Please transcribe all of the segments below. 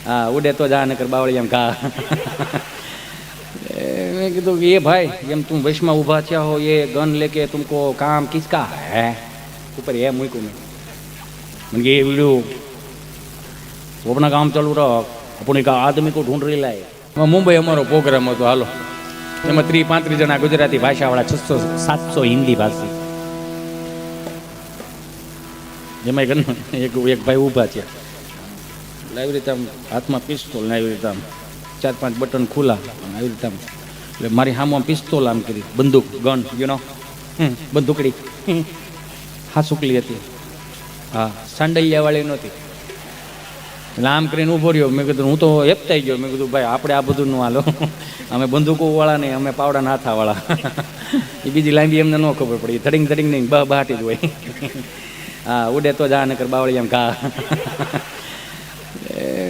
हाँ उड़े तो जा नकर बावळियाम घा मैं कीधु ये भाई एम तुम वश में उभा थया हो ये गन लेके तुमको काम किसका है ऊपर ये मुई को मैं ये वीडियो वो अपना काम चालू रख अपने का आदमी को ढूंढ रही लाए मुंबई अमारो प्रोग्राम હતો હાલો એમાં 30-35 જણા ગુજરાતી ભાષાવાળા 600-700 હિન્દી ભાષી જેમાં એક ભાઈ ઊભા છે આવી રીતે આમ હાથમાં પિસ્તોલ ને આવી રીતે આમ 4-5 બટન ખુલ્લા આવી રીતે આમ એટલે મારી સામે પિસ્તોલ આમ કરી બંદૂક ગન યુ નો બંદૂકડી હા સુકલી હતી હા સાંડલિયાવાળી નહોતી એટલે આમ કરીને ઊભો રહ્યો મેં કીધું હું તો હેપતાઈ ગયો મેં કીધું ભાઈ આપણે આ બધું ન હાલો અમે બંદૂકોવાળા નહીં અમે પાવડાના હાથાવાળા એ બીજી લાંબી એમને ન ખબર પડી ધડીંગ ધડીંગ નહીં બહાટી જ હોય हाँ उड़े तो जा नकर बावळियाम घा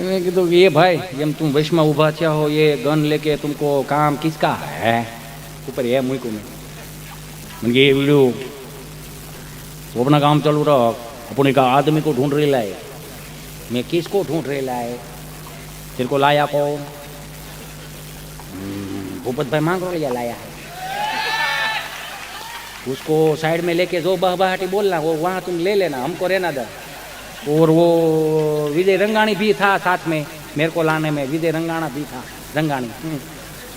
मैं कीधु ये भाई एम तुम वश में उभा थया हो ये गन लेके तुमको काम किसका है ऊपर ये मुई को मैं ये वीडियो वो अपना काम चालू रख अपने का आदमी को ढूंढ रही लाए मैं किसको ढूंढ रही लाए तेरे को लाया कौन भूपत भाई मांग लिया लाया है उसको साइड में लेके जो बहबहाटी बोलना वो वहाँ तुम ले लेना हमको रहना दो और वो विजय रंगाणी भी था साथ में मेरे को लाने में विजय रंगाणा भी था रंगाणी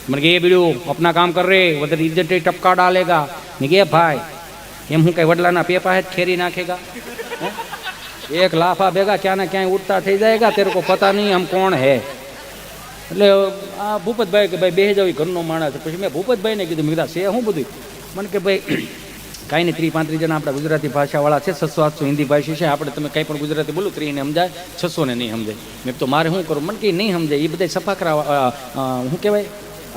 मैंने ये वीडियो अपना काम कर रहे उधर इज्जत टपका डालेगा मैं ये भाई एम हूँ कहीं वडलाना पेपा है खेरी नाखेगा एक लाफा भेगा क्या ना क्या उठता थी जाएगा तेरे को पता नहीं हम कौन है એટલે આ ભૂપતભાઈ કે ભાઈ બેહી જાવ ઘરનો માણસ પછી મેં ભૂપતભાઈને કીધું મેં કીધા છે શું બધું મને કે ભાઈ કાંઈ નહીં 30-35 જણા આપણા ગુજરાતી ભાષાવાળા છે 600-800 હિન્દી ભાષી છે આપણે તમે કંઈ પણ ગુજરાતી બોલો 30 ને સમજાય 600 ને નહીં સમજાય મેં તો મારે શું કરું મને કે નહીં સમજાય એ બધા સફાકરા શું કહેવાય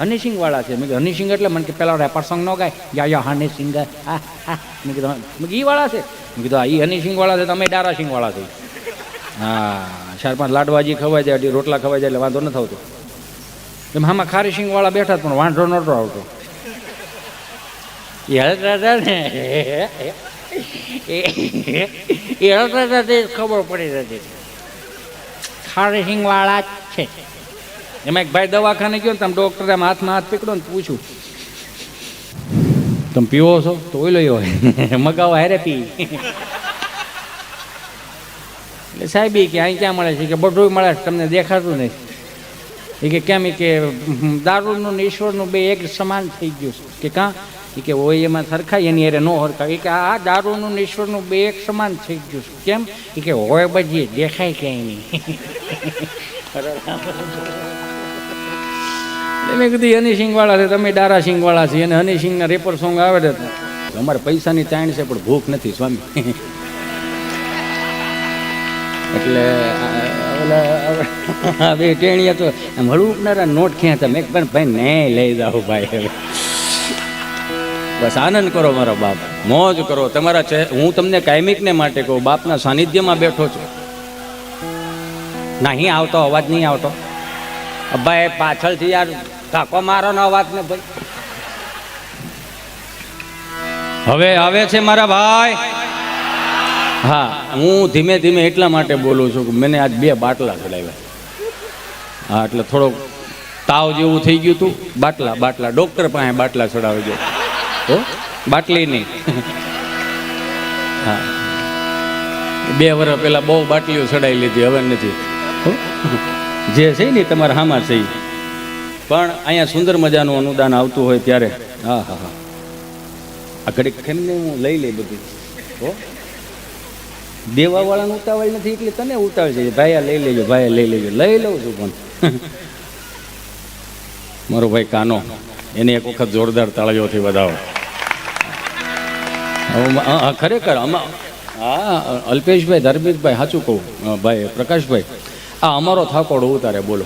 હનીસિંગવાળા છે મેં કીધું હનીસિંગ એટલે મને કે પેલા રેપર સોંગ ન ગાય યા હનીસિંગ હા હા મેં કીધું મેં એ વાળા છે મેં કીધું હા એ હનીસિંગવાળા છે તમે ડારાસિંગવાળા છે હા 4-5 લાડવાજી ખવાઈ જાય રોટલા ખવાઈ જાય એટલે વાંધો ન થતો એમ આમાં ખારી સિંગવાળા બેઠા પણ વાંધો નહોતો આવતો એ હલતા ને એ હલતા ખબર પડી જતી ખારી સિંગવાળા જ છે એમાં એક ભાઈ દવાખાને ગયો ને તમે ડૉક્ટરે આમ હાથમાં હાથ પકડો ને પૂછું તમે પીવો છો તો ઓઈલો હોય મગાવો હારે પી એટલે સાહેબ કે અહીં ક્યાં મળે છે કે બધું મળે છે તમને દેખાતું નહીં એ કે કેમ કે દારૂનું ને ઈશ્વરનું બે એક સમાન થઈ ગયું કે કાં એ કે હોય એમાં સરખાય એની અરે ન સરખાય એ કે આ દારૂનું ને ઈશ્વરનું બે એક સમાન થઈ ગયું કેમ એ કે હોય બધી દેખાય ક્યાંય નહીં મેં કીધું હનીસિંગવાળા છે તમે ડારાસિંગવાળા છે અને હનીસિંગના રેપર સોંગ આવે છે અમારે પૈસાની તાણ છે પણ ભૂખ નથી સ્વામી એટલે બે ટેણીયા તો આમ હળુકનારા નોટ ખેંચતા મેં પણ ભાઈ નહીં લઈ જાઓ ભાઈ હવે બસ આનંદ કરો મારો બાપ મોજ કરો તમારા હું તમને કાયમિકને માટે કહું બાપના સાનિધ્યમાં બેઠો છું નહીં આવતો અવાજ નહીં આવતો ભાઈ પાછળથી યાર કાકો મારો નો અવાજ ને ભાઈ હવે આવે છે મારા ભાઈ હા હું ધીમે ધીમે એટલા માટે બોલું છું કે મને આજ 2 બાટલા ચડાવ્યા હા એટલે થોડોક તાવ જેવું થઈ ગયું હતું બાટલા ડૉક્ટર પાસે બાટલા ચડાવી ગયો તો બાટલી નહીં હા 2 વર્ષ પહેલાં બહુ બાટલીઓ ચડાવી લીધી હવે નથી જે છે ને તમારા હામાં છે પણ અહીંયા સુંદર મજાનું અનુદાન આવતું હોય ત્યારે હા હા હા આ ઘડીક ખેમને હું લઈ લઈ બધું હો દેવાવાળાને ઉતાવળ નથી એટલે તને ઉતાવળ છે ભાઈ લઈ લેજો લઈ લઉં છું પણ મારો ભાઈ કાનો એને એક વખત જોરદાર તાળીઓથી વધાવો ખરેખર હા અલ્પેશભાઈ ધર્મિકભાઈ સાચું કહું ભાઈ પ્રકાશભાઈ આ અમારો થાકોડો ઉતારે બોલો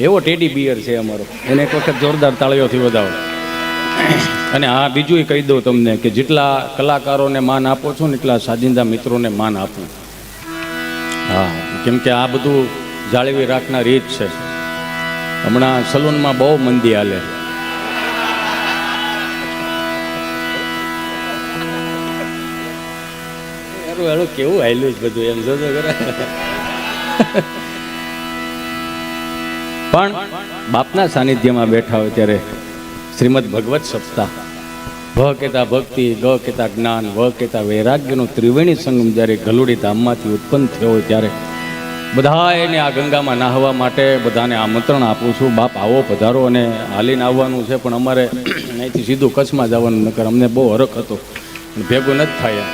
એવો ટેડી બિયર છે અમારો એને એક વખત જોરદાર તાળીઓથી વધાવો અને હા બીજું કહી દઉં તમને કે જેટલા કલાકારોને માન આપો છો ને એટલા સાજિંદા મિત્રોને માન આપવું હા કેમ કે આ બધું જાળવી રાખનાર રીત છે હમણાં સલૂનમાં બહુ મંદી હાલે કેવું હાલ્યું છે બધું એમ જોજો ખરા પણ બાપના સાનિધ્યમાં બેઠા હોય ત્યારે શ્રીમદ ભગવત સપ્તાહ, ભ કહેતા ભક્તિ, ગ કહેતા જ્ઞાન, વ કહેતા વૈરાગ્યનો ત્રિવેણી સંગમ જ્યારે ગલુડી ધામમાંથી ઉત્પન્ન થયો હોય ત્યારે બધા એને આ ગંગામાં નાહવા માટે બધાને આમંત્રણ આપું છું. બાપ આવો પધારો, અને હાલીને આવવાનું છે, પણ અમારે અહીંથી સીધું કચ્છમાં જવાનું, નકર અમને બહુ હરખ હતો, ભેગું નથી થાય.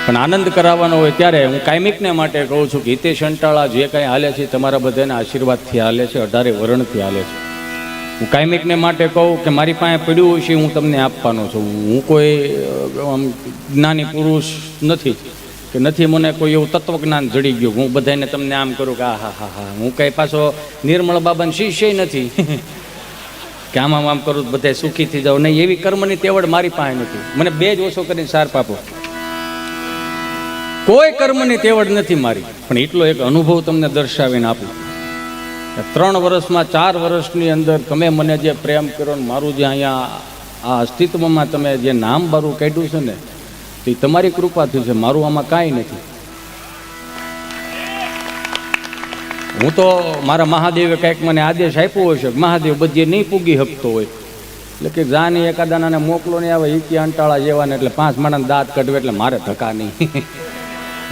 પણ આનંદ કરાવવાનો હોય ત્યારે હું કાયમિકને માટે કહું છું કે હિતેશ અંટાળા જે કાંઈ હાલે છે તમારા બધાના આશીર્વાદથી હાલે છે, 18 વરણથી હાલે છે. હું કાયમિકને માટે કહું કે મારી પાસે પડ્યું છે હું તમને આપવાનો છું. હું કોઈ આમ જ્ઞાની પુરુષ નથી કે નથી મને કોઈ એવું તત્વજ્ઞાન જડી ગયું હું બધાને તમને આમ કરું કે હા હા હા. હું કંઈ પાછો નિર્મળ બાબાનો શિષ્ય નથી કે આમ આમ કરું બધા સુખી થઈ જાવ, નહીં. એવી કર્મની તેવડ મારી પાસે નથી. મને 2 જ ઓછો કરીને સાર પાપો, કોઈ કર્મની તેવડ નથી મારી. પણ એટલો એક અનુભવ તમને દર્શાવીને આપું. 3 વર્ષમાં 4 વર્ષની અંદર તમે મને જે પ્રેમ કર્યો ને મારું જે અહીંયા આ અસ્તિત્વમાં તમે જે નામ મારું કાઢ્યું છે ને, તો એ તમારી કૃપાથી છે. મારું આમાં કાંઈ નથી. હું તો મારા મહાદેવે કંઈક મને આદેશ આપ્યો હોય છે, મહાદેવ બધે નહીં પૂગી શકતો હોય એટલે કે જાને એકાદાને મોકલો નહીં આવે ઈકી અંટાળા જેવાને, એટલે 5 માણસ દાંત કાઢવે એટલે મારે ધક્કા નહીં.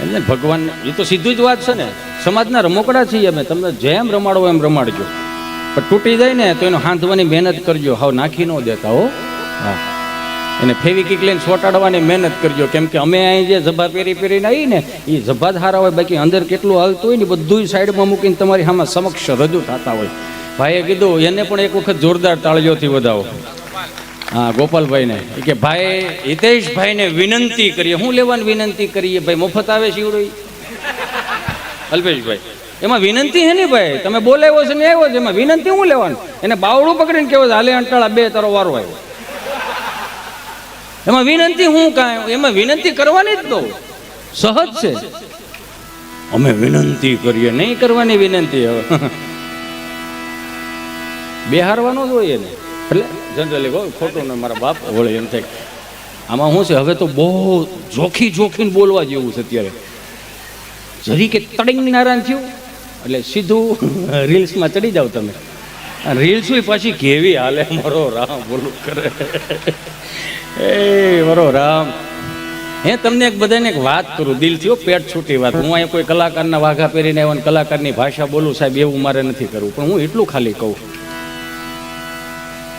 એટલે ભગવાન એ તો સીધું જ વાત છે ને. સમાજના રમકડા છીએ અમે, તમને જેમ રમાડો એમ રમાડજો, પણ તૂટી જાય ને તો એનો હાંધવાની મહેનત કરજો. હાવ નાખી ન દેતા હો. હા, એને ફેવિકિક લઈને ચોંટાડવાની મહેનત કરજો. કેમ કે અમે અહીં જે ઝભા પહેરીને આવી ને એ ઝભા જ હારા હોય, બાકી અંદર કેટલું હાલતું હોય ને બધું સાઈડમાં મૂકીને તમારી સામે સમક્ષ રજૂ થતા હોય. ભાઈએ કીધું એને પણ એક વખત જોરદાર તાળીઓથી વધાવો. હા, ગોપાલભાઈને કે ભાઈ હિતેશભાઈને વિનંતી કરીએ. શું લેવાની વિનંતી કરીએ ભાઈ? મફત આવે શિવડો અલ્પેશભાઈ, એમાં વિનંતી હે ને ભાઈ? તમે બોલાવ્યો છે ને આવ્યો છે, એમાં વિનંતી શું લેવાનું? એને બાવડું પકડીને કેવો હાલે અંટાળા 2 તારો વારો આવ્યો. એમાં વિનંતી હું કાંઈ? એમાં વિનંતી કરવાની જ તો સહજ છે. અમે વિનંતી કરીએ, નહીં કરવાની વિનંતી. હવે બેહારવાનો જ હોય ને. એટલે જનરલી કહું ખોટું ને મારા બાપ વળે એમ થાય. આમાં શું છે, હવે તો બહુ જોખીને બોલવા જેવું છે અત્યારે. જરી કે તડિંગ નારાયણ થયું એટલે સીધું રીલ્સમાં ચડી જાવ તમે. રીલ્સ પાછી કેવી હાલે, મારો રામ બોલું કરે. એ મારો રામ, હે તમને એક બધાને એક વાત કરું દિલથી, પેટ છૂટી વાત. હું અહીંયા કોઈ કલાકારના વાઘા પહેરીને આવ્યો ને કલાકારની ભાષા બોલું સાહેબ, એવું મારે નથી કરવું. પણ હું એટલું ખાલી કહું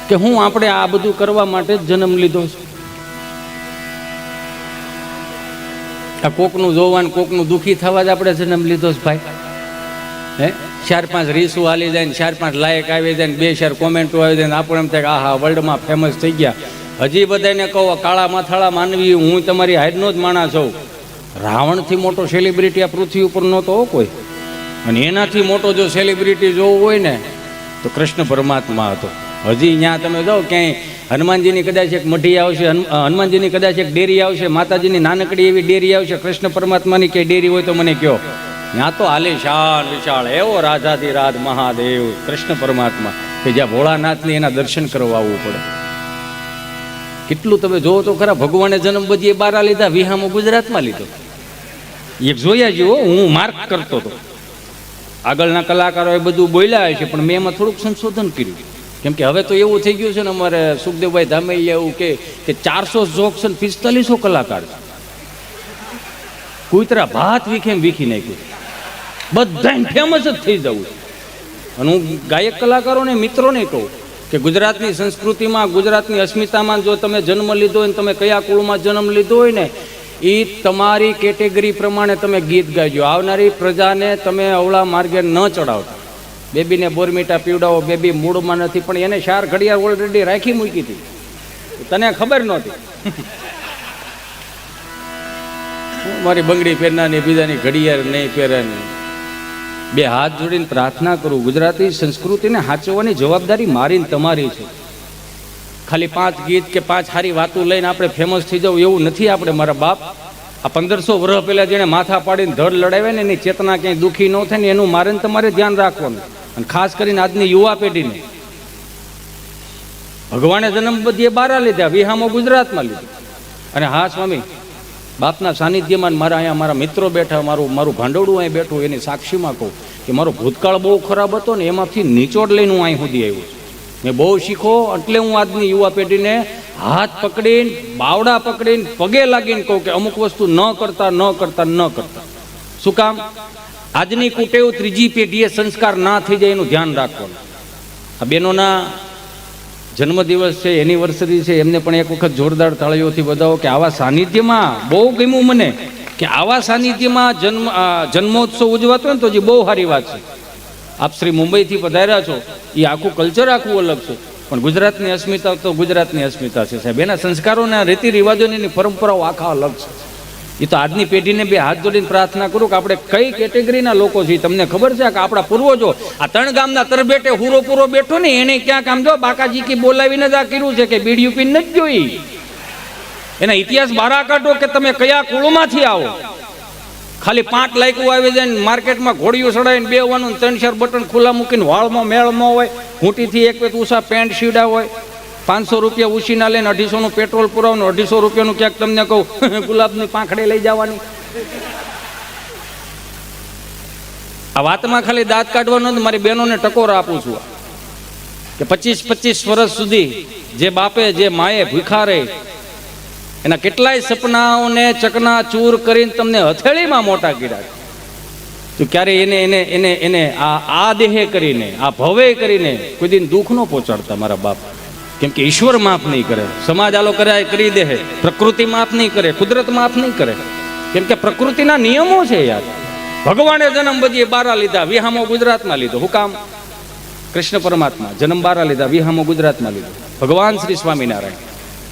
કે હું આપણે આ બધું કરવા માટે જ જન્મ લીધો છે. આ કોકનું જોવાનું, કોકનું દુઃખી થવા જ આપણે જન્મ લીધો છે ભાઈ. હે 4-5 રીસું હાલી જાય ને 4-5 લાયક આવી જાય ને 2-4 કોમેન્ટો આવી જાય ને આપણે એમ થાય કે આહા વર્લ્ડમાં ફેમસ થઈ ગયા. હજી બધાને કહો કાળા માથાળા માનવી, હું તમારી હાઈડનો જ માણસ છું. રાવણથી મોટો સેલિબ્રિટી આ પૃથ્વી ઉપર નહોતો કોઈ, અને એનાથી મોટો જો સેલિબ્રિટી જોવો હોય ને તો કૃષ્ણ પરમાત્મા હતો. હજી ત્યાં તમે જાઓ ક્યાંય હનુમાનજીની કદાચ એક મઢી આવશે, હનુમાનજીની કદાચ એક ડેરી આવશે, માતાજીની નાનકડી એવી ડેરી આવશે, કૃષ્ણ પરમાત્માની કે ડેરી હોય તો મને કહો. ત્યાં તો આલિશાન વિશાળ એવો રાજાધિરાજ મહાદેવ કૃષ્ણ પરમાત્મા કે જ્યાં ભોળાનાથની એના દર્શન કરવા આવવું પડે. કેટલું તમે જોવો તો ખરા. ભગવાને જન્મ બધીએ 12 લીધા, વિહામો ગુજરાતમાં લીધો. એક જોયા જેવો હું માર્ક કરતો હતો. આગળના કલાકારો એ બધું બોલ્યા છે, પણ મેં એમાં થોડુંક સંશોધન કર્યું. કેમ કે હવે તો એવું થઈ ગયું છે ને, અમારે સુખદેવભાઈ ધામેલિયા એવું કે 400 જોક્સ અને 4500 કલાકાર છે. કુતરા ભાત વીખેમ વીખી નાખ્યું, બધાને ફેમસ જ થઈ જવું. અને હું ગાયક કલાકારોને મિત્રોને કહું કે ગુજરાતની સંસ્કૃતિમાં, ગુજરાતની અસ્મિતામાં જો તમે જન્મ લીધો હોય ને તમે કયા કુળમાં જન્મ લીધો હોય ને એ તમારી કેટેગરી પ્રમાણે તમે ગીત ગાજો. આવનારી પ્રજાને તમે અવળા માર્ગે ન ચડાવતા. બેબીને બોરમીટા પીવડાવો, બેબી મૂળમાં નથી, પણ એને 4 ઘડિયાળ ઓલરેડી રાખી મૂકી હતી, તને ખબર નહોતી. મારી બંગડી પહેરનાની બીજાની ઘડિયાળ નહીં પહેરવાની. 2 હાથ જોડીને પ્રાર્થના કરું, ગુજરાતી સંસ્કૃતિને સાચવવાની જવાબદારી મારી તમારી છે. ખાલી 5 ગીત કે 5 સારી વાતો લઈને આપણે ફેમસ થઈ જવું એવું નથી. આપણે મારા બાપ આ 1500 વર્ષ પહેલા જેને માથા પાડીને ધડ લડાવ્યા ને એની ચેતના ક્યાંય દુઃખી ન થાય ને એનું મારે તમારે ધ્યાન રાખવાનું. અને ખાસ કરીને આજની યુવા પેઢીને ભગવાને જન્મ બધીએ 12 લીધા, વિહામો ગુજરાતમાં લીધું. અને હા સ્વામી, બાપના સાનિધ્યમાં મારા અહીંયા મારા મિત્રો બેઠા, મારું ભાંડોળું અહીં બેઠું, એની સાક્ષીમાં કહું કે મારો ભૂતકાળ બહુ ખરાબ હતો ને એમાંથી નિચોડ લઈને હું અહીં સુધી આવ્યો છું. મેં બહુ શીખો એટલે હું આજની યુવા પેઢીને હાથ પકડીને બાવડા પકડીને પગે લાગીને કહું કે અમુક વસ્તુ ન કરતા. શું કામ? આજની કુટેવ ત્રીજી પેઢીએ સંસ્કાર ના થઈ જાય એનું ધ્યાન રાખવાનું. આ બહેનોના જન્મદિવસ છે, એનિવર્સરી છે, એમને પણ એક વખત જોરદાર તાળીઓથી વધાવો કે આવા સાનિધ્યમાં બહુ ગમ્યું મને કે આવા સાનિધ્યમાં જન્મોત્સવ ઉજવાતો હોય ને તો જે બહુ સારી વાત છે. આપ શ્રી મુંબઈથી પધાર્યા છો, એ આખું કલ્ચર આખું અલગ છે, પણ ગુજરાતની અસ્મિતા તો ગુજરાતની અસ્મિતા છે સાહેબ. એના સંસ્કારોના રીતિ રિવાજોની પરંપરાઓ આખા અલગ છે. એ તો આજની પેઢીને બે હાથ જોડીને પ્રાર્થના કરું કે આપણે કઈ કેટેગરીના લોકો છીએ. તમને ખબર છે કે આપણા પૂર્વજો આ ત્રણ ગામના તરબેટે હુરો પૂરો બેઠો ને એને ક્યાંક આમ જો બાકાજી કી બોલાવીને જ આ કર્યું છે કે બીડીયું પીને નથી જોઈ. એના ઇતિહાસ બહાર કાઢો કે તમે કયા કુળમાંથી આવો. ખાલી 5 લાયકું આવી જાય ને માર્કેટમાં ઘોડીઓ ચડાવીને બેવાનું, 3-4 બટન ખુલ્લા મૂકીને વાળમાં મેળમાં હોય, ઘૂંટીથી એક પેટ ઉષા પેન્ટ સીડા હોય, 500 રૂપિયા ઉછીના લઈને 250 પેટ્રોલ પુરાવવાનું, 250 રૂપિયાનું ક્યાંક તમને કહું ગુલાબની પાંખડી લઈ જવાની. આ વાતમાં ખાલી દાંત કાઢવાનો મારી બહેનોને ટકોર આપું છું કે 25-25 વર્ષ સુધી જે બાપે જે માએ ભૂખા રહે એના કેટલાય સપનાઓને ચકના ચૂર કરીને તમને હથેળીમાં મોટા કર્યા તો ક્યારે એને આ દેહે કરીને આ ભવે કરીને કોઈ દિન દુઃખ ન પહોંચાડતા મારા બાપ. કેમ કે ઈશ્વર માફ નહીં કરે, સમાજ આલો કરાય કરી દે, પ્રકૃતિ માફ નહીં કરે, કુદરત માફ નહીં કરે. કેમ કે પ્રકૃતિના નિયમો છે યાર. ભગવાને જન્મ બધીએ 12 લીધા, વિહામો ગુજરાતમાં લીધો. હું કામ? કૃષ્ણ પરમાત્મા જન્મ 12 લીધા, વિહામો ગુજરાતમાં લીધો. ભગવાન શ્રી સ્વામિનારાયણ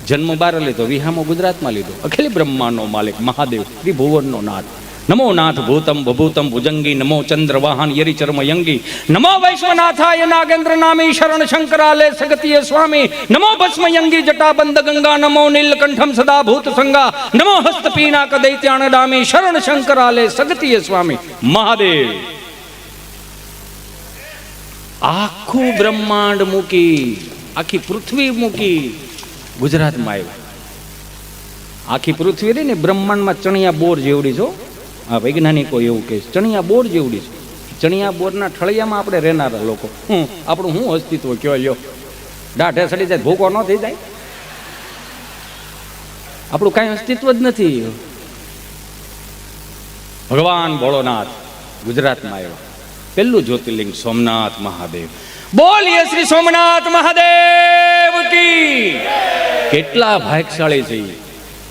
જન્મ 12 લીધો, વિહામો ગુજરાતમાં લીધો. અખિલ બ્રહ્માંડનો માલિક મહાદેવ ત્રિભુવનનો નાથ. નમો નાથ ભૂતમ ભભૂતમ ભુજંગી, નમો ચંદ્ર વાહન યરી ચર્મયંગી, નમો વૈશ્વનાથાય નાગેન્દ્ર નામી શરણ શંકરાલે સગતીય સ્વામી, નમો ભસ્મયંગી જટાબંધ ગંગા, નમો નીલકંઠમ સદા ભૂત સંગા, નમો હસ્ત પીનાક દૈત્યાણ દામી શરણ શંકરાલે સગતીય સ્વામી મહાદેવ. આખું બ્રહ્માંડ મૂકી, આખી પૃથ્વી મૂકી ગુજરાતમાં આવ્યા. આખી પૃથ્વી રહી ને બ્રહ્માંડમાં ચણિયા બોર જેવડી છો. આ વૈજ્ઞાનિકો એવું કહે છે ચણિયા બોર જેવડી છે. ચણિયા બોરના ઠળિયામાં આપણે રહેનારા લોકો. આપણું શું અસ્તિત્વ કયો લ્યો? દાઢે સડી જાય, ભૂકો ન થઈ જાય? આપણું કાંઈ અસ્તિત્વ જ નથી. ભગવાન ભોળોનાથ ગુજરાતમાં આવ્યો. પહેલું જ્યોતિર્લિંગ સોમનાથ મહાદેવ. બોલીએ શ્રી સોમનાથ મહાદેવ કી. કેટલા ભાગ્યશાળી છે.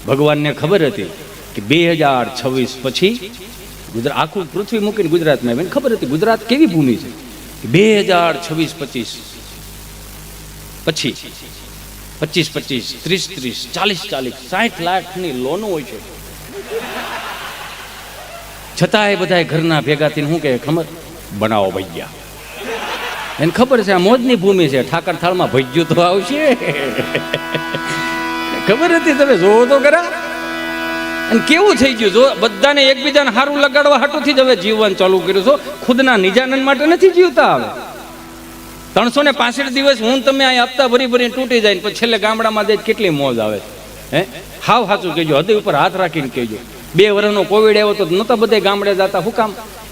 ભગવાનને ખબર હતી કે 2026 પછી ગુજરાત આખું પૃથ્વી મૂકીને ગુજરાતમાં આવીને ખબર હતી ગુજરાત કેવી ભૂમિ છે. 2026-25 પછી 25-25 30-30 40-40 60 લાખની લોનો હોય છે. છતાંય બધા ઘરના ભેગા થઈને શું કહે ખબર? બનાવો ભૈયા. એને ખબર છે આ મોજની ભૂમિ છે, ઠાકર થાળમાં ભજ્યું તો આવશે. ખબર હતી? તમે જોવો તો ખરા. અને કેવું થઈ ગયું જો બધાને એકબીજાને સારું લગાડવા હાટુથી જ હવે જીવન ચાલુ કર્યું છો. ખુદના નિજાનંદ માટે નથી જીવતા. હવે 365 દિવસ હું તમે અહીં હપ્તા ભરી તૂટી જાય પછી છેલ્લે ગામડામાં જઈ કેટલી મોજ આવે. હાવ સાચું કહેજો, હૃદય ઉપર હાથ રાખીને કહેજો. 2 વર્ષનો કોવિડ આવ્યો તો નહોતા બધા ગામડે જતા. શું કામ?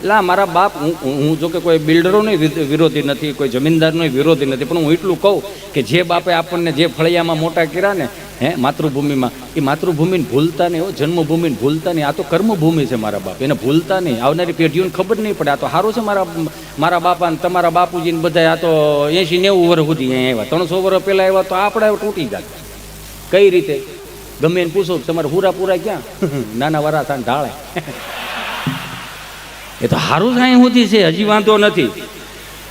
લા મારા બાપ, હું જો કે કોઈ બિલ્ડરોનો વિરોધી નથી, કોઈ જમીનદારનો વિરોધી નથી, પણ હું એટલું કહું કે જે બાપે આપણને જે ફળિયામાં મોટા કર્યા ને માતૃભૂમિમાં, એ માતૃભૂમિને ભૂલતા નહીં. જન્મભૂમિને ભૂલતા નહીં. આ તો કર્મભૂમિ છે મારા બાપ, એને ભૂલતા નહીં. આવનારી પેઢીઓને ખબર નહીં પડે. આ તો સારું છે મારા બાપા ને તમારા બાપુજીને બધા આ તો 80-90 વર્ષ સુધી અહીંયા આવ્યા. 300 વર્ષ પહેલાં આવ્યા તો આપણે તૂટી ગયા. કઈ રીતે? ગમે એને પૂછો તમારે પૂરા ક્યાં? નાના વારા થાય ઢાળે. એ તો સારું જ અહીં સુધી છે, હજી વાંધો નથી.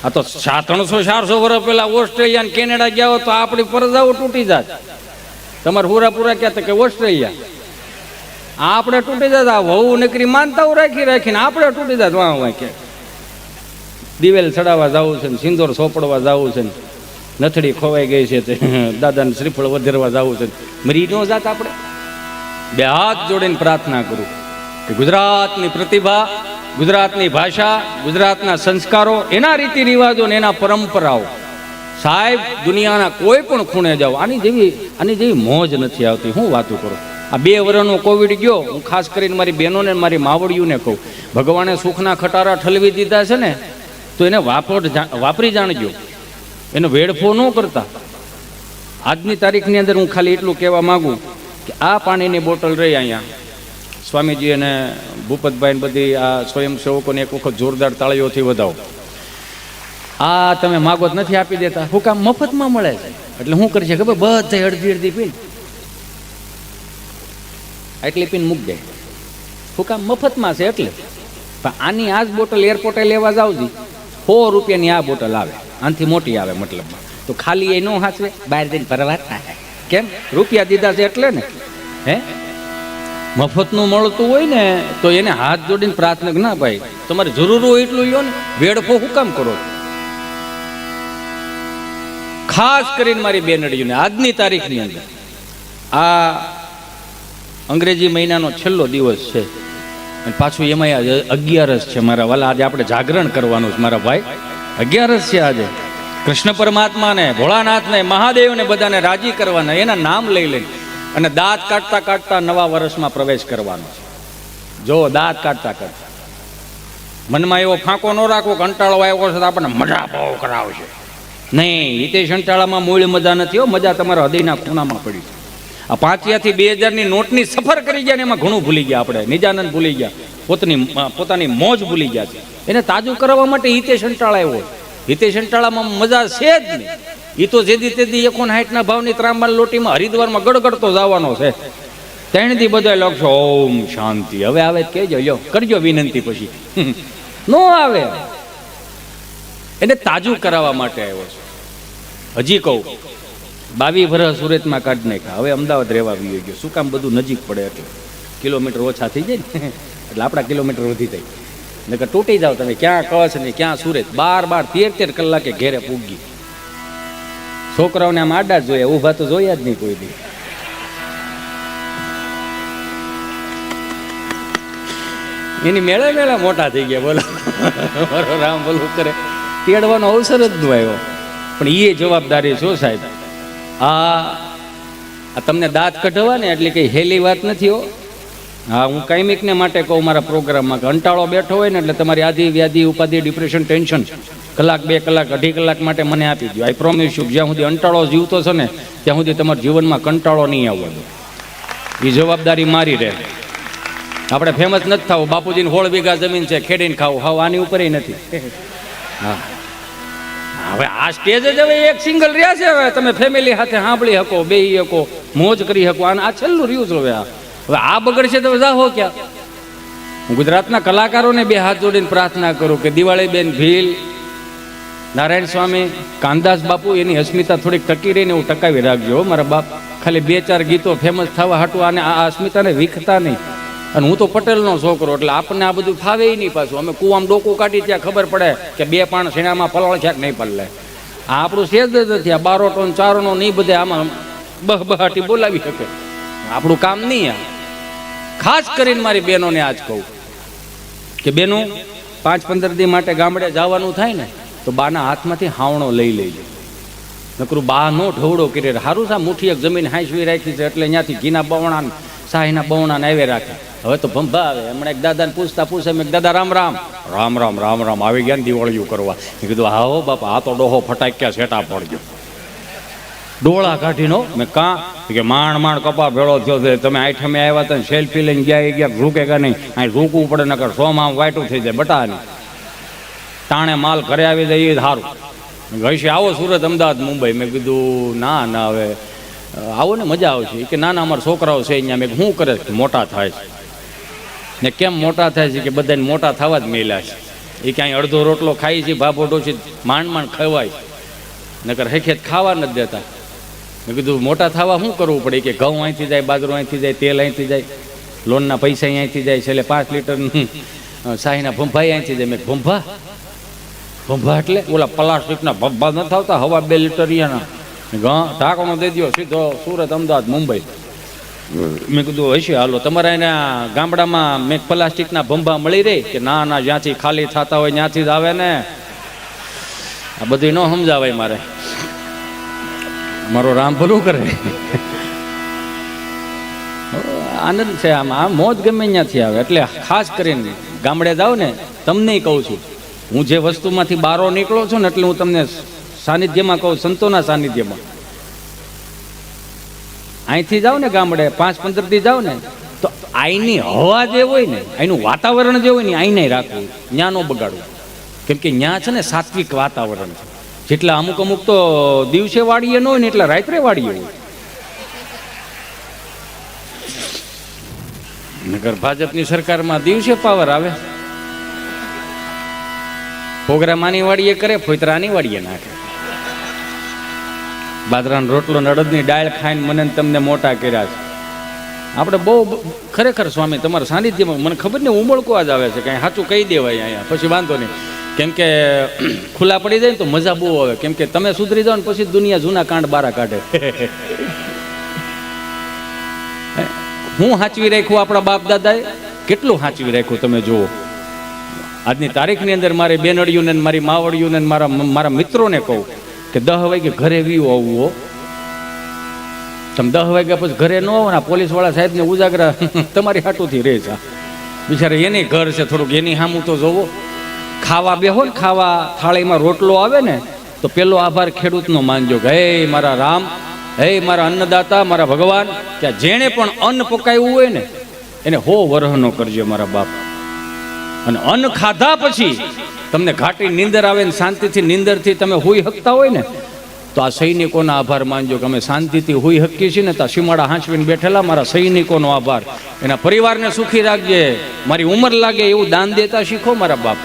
આ તો 300-400 વર્ષ પહેલા ઓસ્ટ્રેલિયા ને કેનેડા ગયા હોય તો આપણી પરજાઓ તૂટી જાત. તમારે પૂરા ક્યાં? તો કે ઓસ્ટ્રેલિયા. આપણે તૂટી જતા. વહુ નકરી માનતાઓ રાખીને આપણે તૂટી જાત. વાહ કે દિવેલ ચડાવવા જવું છે ને, સિંદોર સોપડવા જવું છે ને, નથડી ખોવાઈ ગઈ છે તે દાદાને શ્રીફળ વધેરવા જવું છે. મરી ન જાત આપણે? 2 હાથ જોડીને પ્રાર્થના કરું કે ગુજરાતની પ્રતિભા, ગુજરાતની ભાષા, ગુજરાતના સંસ્કારો, એના રીતિ રિવાજો ને એના પરંપરાઓ સાહેબ દુનિયાના કોઈ પણ ખૂણે જાઓ આની જેવી મોજ નથી આવતી. હું વાતું કરું. આ 2 વર્ષનો કોવિડ ગયો, હું ખાસ કરીને મારી બહેનોને મારી માવડીઓને કહું, ભગવાને સુખના ખટારા ઠલવી દીધા છે ને, તો એને વાપરી જાણજો, એનો વેડફો ન કરતા. આજની તારીખની અંદર હું ખાલી એટલું કહેવા માગું કે આ પાણીની બોટલ રહી અહીંયા, સ્વામીજી અને ભૂપતભાઈ બધી આ સ્વયંસેવકોને એક વખત જોરદાર તાળીઓથી વધાવો. આ તમે માગો જ નથી આપી દેતા, હું કામ મફતમાં મળે છે એટલે શું કરી છે ખબર, બધા અડધી પીને એટલી પીને મૂક જાય. શું કામ મફતમાં છે એટલે. પણ આની આ જ બોટલ એરપોર્ટે લેવા જાવજી, 100 રૂપિયાની આ બોટલ આવે, આનાથી મોટી આવે મતલબમાં. તો ખાલી એ ન હાચવે, બહાર જઈને ભરવા થાય. કેમ? રૂપિયા દીધા છે એટલે ને. હે, મફતનું મળતું હોય ને તો એને હાથ જોડીને પ્રાર્થના, ના ભાઈ તમારે જરૂર હોય એટલું લ્યો ને, વેડફો શું કામ કરો? ખાસ કરીને મારી બેનડીઓને આજની તારીખની અંદર આ અંગ્રેજી મહિનાનો છેલ્લો દિવસ છે અને પાછું એમાં 11 છે મારા વાલા. આજે આપણે જાગરણ કરવાનું છે મારા ભાઈ, 11 છે આજે. કૃષ્ણ પરમાત્માને, ભોળાનાથને, મહાદેવને બધાને રાજી કરવાના, એના નામ લઈ લઈને અને દાંત કાઢતા કાઢતા નવા વર્ષમાં પ્રવેશ કરવાનો છે. જો દાંત કાઢતા કાઢતા મનમાં એવો ફાંકો ન રાખવો કે કંટાળો આવ્યો છે તો આપણને મજા બહુ કરાવશે. નહીં, હિતેશ અંટાળામાં મૂળ મજા નથી હો, મજા તમારા હૃદયના ખૂણામાં પડી. આ 5 થી 2000ની નોટની સફર કરી ગયા ને એમાં ઘણું ભૂલી ગયા આપણે. નિજાનંદ ભૂલી ગયા, પોતાની મોજ ભૂલી ગયા છે. એને તાજું કરવા માટે હિતેશ અંટાળા આવ્યો. હિતેશ અંટાળામાં મજા છે જ નહીં. એ તો જેદી તેદી 59 ભાવની ત્રાંબાલ લોટીમાં હરિદ્વારમાં ગડગડતો જવાનો છે. 3 દી બધા લખશો ઓમ શાંતિ. હવે આવે કહેજો, લ્યો કરજો વિનંતી, પછી નો આવે. એને તાજું કરાવવા માટે આવ્યો છે. હજી કહું, 22 વર્ષ સુરતમાં કાઢી નાખ્યા, હવે અમદાવાદ રહેવા આવી ગયો. શું કામ? બધું નજીક પડે એટલે કિલોમીટર ઓછા થઈ જાય ને, એટલે આપણા કિલોમીટર વધી જાય. નકર તૂટી જાવ તમે, ક્યાં કચ્છ ને ક્યાં સુરત, 12 13 કલાકે ઘેરે પૂગી. છોકરાઓને આમ આડા જ જોયા, ઊભા તો જોયા જ નહીં કોઈ દી. એની મેળે મેળે મોટા થઈ ગયા. બોલો મારો રામ બોલું કરે, તેડવાનો અવસર જ ન આવ્યો. પણ એ જવાબદારી શું સાહેબ? આ તમને દાંત કઢવા ને એટલે કઈ હેલી વાત નથી હો. હા, હું કાયમિકને માટે કહું મારા પ્રોગ્રામમાં કે અંટાળો બેઠો હોય ને એટલે તમારી આદિ વ્યાધિ ઉપાધિ ડિપ્રેશન ટેન્શન કલાક 2 કલાક 2.5 કલાક માટે મને આપી દો. આઈ પ્રોમિસ યુ, જ્યાં સુધી અંટાળો જીવતો છે ને ત્યાં સુધી તમારા જીવનમાં કંટાળો નહીં આવવાનો. એ જવાબદારી મારી રહે. આપણે ફેમસ નથી થવું, બાપુજીને 16 વીઘા જમીન છે, ખેડીને ખાવું, હા આની ઉપર નથી. હા, હવે આ સ્ટેજ જ હવે એક સિંગલ રહ્યા છે. હવે તમે ફેમિલી સાથે સાંભળી શકો, બેહી શકો, મોજ કરી શકો. આ છેલ્લું રહ્યું છે. હવે આ બગડશે તો જાહો ક્યાં? હું ગુજરાતના કલાકારોને 2 હાથ જોડીને પ્રાર્થના કરું કે દિવાળીબેન ભીલ, નારાયણ સ્વામી, કાનદાસ બાપુ, એની અસ્મિતા થોડીક ટકી રહીને હું ટકાવી રાખજો મારા બાપ. ખાલી 2-4 ગીતો ફેમસ થવા હાટું આને આ અસ્મિતાને વીખતા નહીં. અને હું તો પટેલનો છોકરો એટલે આપણને આ બધું ફાવે નહીં. પાછું અમે કુવામાં ડોકું કાઢી ત્યાં ખબર પડે કે 2 પાણ શેણામાં પલાળ છે કે નહીં પલળે. આ આપણું સેજ જ નથી. આ 12 ટોન 4 નહીં બધે આમાં બહબહાટી બોલાવી શકે, આપણું કામ નહીં. આ ખાસ કરીને મારી બહેનોને આજ કહું કે બહેનો 5-15 દી માટે ગામડે જવાનું થાય ને તો બાના હાથમાંથી હાવણો લઈ લેજો. નકરું બા નો ઢવડો કરે. સારું સા મુઠ્ઠી એક જમીન હાંસવી રાખી છે એટલે અહીંયાથી ઘીના બવણા શાહીના બવણાને આવે રાખે. હવે તો ભંભા આવે. હમણાં એક દાદાને પૂછે મેં દાદા રામ રામ રામ રામ રામ રામ આવી ગયા ને દિવાળીઓ કરવા. મેં કીધું હા હો બાપા, આ તો ડોહો ફટાક્યા સેટા પડજો. ડોળા કાઢીનો મેં કાં કે માંડ કપા ભેળો થયો છે. તમે આઈઠમે આવ્યા હતા સેલ્ફી લઈને ગયા રૂકે કે નહીં? અહીં રૂકવું પડે નકર સોમાં વાયટું થઈ જાય બટાની. તાણે માલ ઘરે આવી જાય એ સારું. ગઈશે આવો સુરત, અમદાવાદ, મુંબઈ. મેં કીધું ના હવે આવો ને મજા આવશે. કે ના અમારા છોકરાઓ છે અહીંયા. મેં શું કરે છે? મોટા થાય છે. ને કેમ મોટા થાય છે? કે બધાને મોટા થવા જ મેલ્યા છે. એ ક્યાંય અડધો રોટલો ખાઈ છે, ભાભો ડોસી માંડ ખવાય, નકર હેખેત ખાવા નથી દેતા. મેં કીધું મોટા થવા શું કરવું પડે? કે ઘઉં અહીંથી જાય, બાજરો અહીંથી જાય, તેલ અહીંથી જાય, લોનના પૈસા અહીંથી જાય, છેલ્લે 5 લીટરનું શાહીના ભંભાઈ અહીંથી જાય. મેં ભંભા એટલે ઓલા પ્લાસ્ટિકના ભંભા નથી આવતા, હવા 2 લીટર અહીંયાના ઢાંકણો દઈ દો, સીધો સુરત, અમદાવાદ, મુંબઈ. મેં કીધું હશે હાલો. તમારા એના ગામડામાં મેં પ્લાસ્ટિકના ભંભા મળી રહી? કે ના જ્યાંથી ખાલી થતા હોય ત્યાંથી જ આવે ને. આ બધું ન સમજાવાય મારે. મારો રામ ભલું કરે. આનંદ છે, આમ મોજ ગમે ત્યાંથી આવે. એટલે ખાસ કરીને ગામડે જાવ ને, તમને કહું છું, હું જે વસ્તુમાંથી બહાર નીકળો છું ને, એટલે હું તમને સાનિધ્યમાં કહું, સંતોના સાનિધ્યમાં. અહીંથી જાઓ ને ગામડે 5-15 દી જાઓ ને, તો અહીંની હવા જે હોય ને, અહીંનું વાતાવરણ જે હોય ને, અહીં નહીં રાખવું, ત્યાં ન બગાડવું. કેમ કે ત્યાં છે ને સાત્વિક વાતાવરણ છે. જેટલા અમુક તો દિવસે વાળીએ ન હોય ને, એટલા રાત્રે વાળીએ હોય. નગર ભાજપની સરકારમાં દિવસે પાવર આવે, પ્રોગ્રામ આની વાડીએ કરે, ફોતરાની વાડીએ નાખે. બાજરાનો રોટલો અડદની ડાળ ખાઈને મને તમને મોટા કર્યા છે. આપણે બહુ ખરેખર સ્વામી તમારા સાનિધ્યમાં મને ખબર ને ઉમળકો જ આવે છે, કાંઈ સાચું કહી દેવાય અહીંયા, પછી વાંધો નહીં. કેમ કે ખુલ્લા પડી જાય ને તો મજા બહુ આવે. કેમ કે તમે સુધરી જાઓ ને પછી દુનિયા જૂના કાંડ બારા કાઢે. હું સાચવી રાખ્યું, આપણા બાપ દાદાએ કેટલું સાચવી રાખ્યું તમે જુઓ. આજની તારીખની અંદર મારી બેનડીઓને, મારી માવડીઓને, મારા મિત્રોને કહું કે 10 વાગે ઘરે વીવું આવવું હો. તમે 10 વાગ્યા પછી ઘરે ન આવો ને, પોલીસવાળા સાહેબને ઉજાગરા તમારી હાટુથી રહે છે. બિચારા એની ઘર છે, થોડુંક એની સામું તો જોવો. ખાવા બેહો ને, ખાવા થાળીમાં રોટલો આવે ને, તો પેલો આભાર ખેડૂતનો માનજો કે હે મારા રામ, હે મારા અન્નદાતા, મારા ભગવાન, કે જેણે પણ અન્ન પકાવ્યું હોય ને એને 100 વરહનો કરજો મારા બાપ. અને અન્ન ખાધા પછી તમને ઘાટી નીંદર આવે ને, શાંતિથી નીંદરથી તમે હોઈ શકતા હોય ને, તો આ સૈનિકોના આભાર માનજો કે અમે શાંતિથી હોઈ શકીએ છીએ ને. તો સીમાડા હાંચવીને બેઠેલા મારા સૈનિકોનો આભાર. એના પરિવારને સુખી રાખજે, મારી ઉંમર લાગે એવું દાન દેતા શીખો મારા બાપ.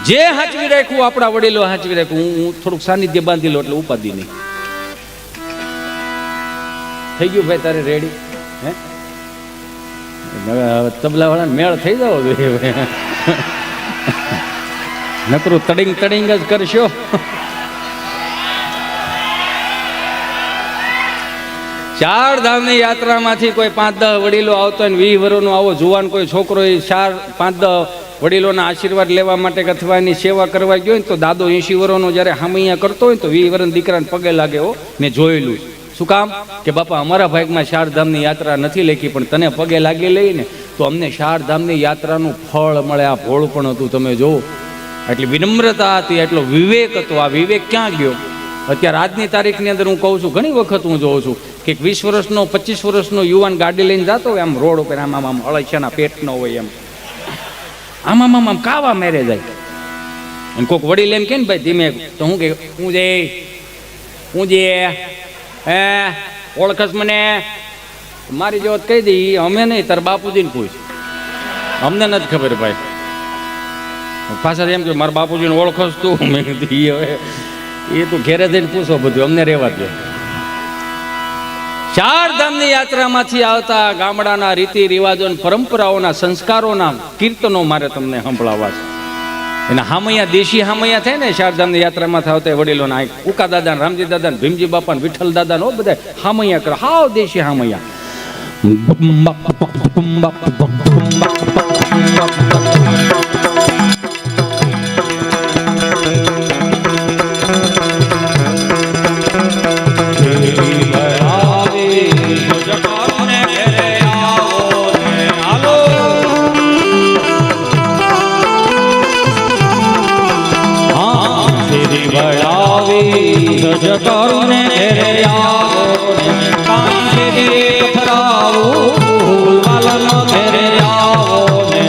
જે હાંચવી રાખ્યું આપણા વડીલો હાંચવી રાખ્યું. હું થોડુંક સાનિધ્ય બાંધી લો એટલે ઉપાધિ નહીં. થઈ ગયું ભાઈ તારે રેડી? હે તબલા વાળાને મેળ થઈ જવો જોઈએ. નકરું તડિંગ જ કરશો. ચાર ધામની યાત્રામાંથી કોઈ 5-10 વડીલો આવતો હોય ને, 20 વર્ષનો આવો જુવાન કોઈ છોકરો 4-5-10 વડીલોના આશીર્વાદ લેવા માટે અથવા એની સેવા કરવા ગયો ને, તો દાદો 80 વર્ષનો જ્યારે હામૈયા કરતો હોય તો 20 વર્ષના દીકરાને પગે લાગે. હો, મેં જોયેલું. શું કામ? કે બાપા અમારા ભાગમાં 4 ધામની યાત્રા નથી લખી, પણ તને પગે લાગી લઈને તો અમને 4 ધામની યાત્રાનું ફળ મળે. આ ફળ પણ હતું, તમે જોવો. એટલી વિનમ્રતા હતી, એટલો વિવેક હતો. આ વિવેક ક્યાં ગયો? અત્યારે આજની તારીખની અંદર હું કહું છું, ઘણી વખત હું જોઉં છું કે 20 વર્ષનો 25 વર્ષનો યુવાન ગાડી લઈને જતો હોય, આમ રોડ ઉપર આમ અળસિયાના પેટનો હોય, એમ આમ કાવા મેરે જાય. અને કોઈક વડીલ એમ કે ને ભાઈ ધીમે, તો હું કે હું જે હે ઓળખસ મને? મારી જેવો કહી દઈ, અમે નહીં, તાર બાપુજીને પૂછ, અમને નથી ખબર ભાઈ. પાછા એમ કે મારા બાપુજીને ઓળખસ તું? મેં કીધું હવે એ તું ઘેરે જઈને પૂછો, બધું અમને રહેવા દે. 4 ધામની યાત્રામાંથી આવતા ગામડાના રીતિ રિવાજો, પરંપરાઓના, સંસ્કારોના કીર્તનો મારે તમને સંભળાવવા છે. એના હામૈયા, દેશી હામૈયા થાય ને 4 ધામની યાત્રામાં આવતા વડીલોના, ઉકા દાદા, રામજી દાદા, ભીમજી બાપા, વિઠ્ઠલ દાદા નો બધા હામૈયા કરે. હાવ દેશી હામૈયા. કરુને ઘેરે આવો ને, કાંઈ ઘેરે ફરાવું, વાલનો ઘેરે આવો ને.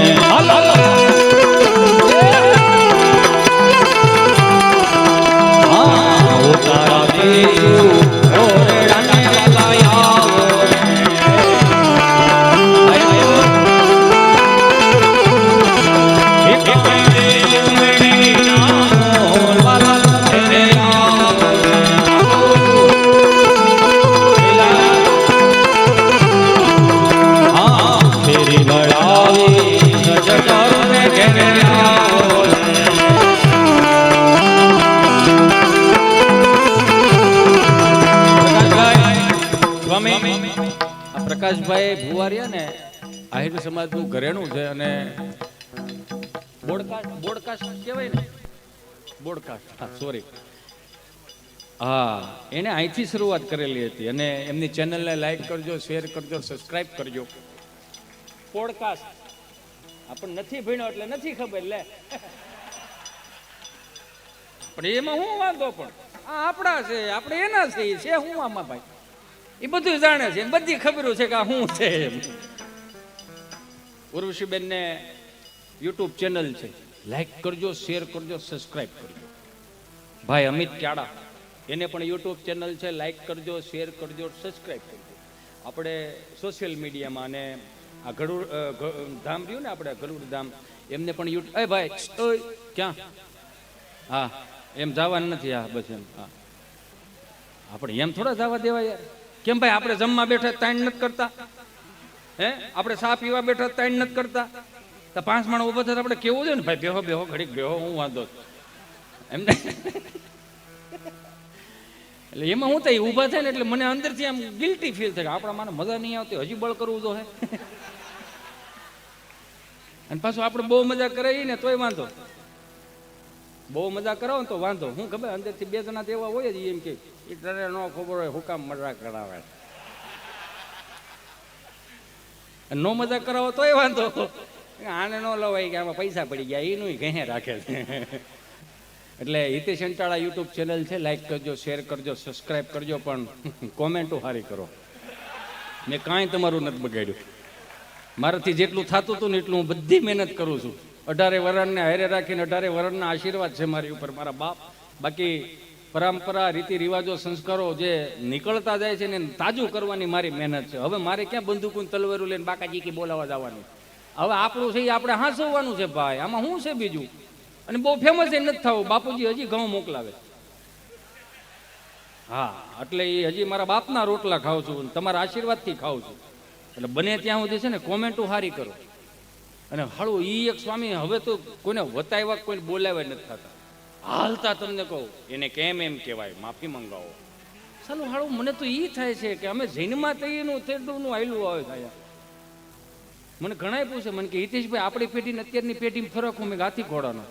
તારા દેશું ઓરડાને વાલા આવો ને. પ્રકાશભાઈ ભુવારિયા ને આહિર સમાજનું ઘરેણું છે, અને બોડકાસ્ટ કહેવાય ને, બોડકાસ્ટ, સોરી, હા, એને અહીંથી શરૂઆત કરેલી હતી અને એમની ચેનલને લાઈક કરજો, શેર કરજો, સબસ્ક્રાઇબ કરજો. પોડકાસ્ટ આપણને નથી ભણ્યો એટલે નથી ખબર લે. પણ એમાં હું વાંધો, પણ આ આપણા છે, આપણે એના છે હું આમાં ભાઈ એ બધું જાણે છે, બધી ખબરો છે કે આ શું છે એમ. ઉર્વશીબેન ને યુટ્યુબ ચેનલ છે, લાઈક કરજો, શેર કરજો, સબસ્ક્રાઇબ કરજો. ભાઈ અમિત ક્યાડા, એને પણ યુટ્યુબ ચેનલ છે, લાઈક કરજો, શેર કરજો, સબસ્ક્રાઇબ કરજો. આપણે સોશિયલ મીડિયામાં અને આ ગરુડ ધામ રહ્યું ને, આપણે ગરુડ ધામ, એમને પણ યુટ્યુબ. એ ભાઈ ઓય ક્યાં? હા, એમ જવાનું નથી. હા બસ એમ. હા, આપણે એમ થોડા જવા દેવા યાર. કેમ ભાઈ, આપણે જમવા બેઠા તાણ નથી કરતા? હે, આપણે ચા પીવા બેઠા તાણ નથી કરતા? તો 5 માણસ ઉભા થતા આપણે કેવું છે ને, ભાઈ બેહો બેહો ઘડીક બેહો, હું વાંધો એમને. એટલે એમાં હું થાય ઊભા થાય ને એટલે મને અંદરથી આમ ગિલ્ટી ફીલ થાય, આપણા મને મજા નહીં આવતી, હજી બળ કરવું તો હે. અને પાછું આપણે બહુ મજા કરાવી ને તોય વાંધો, બહુ મજા કરાવો ને તો વાંધો. હું ખબર અંદરથી 2 જણા એવા હોય જ એમ કે એ તને ન ખબર હોય હુકામ મજા કરાવે, નો મજા કરાવો તોય વાંધો. આને ન લવાય કે આમાં પૈસા પડી ગયા, એનું ઘે રાખે છે. એટલે હિતેશ અંટાળા યુટ્યુબ ચેનલ છે, લાઈક કરજો, શેર કરજો, સબસ્ક્રાઇબ કરજો, પણ કોમેન્ટો સારી કરો. મેં કાંઈ તમારું નથી બગાડ્યું. મારાથી જેટલું થતું હતું ને એટલું હું બધી મહેનત કરું છું. 18 વરણને હારે રાખીને 18 વરણના આશીર્વાદ છે મારી ઉપર, મારા બાપ. બાકી પરંપરા, રીતિ રિવાજો, સંસ્કારો જે નીકળતા જાય છે ને તાજું કરવાની મારી મહેનત છે. હવે મારે ક્યાં બંદૂકો તલવારું લઈને બાકાજી કે બોલાવા જવાનું? હવે આપણું છે એ આપણે હાંસવવાનું છે ભાઈ, આમાં શું છે બીજું? અને બહુ ફેમસ એ નથી થવું. બાપુજી હજી ઘઉં મોકલાવે. હા, એટલે એ હજી મારા બાપના રોટલા ખાઉં છું, તમારા આશીર્વાદથી ખાઉં છું. એટલે બને ત્યાં સુધી છે ને કોમેન્ટો સારી કરો. અને હાળું ઈ એક સ્વામી હવે તો કોઈને વતાવ્યા, કોઈને બોલાવ્યા નથી થતા. હાલતા તમને કહું, એને કેમ એમ કહેવાય, માફી મંગાવો. ચાલો હાળું, મને તો એ થાય છે કે અમે જૈનમાં તૈયારનું તેડનું આયલું આવે થાય. મને ઘણાય પૂછે, મને કે હિતેશભાઈ આપણી પેઢીને અત્યારની પેઢીમાં ફરક હું મેં હાથી ઘોડાનો.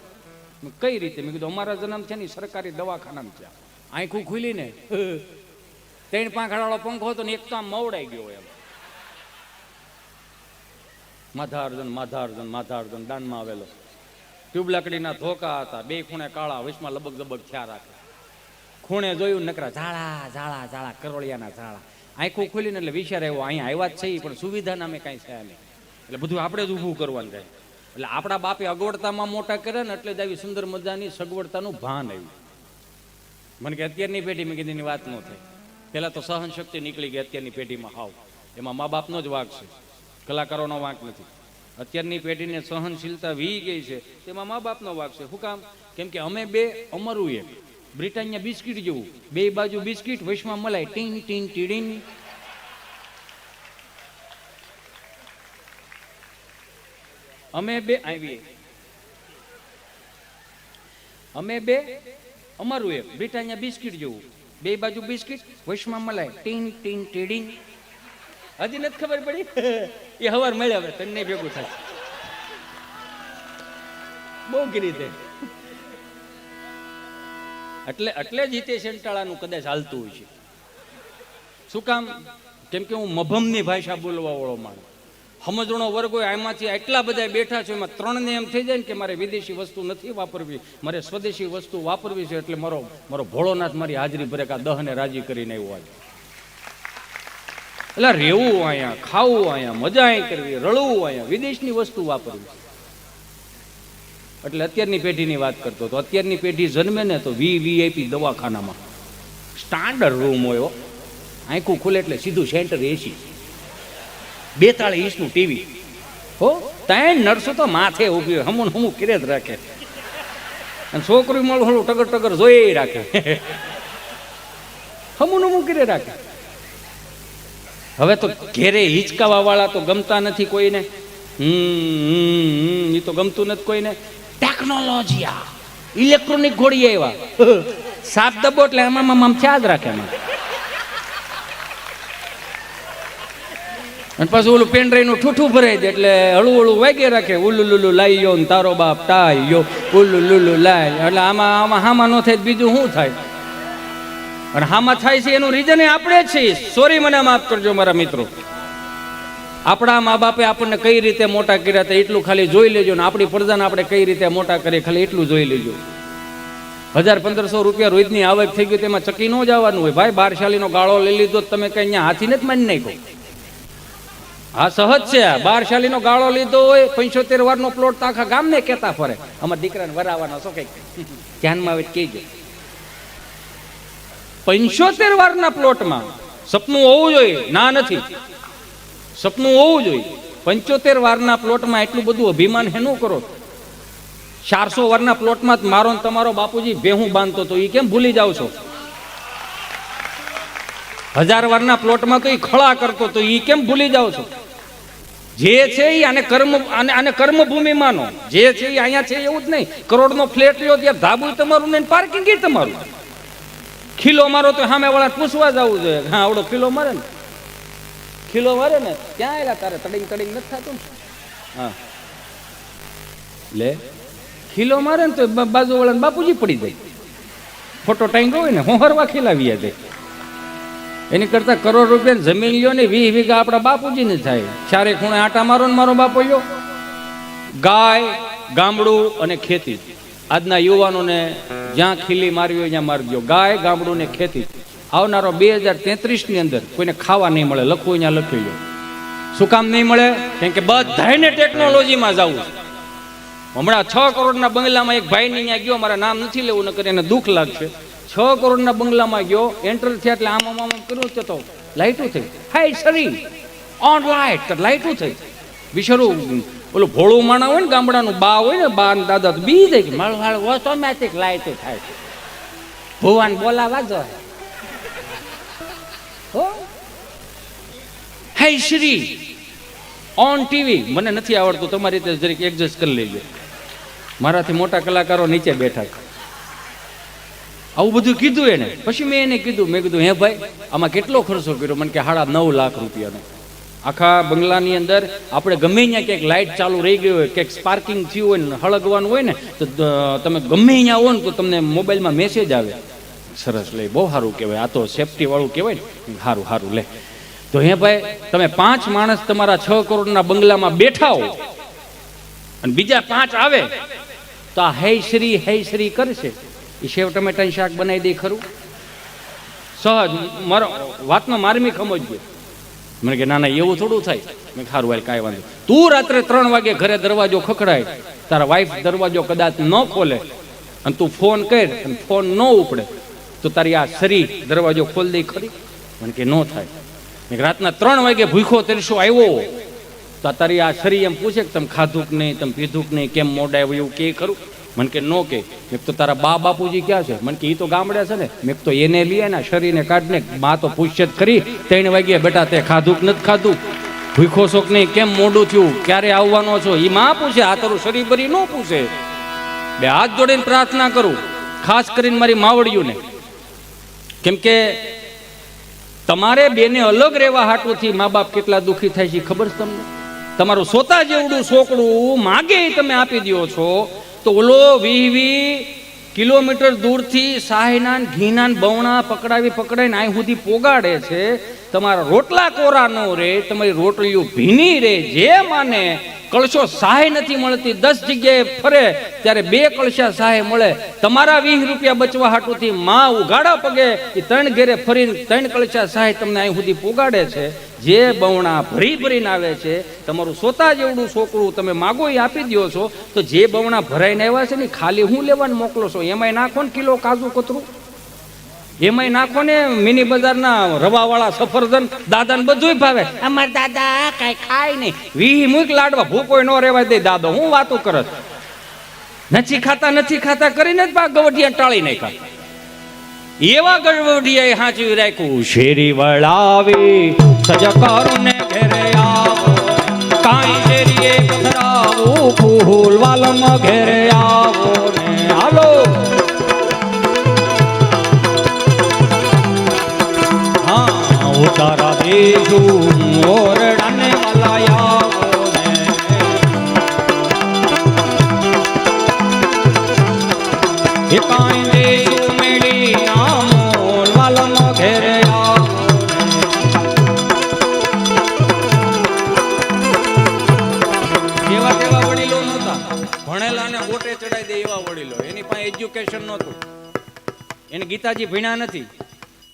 કઈ રીતે? મેં કીધું અમારા જન્મ છે ને સરકારી દવાખાનામાં છે. આંખું ખુલી ને 3 પાંખડાવાળો પંખો હતો ને એક તો આમ મવડાઈ ગયો એમ. માધાર્જન માધાર્જન માધાર્જન દાનમાં આવેલો. ટ્યુબ લાકડીના ધોકા હતા, 2 ખૂણે કાળા, વચમાં લબક દબક થયા રાખે. ખૂણે જોયું નકરા ઝાડા ઝાડા ઝાડા, કરોળિયાના ઝાડા. આંખું ખુલીને એટલે વિચાર આવ્યો અહીંયા આવ્યા જ છે, પણ સુવિધા નામે કાંઈ છે નહીં. એટલે બધું આપણે જ ઊભું કરવાનું થાય. એટલે આપણા બાપે અગવડતામાં મોટા કર્યા ને એટલે જ આવી સુંદર મજાની સગવડતાનું ભાન આવ્યું. મને કે અત્યારની પેઢી મેં કીધીની વાત ન થાય. પહેલાં તો સહન શક્તિ નીકળી ગઈ અત્યારની પેઢીમાં. હાવ એમાં મા બાપનો જ વાંક છે, કલાકારોનો વાંક નથી. અત્યારની પેઢીને સહનશીલતા વી ગઈ છે, તેમાં મા બાપનો વાંક છે. શું કામ? કેમ કે અમે બે અમારું એક બ્રિટાનિયા બિસ્કિટ જેવું, 2 બાજુ બિસ્કિટ, વચમાં મલાઈ, ટીન ટીન ટીડીન. અમે બે આવીએ, અમે બે અમારું એક બ્રિટાનિયા બિસ્કિટ જેવું, 2 બાજુ બિસ્કિટ, વચમાં મલાઈ, ટીન ટીન ટીડીન. હજી નથી ખબર પડી? એ હવાર મળ્યા હવે તને ભેગું થાય. બહુ ગીરી દે. એટલે જ હિતેશ અંટાળાનું કદાચ હાલતું હોય છે. શું કામ? કેમ કે હું મભમની ભાષા બોલવા વાળો માણસ. સમજણો વર્ગ હોય, આમાંથી એટલા બધા બેઠા છે, એમાં 3ને એમ થઈ જાય ને કે મારે વિદેશી વસ્તુ નથી વાપરવી, મારે સ્વદેશી વસ્તુ વાપરવી છે. એટલે મારો ભોળોનાથ મારી હાજરી ભરે કા 10ને રાજી કરીને આવ્યો આજે. એટલે રહેવું અહીંયા, ખાવું અહીંયા, મજા અહીં કરવી, રળવું અહીંયા, વિદેશની વસ્તુ વાપરવી. એટલે અત્યારની પેઢીની વાત કરતો તો અત્યારની પેઢી જન્મે ને તો વીઆઈપી દવાખાનામાં સ્ટાન્ડર્ડ રૂમ હોય. આંખું ખુલે એટલે સીધું સેન્ટર એસી, 42 ઇંચનું ટીવી. હો, 3 નર્સો તો માથે ઊભી હોય, હમું કિરે જ રાખે. અને છોકરી મળું ટગર ટગર જોઈ રાખે, હમું કિરે રાખે. હવે તો ઘેરે હિચકાવા વાળા તો ગમતા નથી કોઈને. એ તો ગમતું નથી કોઈને. ટેકનોલોજી, આ ઇલેક્ટ્રોનિક ઘોડી આવ્યા. સાપ દબો એટલે આમ ખ્યાલ રાખે. અને પાછું ઓલું પેનડ્રાઈવ નું ઠૂઠું ભરાઈ દે એટલે હળું હળું વાગે રાખે. ઉલ્લુ લુલુ લાઈ યો ને તારો બાપ ટાઈ યો, ઉલ્લુ લુલુ લાઈ. એટલે આમાં હામાં ન થાય બીજું શું થાય? અને હામાં થાય છે એનું રીઝન આપણે જ છીએ. સોરી, મને માફ કરજો મારા મિત્રો. આપણા મા બાપે આપણને કઈ રીતે મોટા કર્યા હતા એટલું ખાલી જોઈ લેજો, ને આપણી પ્રજાને આપણે કઈ રીતે મોટા કરીએ ખાલી એટલું જોઈ લેજો. 1000-1500 રૂપિયા રોજની આવક થઈ ગઈ, તેમાં ચકી ન જવાનું હોય ભાઈ. 12 શાલીનો ગાળો લઈ લીધો તમે કઈ અહીંયા હાથી નથી માની નાખ્યો. હા, સહજ છે. 12 શાલીનો ગાળો લીધો હોય, 75 વારનો પ્લોટ તો આખા ગામને કહેતા ફરે અમારા દીકરાને વરાવાના છો કઈક ધ્યાનમાં આવે કહેજો. 75 વારના પ્લોટમાં સપનું હોવું જોઈએ, ના નથી, સપનું હોવું જોઈએ. 75 વારના પ્લોટમાં એટલું બધું અભિમાન હેનું કરો? 400 વારના પ્લોટમાં મારો ને તમારો બાપુજી ભેહું બાંધતો તો એ કેમ ભૂલી જાવ છો? 1000 વારના પ્લોટમાં તો એ ખળા કરતો તો એ કેમ ભૂલી જાવ છો? જે છે એ આને કર્મભૂમિ માનો. જે છે એ અહીંયા છે એવું જ નહીં. કરોડનો ફ્લેટ લ્યો ત્યાં ધાબુ તમારું ને પાર્કિંગ એ તમારું. ખીલો મારો તો સામે વાળા પૂછવા જવું જોઈએ. હા, આવડો ખીલો મારે ને, ખીલો મારે ને ક્યાં આવ્યા તારે તડિંગ નથી થતું. હા, લે ખીલો મારે ને તો બાજુ વાળાને બાપુજી પડી જાય. ફોટો ટાંગ્યો હોય ને હોહરવા ખીલાવી જાય. એની કરતા કરોડ રૂપિયા જમીન લ્યો ને 20 વીઘા આપણા બાપુજી ને થાય. ચારે ખૂણે આટા મારો ને મારો બાપો લ્યો. ગાય, ગામડું અને ખેતી. આજના યુવાનોને જ્યાં ખીલી મારવી હોય ત્યાં મારજો. ગાય, ગામડું ને ખેતી. આવનારો 2033 ની અંદર કોઈને ખાવા નહીં મળે. લખવું અહીંયા લખી લો. શું કામ નહીં મળે? કેમ કે બધાને ટેકનોલોજીમાં જવું. હમણાં 6 કરોડના બંગલામાં એક ભાઈ ત્યાં ગયો, મારા નામ નથી લેવું નકર એને દુઃખ લાગશે. 6 કરોડના બંગલામાં ગયો, એન્ટર થયા એટલે આમ કર્યું તો લાઇટું થઈ. હાય સરી ઓન લાઇટ, લાઇટું થઈ. બિચારું ઓલું ભોળું માણા હોય ને ગામડાનું બા હોય ને, બા દાદા તો બી જાય કે માળ ઓટોમેટિક લાઇટ થાય. ભગવાન બોલાવા જ હો. હાય શ્રી ઓન ટીવી. મને નથી આવડતું, તમારી રીતે જરીક એડજસ્ટ કરી લેજો. મારાથી મોટા કલાકારો નીચે બેઠા. આવું બધું કીધું એને. પછી મેં એને કીધું, મેં કીધું હે ભાઈ આમાં કેટલો ખર્ચો કર્યો? મને કે 9.5 લાખ રૂપિયાનો. આખા બંગલાની અંદર આપણે ગમે ત્યાં ક્યાંક લાઇટ ચાલુ રહી ગઈ હોય, ક્યાંક સ્પાર્કિંગ થયું હોય ને હળગવાનું હોય ને તો તમે ગમે ત્યાં હો ને તો તમને મોબાઈલમાં મેસેજ આવે. સરસ, લે બહુ સારું કહેવાય. આ તો સેફટી વાળું કહેવાય ને. સારું સારું લે. તો હે ભાઈ તમે 5 માણસ તમારા 6 કરોડના બંગલામાં બેઠા હો અને બીજા 5 આવે તો આ હે શ્રી કરશે. એ સેવ ટમેટાનું શાક બનાવી દે ખરું? સહજ. મારો વાતનો માર્મિક સમજજો. મને કે ના એવું થોડું થાય. મેં સારું હાલ કાંઈ વાંધો. તું રાત્રે 3 વાગે ઘરે દરવાજો ખખડાય, તારા વાઈફ દરવાજો કદાચ ન ખોલે અને તું ફોન કર અને ફોન ન ઉપડે તો તારી આ શરીર દરવાજો ખોલી દે ખરી? મને કે ન થાય. મેં રાતના 3 વાગે ભૂખો તરસો આવ્યો તો તારી આ શરીર એમ પૂછે કે તમે ખાધું કે નહીં, તમે પીધું કે નહીં, કેમ મોઢા આવ્યું એવું કે ખરું? મને કે નો કે. મેં તો તારા બાપુજી ક્યાં છે? મને કે એ તો ગામડે છે ને. મેં તો એને લઈએ ને શરીરને કાઢને બા તો પૂછશે જ ખરી. 3 વાગ્યે બેટા તે ખાધું કે નથી ખાધું, ભૂખો છો કે નહીં, કેમ મોઢું થયું, ક્યારે આવવાનો છો, એ માં પૂછે. આ તારું શરીર બરી ન પૂછે. બે હાથ જોડીને પ્રાર્થના કરું ખાસ કરીને મારી માવડીઓને. કેમ કે તમારે બેને અલગ રહેવા હાટુથી મા બાપ કેટલા દુઃખી થાય છે ખબર છે તમને? તમારું સોતા જેવડું છોકરું માગે તમે આપી દો છો તો ઓલો 20 કિલોમીટર દૂરથી સાહેના ઘીના બવણા પકડાવીને અહીં સુધી પોગાડે છે. તમારા રોટલા કોરા ન રે, તમારી રોટલીઓ ભીની રે. જે માને કળશો સહાય નથી મળતી, 10 જગ્યાએ ફરે ત્યારે 2 કળશા સહાય મળે. તમારા 20 રૂપિયા બચવા હાટુથી માં ઉઘાડા પગે એ 3 ઘેરે ફરીને 3 કળશા સહાય તમને અહીં સુધી પોગાડે છે. જે બવણા ભરીને આવે છે, તમારું સોતા જેવડું છોકરું તમે માગો એ આપી દો છો તો જે બવણા ભરાઈને આવ્યા છે ને ખાલી હું લેવાનું મોકલો છો. એમાંય નાખો ને કિલો કાજુ કતરું, એમાંય નાખો ને મિની બજારના રવાવાળા સફરજન. દાદાને બધું ભાવે. અમાર દાદા કઈ ખાય નહીં. 20 મૂક લાડવા ભૂકો ન રહેવા દે દાદો. હું વાતો કરત નથી ખાતા કરીને જ પા ગવઢિયા ટાળી નાખ્યા. એવા ગવઢિયા હાચવી રાખ્યું. શેરી વળાવી સજકરને ઘેરે આવો, કાઈ શેરીએ પધરાવું, ફૂલ વાલમ ઘેરે આવો ને હાલો. હા ઉતારા દેશું ઓરડાને વાલા આવો ને. એ કાઈ દેશું મેળી નામો વાલમ ગીતાજી ભણ્યા નથી,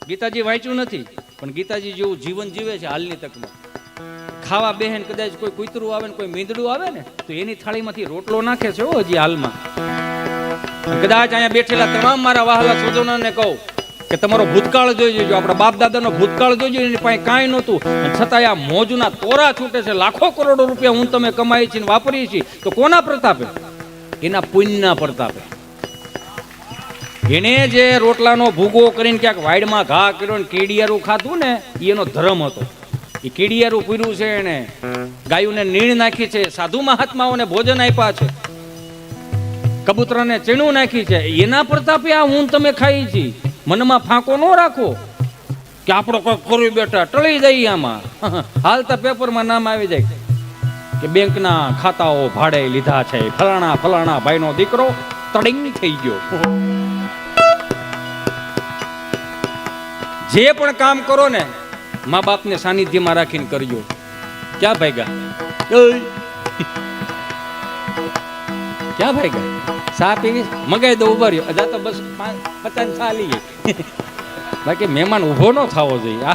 ગીતાજી વાંચ્યું નથી, પણ ગીતાજી જેવું જીવન જીવે છે હાલની તકમાં. ખાવા બેહેન કદાચ કોઈ કૂતરું આવે ને કોઈ મીંદડું આવે ને તો એની થાળીમાંથી રોટલો નાખે છે હજી હાલમાં. કદાચ અહીંયા બેઠેલા તમામ મારા વહાલા સ્વજનોને કહું કે તમારો ભૂતકાળ જોઈ જોજો, આપણા બાપ દાદાનો ભૂતકાળ જોઈ જોજો, એની પાસે કાંઈ નહોતું અને છતાંય આ મોજના તોરા છૂટે છે. લાખો કરોડો રૂપિયા હું તમે કમાઈ છીએ વાપરીએ છીએ તો કોના પ્રતાપે? એના પુણ્યના પ્રતાપે. એને જે રોટલાનો ભૂગો કરીને ક્યાંક વાડમાં ઘા કર્યો ને કીડિયારું ખાધું ને એનો ધર્મ હતો. એ કીડિયારું પૂર્યું છે એને, ગાયોને નીણ નાખી છે, સાધુ મહાત્માઓને ભોજન આપ્યા છે, કબૂતરાને ચીણું નાખી છે. એના પ્રતાપે આ હું તમે ખાઈ છીએ. મનમાં ફાંકો ન રાખો કે આપણો કોઈ ખોરી બેઠા ટળી જાય. આમાં હાલતા પેપરમાં નામ આવી જાય કે બેંકના ખાતાઓ ભાડે લીધા છે, ફલાણા ફલાણા ભાઈનો દીકરો તડિંગ થઈ ગયો. જે પણ કામ કરો ને મા બાપને સાનિધ્યમાં રાખીને કરજો. ક્યાં ભાગ્યા? ક્યાં ભાગ્યા? સા પીવી મગાઈ દો, ઉભા રહ્યો. અજા તો બસ 50 સા લઈ ગઈ. બાકી મહેમાન ઊભો ન થવો જોઈએ.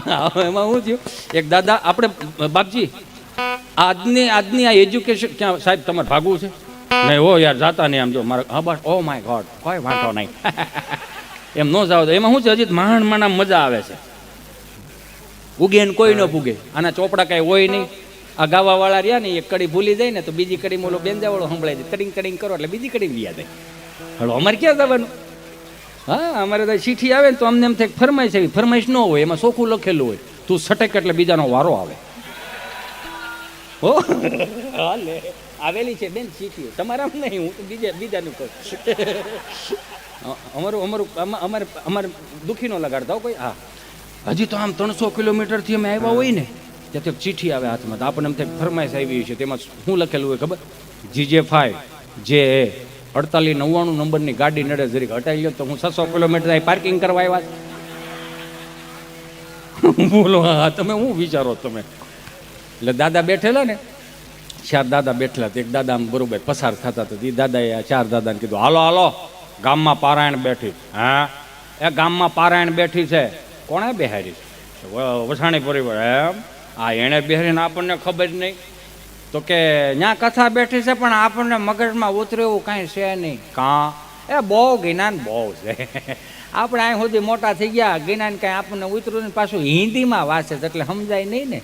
એમાં શું થયું, એક દાદા આપણે બાપજી આજની આ એજ્યુકેશન ક્યાં સાહેબ તમારે ભાગવું છે? નહીં હો યાર જાતા નહીં. આમ જો મારે હા બસ ઓ માય ગોડ કોઈ વાંધો નહીં. એમ ન જાવ તો એમાં શું છે, હજી માંડ માંડ મજા આવે છે. ઉગે ને કોઈ ન પૂગે. આના ચોપડા કાંઈ હોય નહીં. આ ગાવાવાળા રહ્યા ને એક કડી ભૂલી જાય ને તો બીજી કડી મોલો બેંજાવાળો સંભળાય જાય. તડિંગ તડિંગ કરો એટલે બીજી કડી યાદ આવે. હલો અમારે ક્યાં જવાનું? હા અમારે તો ચીઠી આવે ને તો અમને એમ થાય ફરમાઈશ આવી. ફરમાઈશ ન હોય, એમાં ચોખ્ખું લખેલું હોય તું સટક એટલે બીજાનો વારો આવે. હો હાલે આવેલી છે બેન ચીઠીઓ, તમારા નહીં, હું તો બીજાનું કહું. અમારે દુઃખી નો લગાડતા હો કોઈ. હા હજી તો આમ 300 કિલોમીટરથી અમે આવ્યા હોય ને ત્યાં ચીઠી આવે હાથમાં, તો આપણને એમ થાય ફરમાઈશ આવી છે. તેમાં શું લખેલું હોય ખબર? GJ5 જે 4899 નંબરની ગાડી નડે જરીક હટાવી લો તો હું 600 કિલોમીટર પાર્કિંગ કરવા આવ્યા. બોલો હા તમે શું વિચારો તમે? એટલે દાદા બેઠેલા ને 4 દાદા બેઠેલા, એક દાદા આમ બરોબર પસાર થતા હતા. એ દાદાએ 4 દાદાને કીધું હાલો હાલો ગામમાં પારાયણ બેઠી. હા એ ગામમાં પારાયણ બેઠી છે. કોણે બેહારી? વસાણી પરિવાર. એમ આ એણે બેહારીને આપણને ખબર નહીં તો કે ત્યાં કથા બેઠી છે પણ આપણને મગજમાં ઉતરે એવું કાંઈ છે નહીં. કાં એ બહુ જ્ઞાન બહુ છે. આપણે અહીં સુધી મોટા થઈ ગયા, જ્ઞાન કાંઈ આપણને ઉતર્યું ને પાછું હિન્દીમાં વાંચે એટલે સમજાય નહીં ને.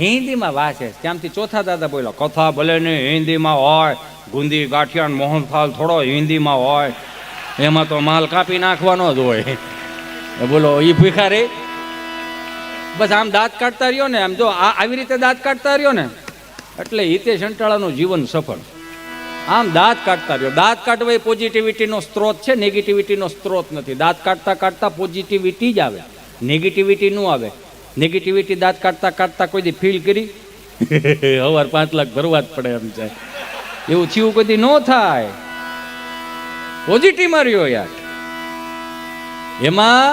હિન્દીમાં વાંચે. ત્યાંથી ચોથા દાદા બોલ્યા કથા ભલે ને હિન્દીમાં હોય, ગુંદી ગાંઠિયા મોહનથાલ થોડો હિન્દીમાં હોય, એમાં તો માલ કાપી નાખવાનો જ હોય. બોલો એ ભિખારી બસ આમ દાંત કાઢતા રહ્યો ને, આમ જો આવી રીતે દાંત કાઢતા રહ્યો ને એટલે હિતેશ અંટાળાનું જીવન સફળ. આમ દાંત કાઢતા રહ્યો. દાંત કાઢવા એ પોઝિટિવિટીનો સ્ત્રોત છે, નેગેટિવિટીનો સ્ત્રોત નથી. દાંત કાઢતા કાઢતા પોઝિટિવિટી જ આવે, નેગેટિવિટી ન આવે. નેગેટિવિટી દાંત કાઢતા કાઢતા કોઈ દી ફીલ કરી હવાર 5 લાખ ભરવા જ પડે એમ છે. એવું થયું કોઈ દી ન થાય. પોઝિટિવમાં રહ્યો યાર. એમાં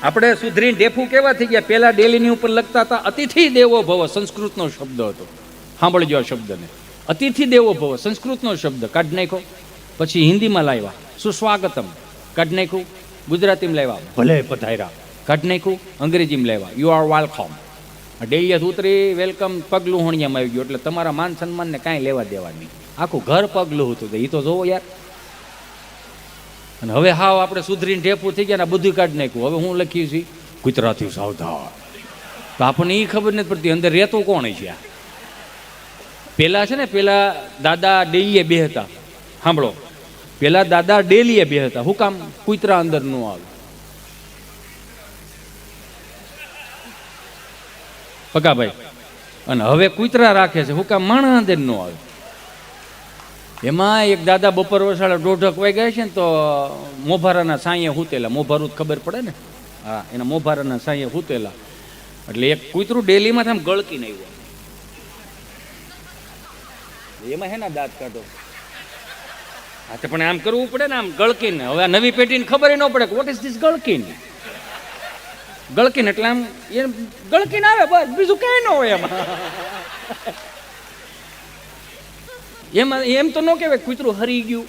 આપણે સુધરીને ડેફું કેવા થઈ ગયા. પેલા ડેલીની ઉપર લખતા હતા અતિથિ દેવો ભવ, સંસ્કૃતનો શબ્દ હતો. સાંભળજો આ શબ્દને, અતિથિ દેવો ભવ સંસ્કૃતનો શબ્દ કાઢ નાખ્યો. પછી હિન્દીમાં લાવ્યા સુસ્વાગતમ, કાઢ નાખ્યું. ગુજરાતીમાં લાવ્યા ભલે પધાર્યા, કાઢ નાખ્યું. અંગ્રેજીમાં લાવ્યા યુ આર વેલકમ. ડેલિયસ ઉતરી વેલકમ પગલું હોણિયામાં આવી ગયું. એટલે તમારા માન સન્માનને કાંઈ લેવા દેવા નહીં. આખું ઘર પગલું હતું. એ તો જોવો યાર. અને હવે હાવ આપણે સુધરીને ઢેફું થઈ ગયા ને બધું કાઢી નાખ્યું. હવે હું લખ્યું છે કુતરાથી સાવધાન. તો આપણને એ ખબર નથી પડતી અંદર રહેતું કોણ છે. પેલા છે ને પેલા દાદા ડેલીએ બે હતા. સાંભળો, પેલા દાદા ડેલીએ બે હતા. શું કામ? કુતરા અંદર ન આવે. પકાભાઈ. અને હવે કુતરા રાખે છે. શું કામ? માણસ અંદર ન આવે. એમાં એક દાદા બપોર વસાળે 1:30 વાગ્યા છે ને તો મોભારાના સાંયે હૂતેલા. મોભારું ખબર પડે ને? હા, એના મોભારાના સાંયે હૂતેલા. એટલે એક કૂતરું ડેલીમાં આમ ગળકીને આવ્યું. એમાં હેના દાંત કાઢો? હા તો પણ આમ કરવું પડે ને, આમ ગળકીને. હવે આ નવી પેઢીને ખબર ન પડે કે વોટ ઇઝ ધીસ ગળકીન. ગળકીને એટલે આમ એ ગળકીને આવે બસ, બીજું કાંઈ ન હોય એમાં. એમ તો ન કહેવાય કૂતરું હરી ગયું.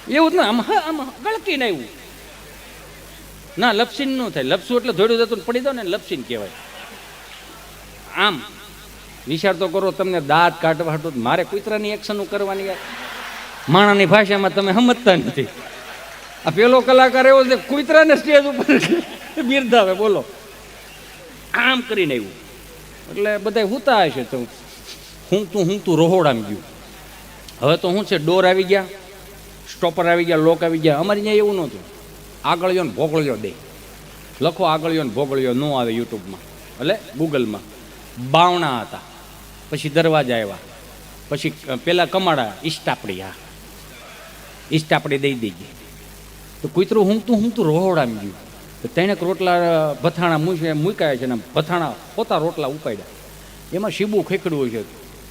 એવું જ ના, આમ ગળકીને આવ્યું ના, લપસીન ન થાય. લપસું એટલે ધોડ્યું જતું પડી દો ને, લપસીન કહેવાય. આમ વિચાર તો કરો, તમને દાંત કાઢવા હાટું મારે કૂતરાની એક્શન કરવાની યાર. માણાની ભાષામાં તમે સમજતા નથી. આ પેલો કલાકાર એવો છે, કૂતરાને સ્ટેજ ઉપર બિરદાવે, બોલો આમ કરીને આવ્યું. એટલે બધા હુતા હશે તો હું તું રોહોડામ ગયું. હવે તો શું છે, ડોર આવી ગયા, સ્ટોપર આવી ગયા, લોક આવી ગયા. અમારે ત્યાં એવું નહોતું. આગળિયો ને ભોગળિયો દે, લખો આગળિયો ને ભોગળિયો, ન આવે યુટ્યુબમાં, એટલે ગૂગલમાં. બાવણા હતા, પછી દરવાજા આવ્યા, પછી પેલા કમાડા ઈષ્ટાપડી. હા, ઈષ્ટાપડી દઈ દઈએ તો કૂતરું હું તું રોહોડામ ગયું. તો ત્રણેક રોટલા ભથાણા મૂકાયા છે ને, ભથાણા પોતા રોટલા ઉપાડ્યા. એમાં શીબું ખેકડવું છે.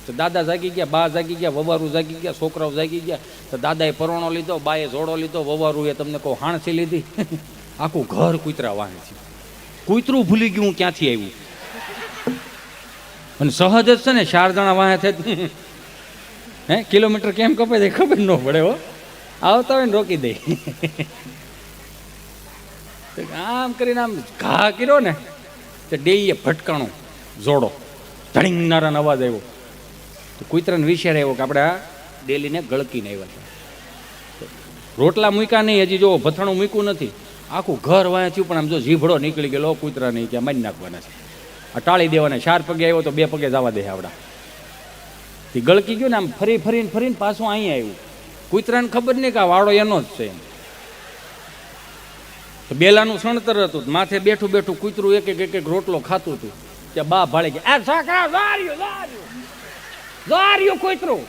તો દાદા જાગી ગયા, બા જાગી ગયા, વવારું જાગી ગયા, છોકરાઓ જાગી ગયા. તો દાદાએ પરોણો લીધો, બાએ જોડો લીધો, વવારું એ તમને કહું હાણસી લીધી. આખું ઘર કૂતરા વાહે છે. કૂતરું ભૂલી ગયું હું ક્યાંથી આવ્યું. અને સહજ જ છે ને, 4 જણા વાહે થાય. હે, કિલોમીટર કેમ કપાય છે ખબર ન પડે. હો, આવતા હોય ને રોકી દે. આમ કરીને આમ ઘા કર્યો ને, તો ડેઈએ ભટકાણો જોડો, ધણીનારાનો અવાજ આવ્યો. તો કૂતરાને વિચાર આવ્યો કે આપણે આ ડેલીને ગળકીને આવ્યા છે. રોટલા મૂક્યા નહીં, હજી જો ભથાણું મૂક્યું નથી. આખું ઘર વાંય થયું, પણ આમ જો જીભડો નીકળી ગયેલો, કૂતરા નહીં ત્યાં મારી નાખવાના છે. આ ટાળી દેવાના. 4 પગે આવ્યો તો 2 પગે જવા દે આવડા. એ ગળકી ગયું ને, આમ ફરીને પાછું અહીંયા આવ્યું. કૂતરાને ખબર નહીં કે આ વાળો એનો જ છે. તો બેલાનું સણતર હતું, માથે બેઠું બેઠું કૂતરું એક એક રોટલો ખાતું હતું. ત્યાં બા ભાળી ગયા, આ છોકરા દ્વાર્યું કૂતરું.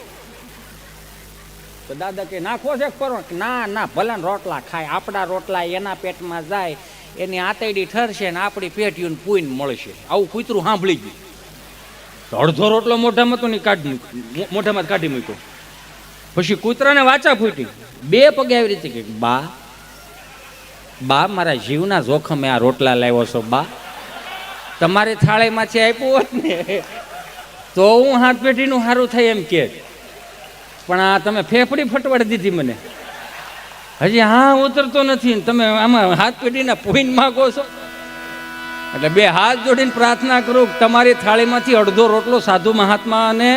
તો દાદા કે નાખો છે કરો? ના ભલે રોટલા ખાય, આપણા રોટલા એના પેટમાં જાય, એની આતેડી ઠરશે ને આપણી પેટીયું પૂઈને મળશે. આવું કૂતરું સાંભળી ગયું. તો અડધો રોટલો મોઢામાં તો મોઢામાં કાઢી મૂક્યો. પછી કૂતરાને વાચા ફૂટી. 2 પગે આવી રીતે કે બા મારા જીવના જોખમે આ રોટલા લાવ્યો છો બા. તમારી થાળીમાંથી આપ્યું હોત ને તો હું હાથ પેઢીનું સારું થાય એમ કે, પણ આ તમે ફેફડી ફટવાડી દીધી મને. હજી હા ઉતરતો નથી, તમે આમાં હાથ પેઢીના પોઈન્ટ માગો છો. એટલે 2 હાથ જોડીને પ્રાર્થના કરું કે તમારી થાળીમાંથી અડધો રોટલો સાધુ મહાત્માને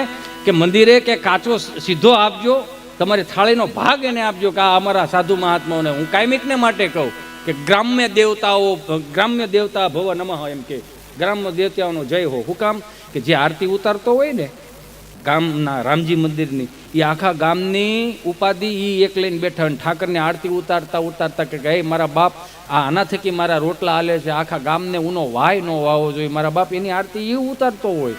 કે મંદિરે કે કાચો સીધો આપજો. તમારી થાળીનો ભાગ એને આપજો કે આ અમારા સાધુ મહાત્માઓને હું કાયમિકને માટે કહું કે ગ્રામ્ય દેવતા ભવ નમઃ, એમ કે ગ્રામ્ય દેવતાઓનો જય હો. હું કામ કે જે આરતી ઉતારતો હોય ને ગામના રામજી મંદિરની, એ આખા ગામની ઉપાધિ એ એક લઈને બેઠા. અને ઠાકરની આરતી ઉતારતા કે હે મારા બાપ, આ આના થકી મારા રોટલા હાલે છે, આખા ગામને ઊનો વાય ન વાવો જોઈએ મારા બાપ, એની આરતી એ ઉતારતો હોય.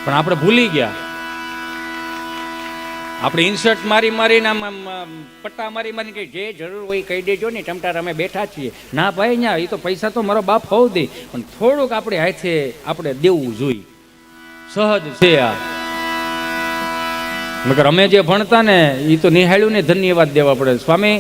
પણ આપણે ભૂલી ગયા. આપણે ઇન્સર્ટ મારીને પટ્ટા મારી કે જે જરૂર હોય કહી દેજો ને, ટમટાર અમે બેઠા છીએ. ના ભાઈ, ના, એ તો પૈસા તો મારો બાપ હોવ દે, પણ થોડુંક આપણે હાથે આપણે દેવું જોઈએ. સહજ છે આ. મગર અમે જે ભણતા ને એ તો નિહાળ્યું ને ધન્યવાદ દેવા પડે. સ્વામી,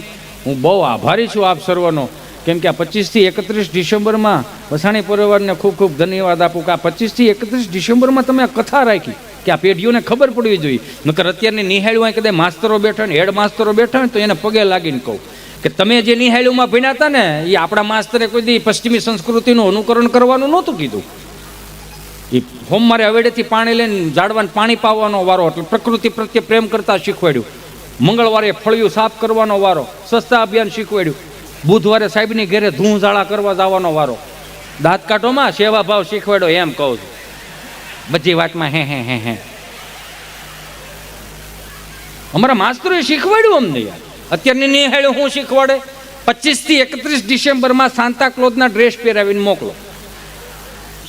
હું બહુ આભારી છું આપ સર્વનો, કેમ કે આ 25 થી 31 ડિસેમ્બરમાં વસાણી પરિવારને ખૂબ ખૂબ ધન્યવાદ આપું કે આ 25 થી 31 ડિસેમ્બરમાં તમે આ કથા રાખી કે આ પેઢીઓને ખબર પડવી જોઈએ. નકર અત્યારની નિહાળ્યું હોય કદાચ માસ્તરો બેઠા ને હેડ માસ્તરો બેઠા હોય તો એને પગે લાગીને કહું કે તમે જે નિહાળ્યુંમાં ભણ્યા હતા ને એ આપણા માસ્તરે કોઈ દી પશ્ચિમી સંસ્કૃતિનું અનુકરણ કરવાનું નહોતું કીધું. એ સોમવારે હવેડેથી પાણી લઈને ઝાડવાને પાણી પાવાનો વારો, એટલે પ્રકૃતિ પ્રત્યે પ્રેમ કરતા શીખવાડ્યું. મંગળવારે ફળિયું સાફ કરવાનો વારો, સ્વચ્છતા અભિયાન શીખવાડ્યું. બુધવારે સાહેબની ઘરે ધૂંઝાળા કરવા જવાનો વારો, દાંત કાઢોમાં સેવા ભાવ શીખવાડ્યો. એમ કહું છું બધી વાતમાં હે અમારા માસ્તરોએ શીખવાડ્યું અમને યાર. અત્યારની નિહાળ્યું હું શીખવાડે? 25 થી 31 ડિસેમ્બરમાં સાન્તા ક્લોઝના ડ્રેસ પહેરાવીને મોકલો.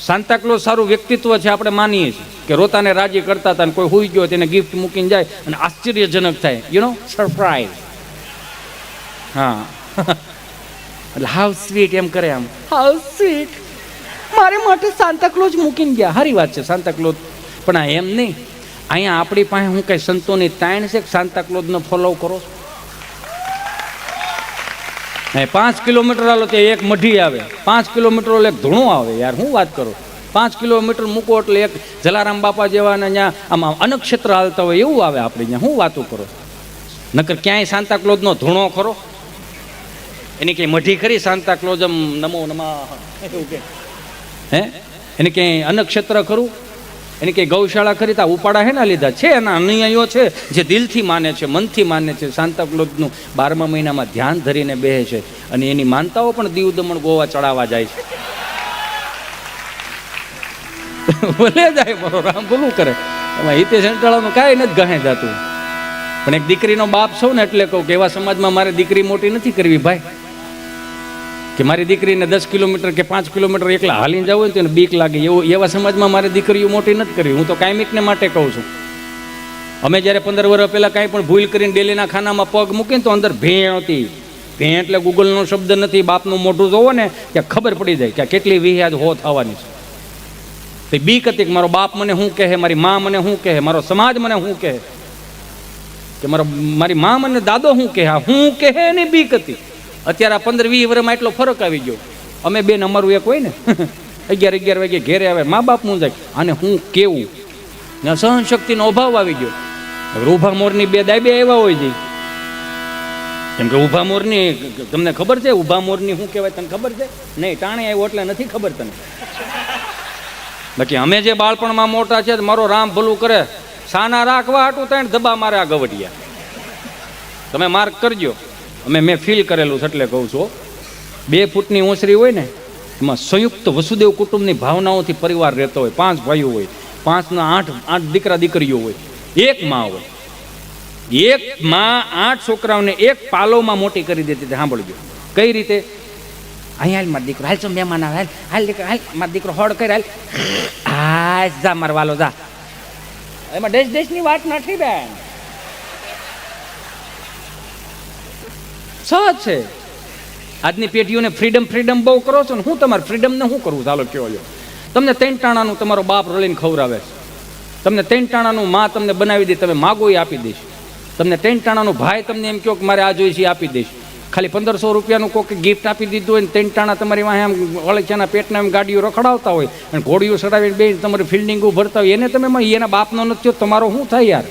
સાન્તા ક્લોઝ સારું વ્યક્તિત્વ છે, આપણે માનીએ છીએ કે રોતાને રાજી કરતા હતા, કોઈ હોઈ ગયો તેને ગિફ્ટ મૂકીને જાય અને આશ્ચર્યજનક થાય, સરપ્રાઈઝ. હા, એટલે હાઉ સ્વીટ એમ કરે, આમ હાઉ સ્વીટ મારે માટે સાન્તા ક્લોઝ મૂકીને ગયા. સારી વાત છે સાન્તા ક્લોઝ, પણ આ એમ નહીં. અહીંયા આપણી પાસે હું કઈ સંતોની તાણ છે કે સાન્તા ક્લોઝનો ફોલો કરો? 5 કિલોમીટર હાલો તે એક મઢી આવે, 5 કિલોમીટર એક ધૂણું આવે. યાર હું વાત કરું, 5 કિલોમીટર મૂકો એટલે એક જલારામ બાપા જેવા ને ત્યાં આમાં અનક્ષેત્ર હાલતા હોય એવું આવે આપણે ત્યાં. હું વાતો કરો? નકર ક્યાંય સાંતાક્લોઝનો ધૂણો ખરો? એની કંઈ મઢી ખરી સાંતાક્લોઝમ નમો નમઃ એવું કે? હે એની ક્યાંય અન્નક્ષેત્ર ખરું? એની કંઈ ગૌશાળા ખરી? તા ઉપાડા હે ના લીધા છે, એના અનુયાયીઓ છે જે દિલથી માને છે, મનથી માને છે. સાંતાક્લોઝનું 12મા મહિનામાં ધ્યાન ધરીને બેસે છે અને એની માનતાઓ પણ દીવ દમણ ગોવા ચડાવવા જાય છે. ભલે જાય મારો રામ ભલું કરે. એમાં હિતેશ અંટાળાનું કાંઈ નથી ગહે જાતું. પણ એક દીકરીનો બાપ છો ને એટલે કહું કે એવા સમાજમાં મારે દીકરી મોટી નથી કરવી ભાઈ, કે મારી દીકરીને 10 કિલોમીટર કે 5 કિલોમીટર એકલા હાલીને જવું હોય તો એને બીક લાગે. એવા સમાજમાં મારે દીકરીઓ મોટી નથી કરવી. હું તો કાયમિકને માટે કહું છું. અમે જ્યારે 15 વર્ષ પહેલાં કાંઈ પણ ભૂલ કરીને ડેલીના ખાનામાં પગ મૂકીને તો અંદર ભેં હતી. ભેં એટલે ગૂગલનો શબ્દ નથી. બાપનું મોઢું જોવો ને ત્યાં ખબર પડી જાય કે કેટલી વિહ્યાજ હો થવાની છે. તે બીક હતી કે મારો બાપ મને શું કહે, મારી મા મને શું કહે, મારો સમાજ મને શું કહે, કે મારી મા મને દાદો શું કહે, હું કહે એની બીક હતી. અત્યારે આ 15-20 વર્ષમાં એટલો ફરક આવી ગયો. અમે બેન અમારું એક હોય ને 11 વાગે ઘેરે આવે, મા બાપ હું જાય અને હું કેવું ને સહનશક્તિનો અભાવ આવી ગયો. ઊભા મોરની 2 દાબે આવ્યા હોય છે. કેમ કે ઊભા મોરની તમને ખબર છે? ઊભા મોરની શું કહેવાય તને ખબર છે? નહીં, ટાણે આવ્યો એટલે નથી ખબર તને. બાકી અમે જે બાળપણમાં મોટા છે મારો રામ ભલું કરે, સાના રાખવા હાટું ત્રણ ધબા મારે આ ગવડિયા. તમે માર્ક કરજો. મેં ફીલ કરેલું છે એટલે કહું છું. 2 ફૂટની ઓસરી હોય ને એમાં સંયુક્ત વસુદેવ કુટુંબની ભાવનાઓથી પરિવાર રહેતો હોય. 5 ભાઈઓ હોય, 5ના 8 દીકરા દીકરીઓ હોય, એક માં હોય. એક માં 8 છોકરાઓને એક પાલોમાં મોટી કરી દેતી હતી. સાંભળજો કઈ રીતે. અહીંયા હાલ મારો દીકરો, હાલ છો મહેમાન આવે, હાલ દીકરો, હાલ મારો દીકરો હોડ કરી, હાલ હા જા મારો વાલો જા. એમાં દેશની વાત નથી બેન, સહજ છે. આજની પેઢીઓને ફ્રીડમ બહુ કરો છો ને. હું તમારે ફ્રીડમને શું કરવું? ચાલો કયો લ્યો. તમને 3 ટાણાનું તમારો બાપ રળીને ખવડાવે છે. તમને 3 ટાણાનું માં તમને બનાવી દે, તમે માગો એ આપી દઈશ. તમને 3 ટાણાનું ભાઈ તમને એમ કહો કે મારે આ જોઈશે આપી દઈશ. ખાલી 1500 રૂપિયાનું કોઈ ગિફ્ટ આપી દીધું હોય ને 3 ટાણા તમારી વાંહે આમ અળસિયાના પેટના એમ ગાડીઓ રખડાવતા હોય અને ઘોડીઓ ચડાવીને બે તમારી ફિલ્ડિંગો ભરતા હોય, એને તમે એના બાપનો નથી તમારો શું થાય યાર?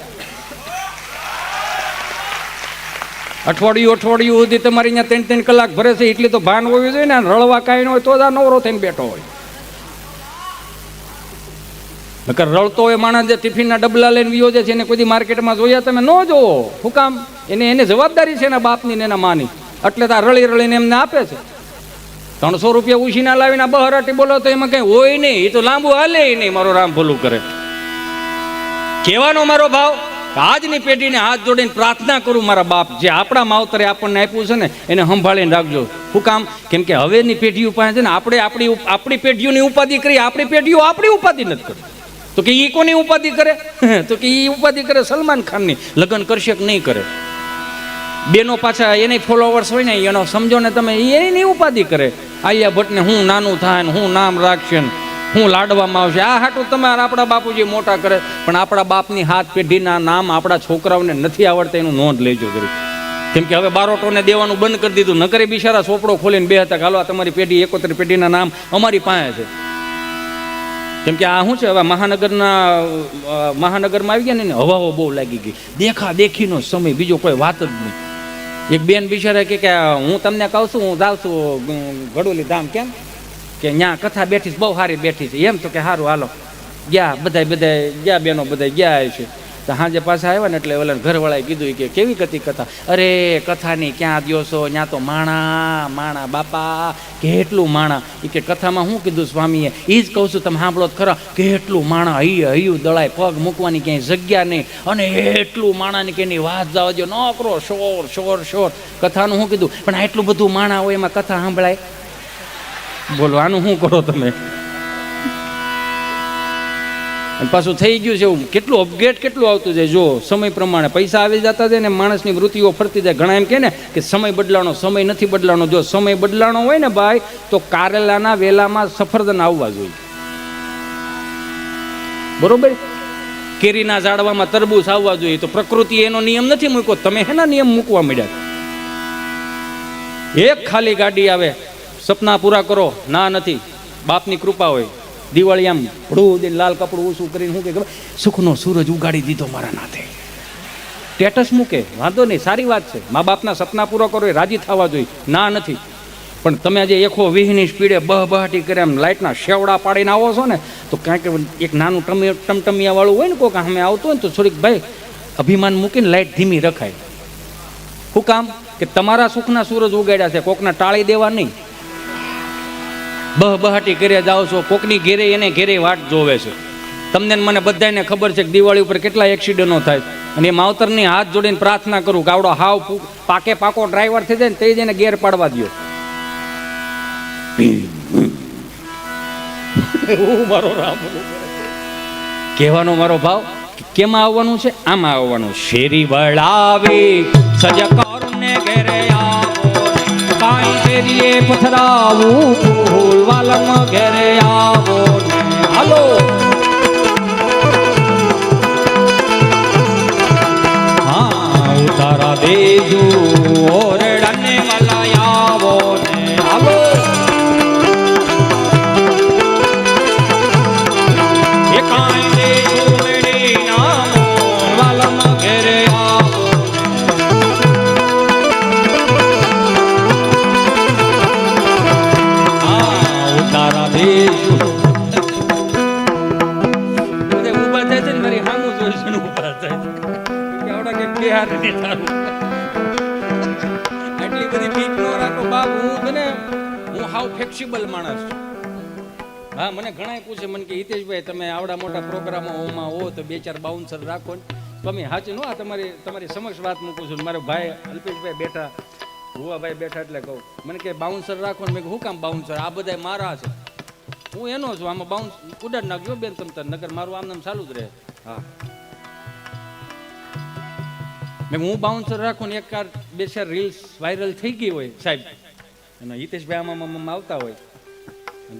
અઠવાડિયું સુધી તમારી અહીંયા 3 કલાક ભરે છે એટલી તો ભાન હોવી જોઈએ ને. રળવા કાંઈ ન હોય તો જ આ નવરો થઈને બેઠો હોય. નકર રળતો હોય માણસ જે ટિફિનના ડબલા લઈને વિયો છે એને કોઈ માર્કેટમાં જોયા તમે ન જોવો. શું કામ? એને જવાબદારી છે એના બાપની ને એના માની. એટલે તો રળીને એમને આપે છે. 300 રૂપિયા ઉછીના લાવીને બહરાટી બોલો તો એમાં કઈ હોય નહીં. એ તો લાંબુ હાલે નહીં. મારો રામ ભલું કરે. કહેવાનો મારો ભાવ, આજની પેઢીને હાથ જોડીને પ્રાર્થના કરું મારા બાપ જે આપણા માવતરે આપણને આપ્યું છે ને એને સંભાળીને રાખજો. શું કામ? કેમ કે હવેની પેઢીઓ પાસે છે ને આપણે આપણી પેઢીઓની ઉપાધિ કરી, આપણી પેઢીઓ આપણી ઉપાધિ નથી કરી. તો કે એ કોની ઉપાધિ કરે? તો કે એ ઉપાધિ કરે સલમાન ખાનની. લગ્ન કરશે કે નહીં કરે? બેનો પાછા એને ફોલોવર્સ હોય ને એનો સમજો ને તમે, એની ઉપાધિ કરે. આલિયા ભટ્ટને હું નાનું થાય ને હું નામ રાખશે ને હું લાડવામાં આવશે. આ હાટું તમારે આપણા બાપુજી મોટા કરે. પણ આપણા બાપની 7 પેઢીના નામ આપણા છોકરાઓને નથી આવડતા એનું નોંધ લેજો કરી. કેમ કે હવે બારોટોને દેવાનું બંધ કરી દીધું. નકરે બિચારા ચોપડો ખોલીને બે હતા હાલો તમારી પેઢી 71 પેઢીના નામ અમારી પાસે છે. કેમ કે આ શું છે હવે મહાનગરમાં આવી ગયા ને હવાઓ બહુ લાગી ગઈ. દેખા દેખીનો સમય, બીજો કોઈ વાત જ નહીં. એક બેન બિચારા કે હું તમને કહું છું હું જાઉં છું ઘડોલી ધામ. કેમ કે ત્યાં કથા બેઠી છે, બહુ સારી બેઠી છે. એમ તો કે સારું હાલો ગયા. બધા ગયા બેનો બધા ગયા છે. તો સાંજે પાછા આવ્યા ને એટલે ઓલા ઘરવાળાએ કીધું કે કેવી હતી કથા? અરે કથાની ક્યાં દ્યો છો? ત્યાં તો માણા બાપા કેટલું માણા. એ કે કથામાં શું કીધું સ્વામીએ? એ જ કહું છું તમે સાંભળો ખરા. કેટલું માણા, હૈયું દળાય, પગ મૂકવાની ક્યાંય જગ્યા નહીં અને એટલું માણાની કે એની વાત જવા દો નોકરો શોર. કથાનું શું કીધું? પણ આટલું બધું માણા હોય એમાં કથા સાંભળાય? બોલો આનું શું કરો તમે? અને પાછું થઈ ગયું છે એવું. કેટલું અપગ્રેડ કેટલું આવતું જાય. જો સમય પ્રમાણે પૈસા આવી જતા જાય ને માણસની વૃત્તિઓ ફરતી જાય. ઘણા એમ કહે ને કે સમય બદલાનો, સમય નથી બદલાનો. જો સમય બદલાનો હોય ને ભાઈ તો કારેલાના વેલામાં સફરજન આવવા જોઈએ. બરોબર? કેરીના ઝાડવામાં તરબૂચ આવવા જોઈએ. તો પ્રકૃતિએ એનો નિયમ નથી મૂક્યો, તમે એના નિયમ મૂકવા માંડ્યા. એક ખાલી ગાડી આવે, સપના પૂરા કરો. ના નથી, બાપની કૃપા હોય. દિવાળી આમ ભડું દઈને લાલ કપડું ઓછું કરીને શું કે ખબર? સુખનો સૂરજ ઉગાડી દીધો મારા નાથે. સ્ટેટસ મૂકે વાંધો નહીં, સારી વાત છે, મા બાપના સપના પૂરા કરો એ રાજી થવા જોઈએ, ના નથી. પણ તમે આજે એકો 20ની સ્પીડે બહાટી કરે એમ લાઇટના શેવડા પાડીને આવો છો ને, તો કાંઈક એક નાનું ટમટમિયાવાળું હોય ને કોઈક સામે આવતું હોય ને તો થોડીક ભાઈ અભિમાન મૂકીને લાઇટ ધીમી રખાય. શું કામ? કે તમારા સુખના સૂરજ ઉગાડ્યા છે, કોકના ટાળી દેવા નહીં. બહાટી કરે જાઓ છો, કોકની ઘેરે એને ઘેરે વાટ જોવે છે. તમને ને મને બધાને ખબર છે કે દિવાળી ઉપર કેટલા એક્સિડન્ટો થાય, અને એ માવતરની હાથ જોડીને પ્રાર્થના કરું કે આવડો હાવ પાકો ડ્રાઈવર થઈ જાય ને તે જ એને ગેર પાડવા દો. મારો રામ કહેવાનો મારો ભાવ કેમાં આવવાનું છે? આમાં આવવાનું. શેરી વળાવી સજ કરુને ઘેરે આવો, કાઈ શેરીએ પથરાવું ફૂલ વાલમ ઘેરે આવો ને. હાલો હા ઉતારા દેજુ ઓરડાને વાલા આવો ને. હાલો એ કાઈ દેજુ મેડી નામો વાલમ ઘેરે આવો ને. હા ઉતારા દેજુ બધે ઊભા થાય છે ને મારી સામું જોઈશું ને ઊભા થાય છે કે આવડા કે બે હાથ નહીં તારું. આટલી બધી બીક ન રાખો બાપ. હું છે ને હું હાવ ફ્લેક્સિબલ માણસ છું. હા, મને ઘણાય પૂછે મને કે હિતેશભાઈ તમે આવડા મોટા પ્રોગ્રામોમાં હો તો 2-4 બાઉન્સર રાખો ને. તમે સાચું નો, આ તમારી સમક્ષ વાત મૂકું છું. મારો ભાઈ અલ્પેશભાઈ બેઠા, ભુવાભાઈ બેઠા એટલે કહું મને કે બાઉન્સર રાખો ને. મેં કહું શું કામ બાઉન્સર? આ બધા મારા છે, હું એનો છું, આમાં બાઉન્સ ઉડાડ નાખજો બેન તમ નગર મારું આમ નામ ચાલુ જ રહે. હા, મેં હું બાઉન્સર રાખું ને એક કાર 2-4 રીલ્સ વાયરલ થઈ ગઈ હોય સાહેબ, અને હિતેશભાઈ આમાં આવતા હોય,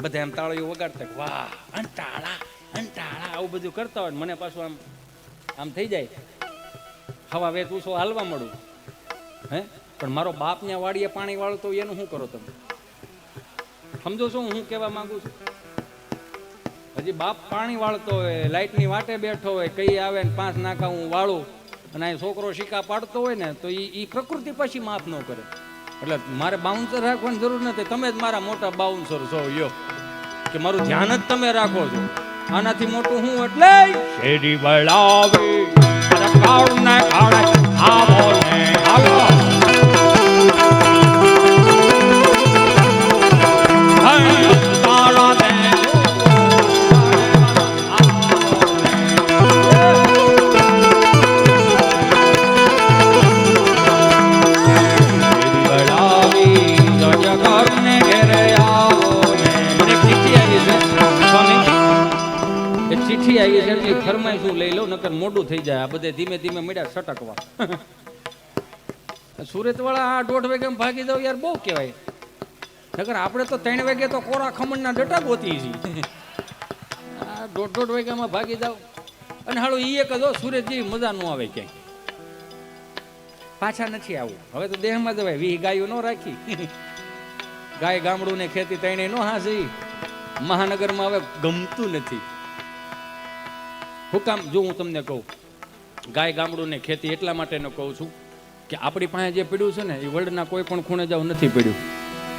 બધા એમ તાળીઓ વગાડતા વાહ અંટાળા અંટાળા આવું બધું કરતા હોય, મને પાછું આમ થઈ જાય હવા વેચ ઉસો હાલવા મળું. હે પણ મારો બાપ ત્યાં વાડીએ પાણી વાળું તો એનું શું કરો તમે? સમજો છો હું કહેવા માંગુ છું? હજી બાપ પાણી વાળતો હોય, લાઇટની વાટે બેઠો હોય, કઈ આવે ને 5 નાકા હું વાળું, અને આ છોકરો શીકા પાડતો હોય ને તો એ પ્રકૃતિ પછી માફ ન કરે. એટલે મારે બાઉન્સર રાખવાની જરૂર નથી, તમે જ મારા મોટા બાઉન્સર છો. યો કે મારું ધ્યાન જ તમે રાખો છો, આનાથી મોટું હું. એટલે શેરી વળાવી કાળને કાળે આવો ને. હાલો તારા દે ચિઠ્ઠી આવી છે એટલી ફરમાઈ શું લઈ લો, નકર મોડું થઈ જાય. આ બધે ધીમે ધીમે મળ્યા સટકવા. સુરત વાળા 1:30 વાગે ભાગી જાવ યાર, બહુ કહેવાય. નકર આપણે તો 3 વાગે તો કોરા ખમણના ડટા ગોતી છીએ. 1:30 વાગ્યામાં ભાગી જાવ અને હાલો એ એક જ સુરત જેવી મજા ન આવે ક્યાંય. પાછા નથી આવું. હવે તો દેહમાં જવાય. 20 ગાયો ન રાખી, ગાય ગામડું ને ખેતી તણે નો હાસી. મહાનગરમાં હવે ગમતું નથી. હું કામ? જો હું તમને કહું, ગાય ગામડું ને ખેતી એટલા માટે કહું છું કે આપણી પાસે જે પડ્યું છે ને એ વર્લ્ડના કોઈ પણ ખૂણે જાવ નથી પડ્યું.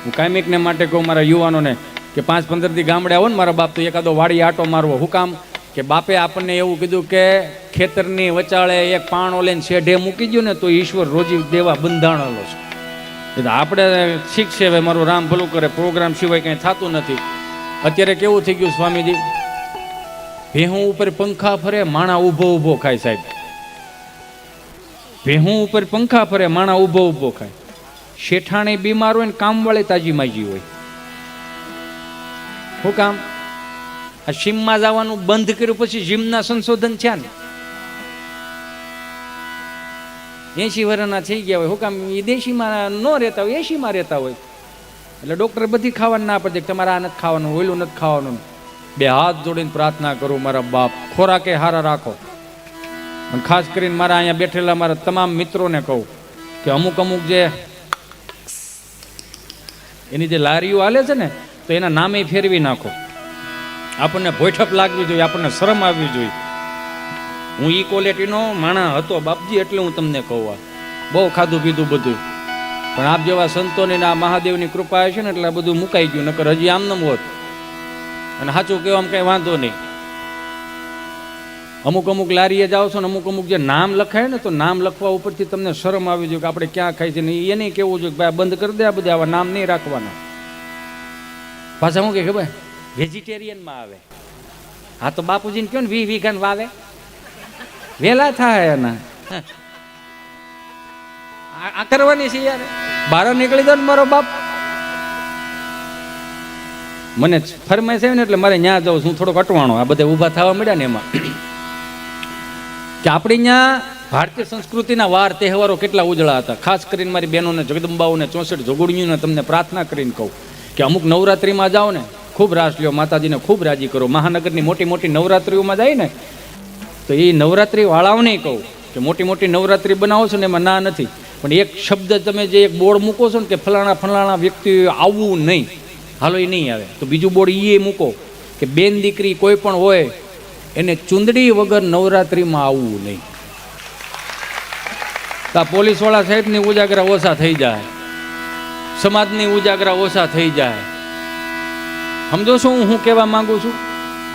હું કાયમિકને માટે કહું મારા યુવાનોને કે 5-15 દી ગામડે આવો ને મારા બાપ તો એકાદો વાડી આટો મારવો. શું કામ? કે બાપે આપણને એવું કીધું કે ખેતરની વચાળે એક પાણો લઈને શેઢે મૂકી ગયો ને તો ઈશ્વર રોજી દેવા બંધાણેલો છે. એટલે આપણે શીખશે. હવે મારું રામ ભલું કરે, પ્રોગ્રામ સિવાય કંઈ થતું નથી. અત્યારે કેવું થઈ ગયું સ્વામીજી, ભેહું ઉપર પંખા ફરે, માણા ઊભો ખાય. સાહેબ, ભેહું ઉપર પંખા ફરે, માણા ઊભો ખાય. શેઠાણી બીમાર હોય ને કામવાળી તાજી માજી હોય. શું કામ? આ જીમમાં જવાનું બંધ કર્યું પછી જીમના સંશોધન છે ને 80 વર્ષના થઈ ગયા હોય. શું કામ? એ દેશીમાં ન રહેતા હોય, 80માં રહેતા હોય. એટલે ડોક્ટર બધી ખાવાનું ના પડે, તમારે આ નથી ખાવાનું, ઓયલું નથી ખાવાનું. 2 હાથ જોડીને પ્રાર્થના કરું મારા બાપ, ખોરાકે હારા રાખો. અને ખાસ કરીને મારા અહીંયા બેઠેલા મારા તમામ મિત્રોને કહું કે અમુક જે એની જે લારીઓ હાલે છે ને તો એના નામે ફેરવી નાખો. આપણને ભોયઠપ લાગવી જોઈએ, આપણને શરમ આવવી જોઈએ. હું ઈ ક્વોલિટીનો માણા હતો બાપજી, એટલે હું તમને કહું. આ બહુ ખાધું પીધું બધું, પણ આપ જેવા સંતોની ને આ મહાદેવની કૃપા છે ને એટલે આ બધું મુકાઈ ગયું, નકર હજી આમનમ હોત. અને સાચું કહેવામાં કઈ વાંધો નહીં. અમુક અમુક લારીએ જાઓ છો ને અમુક અમુક જે નામ લખાય ને, તો નામ લખવા ઉપરથી તમને શરમ આવી જોઈએ કે આપણે ક્યાં ખાઈ છે ને એ નહીં કેવું જોઈએ કે ભાઈ બંધ કરી દે, આ બધા આવા નામ નહીં રાખવાના. પાછા શું કે ખબર વેજીટેરિયનમાં આવે. હા તો બાપુજીને કહો ને 20 વીઘા વાવે, વેલા થાય એના. આ કરવાની છે યાર, બહાર નીકળી દો ને મારો બાપ. મને ફરમાય છે ને એટલે મારે ત્યાં જાઉં છું થોડોક અટવાણો. આ બધા ઊભા થવા મળ્યા ને એમાં કે આપણે ત્યાં ભારતીય સંસ્કૃતિના વાર તહેવારો કેટલા ઉજળા હતા. ખાસ કરીને મારી બહેનોને જગદંબાઓને 64 જોગુડીઓને તમને પ્રાર્થના કરીને કહું કે અમુક નવરાત્રિમાં જાઓ ને ખૂબ રાસ લ્યો, માતાજીને ખૂબ રાજી કરો. મહાનગરની મોટી મોટી નવરાત્રિઓમાં જાય ને તો એ નવરાત્રિ વાળાઓને કહું કે મોટી મોટી નવરાત્રિ બનાવો છો ને એમાં ના નથી, પણ એક શબ્દ તમે જે એક બોર્ડ મૂકો છો ને કે ફલાણા ફલાણા વ્યક્તિ આવવું નહીં, હાલો એ નહીં આવે, તો બીજું બોર્ડ એ મૂકો કે બેન દીકરી કોઈ પણ હોય એને ચૂંદડી વગર નવરાત્રિમાં આવવું નહીં. તો આ પોલીસવાળા સાહેબની ઉજાગરા ઓછા થઈ જાય, સમાજની ઉજાગરા ઓછા થઈ જાય. સમજો છો હું કહેવા માંગુ છું?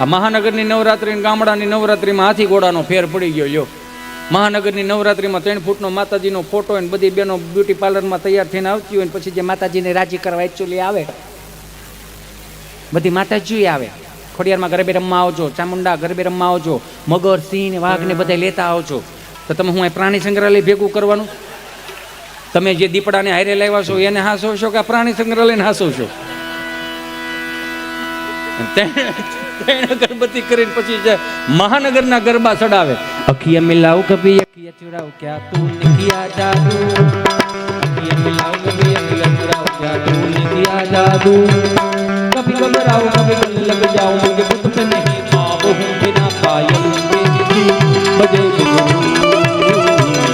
આ મહાનગરની નવરાત્રી ગામડાની નવરાત્રીમાં હાથી ઘોડાનો ફેર પડી ગયો. લ્યો, મહાનગરની નવરાત્રીમાં 3 ફૂટનો માતાજીનો ફોટો હોય ને બધી બહેનો બ્યુટી પાર્લરમાં તૈયાર થઈને આવતી હોય ને પછી જે માતાજીને રાજી કરવા એકચ્યુઅલી આવે, બધી માતાજી આવે. ખોડિયારમાં ગરબે રમવા આવજો, ચામુંડા ગરબે રમવા આવજો, મગર સિંહ વાઘ ને બધા લેતા આવજો. તો તમે હું પ્રાણી સંગ્રહાલય ભેગું કરવાનું? તમે જે દીપડાને હારે લાવ્યા છો એને હાંસો છો કે પ્રાણી સંગ્રહાલયને હાંસો છો? અગરબત્તી કરીને પછી મહાનગરના ગરબા ચડાવે. અખિયા મિલાવ કભી અખિયા ચુરાવ ક્યાં તું કિયા જાદુ, અખિયા મિલાવ કભી અખિયા ચુરાવ ક્યાં તું કિયા જાદુ, कभी घबराओ कभी लग जाओ मुझे बुत पे नहीं ख्वाब हूँ बिना पायल के बजे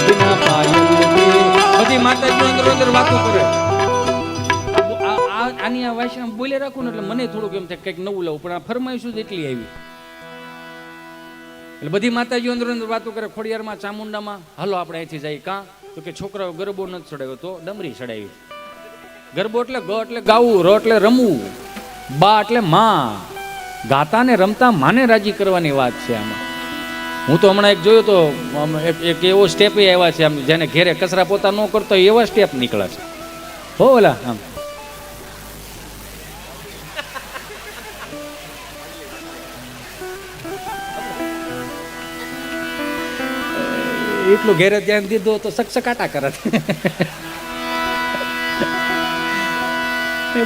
बिना पायल के. બધી માતાજીઓ અંદર અંદર વાતો કરે. આની આ ભાષામાં બોલે રાખું ને એટલે મને થોડુંક એમ થાય કંઈક નવું લાવું, પણ આ ફરમાઈશું જ એટલી આવી. એટલે બધી માતાજીઓ અંદર અંદર વાતો કરે. ખોડિયારમાં ચામુંડામાં હાલો આપણે અહીંથી જઈએ. કાં તો કે છોકરાઓ ગરબો નથી ચડાવ્યો તો ડમરી ચડાવી. ગરબો એટલે ગ એટલે ગાવું, ર એટલે રમવું, બા એટલે માં. ગાતા ને રમતા માને રાજી કરવાની વાત છે આમાં. હું તો હમણાં એક જોયો તો એક એવો સ્ટેપ આવ્યા છે આમ, જેને ઘેરે કચરા પોતા ન કરતો એવા સ્ટેપ નીકળે છે. હો ઓલા આમ એટલું ઘેરે ધ્યાન દીધું તો સકસકાટા કરે.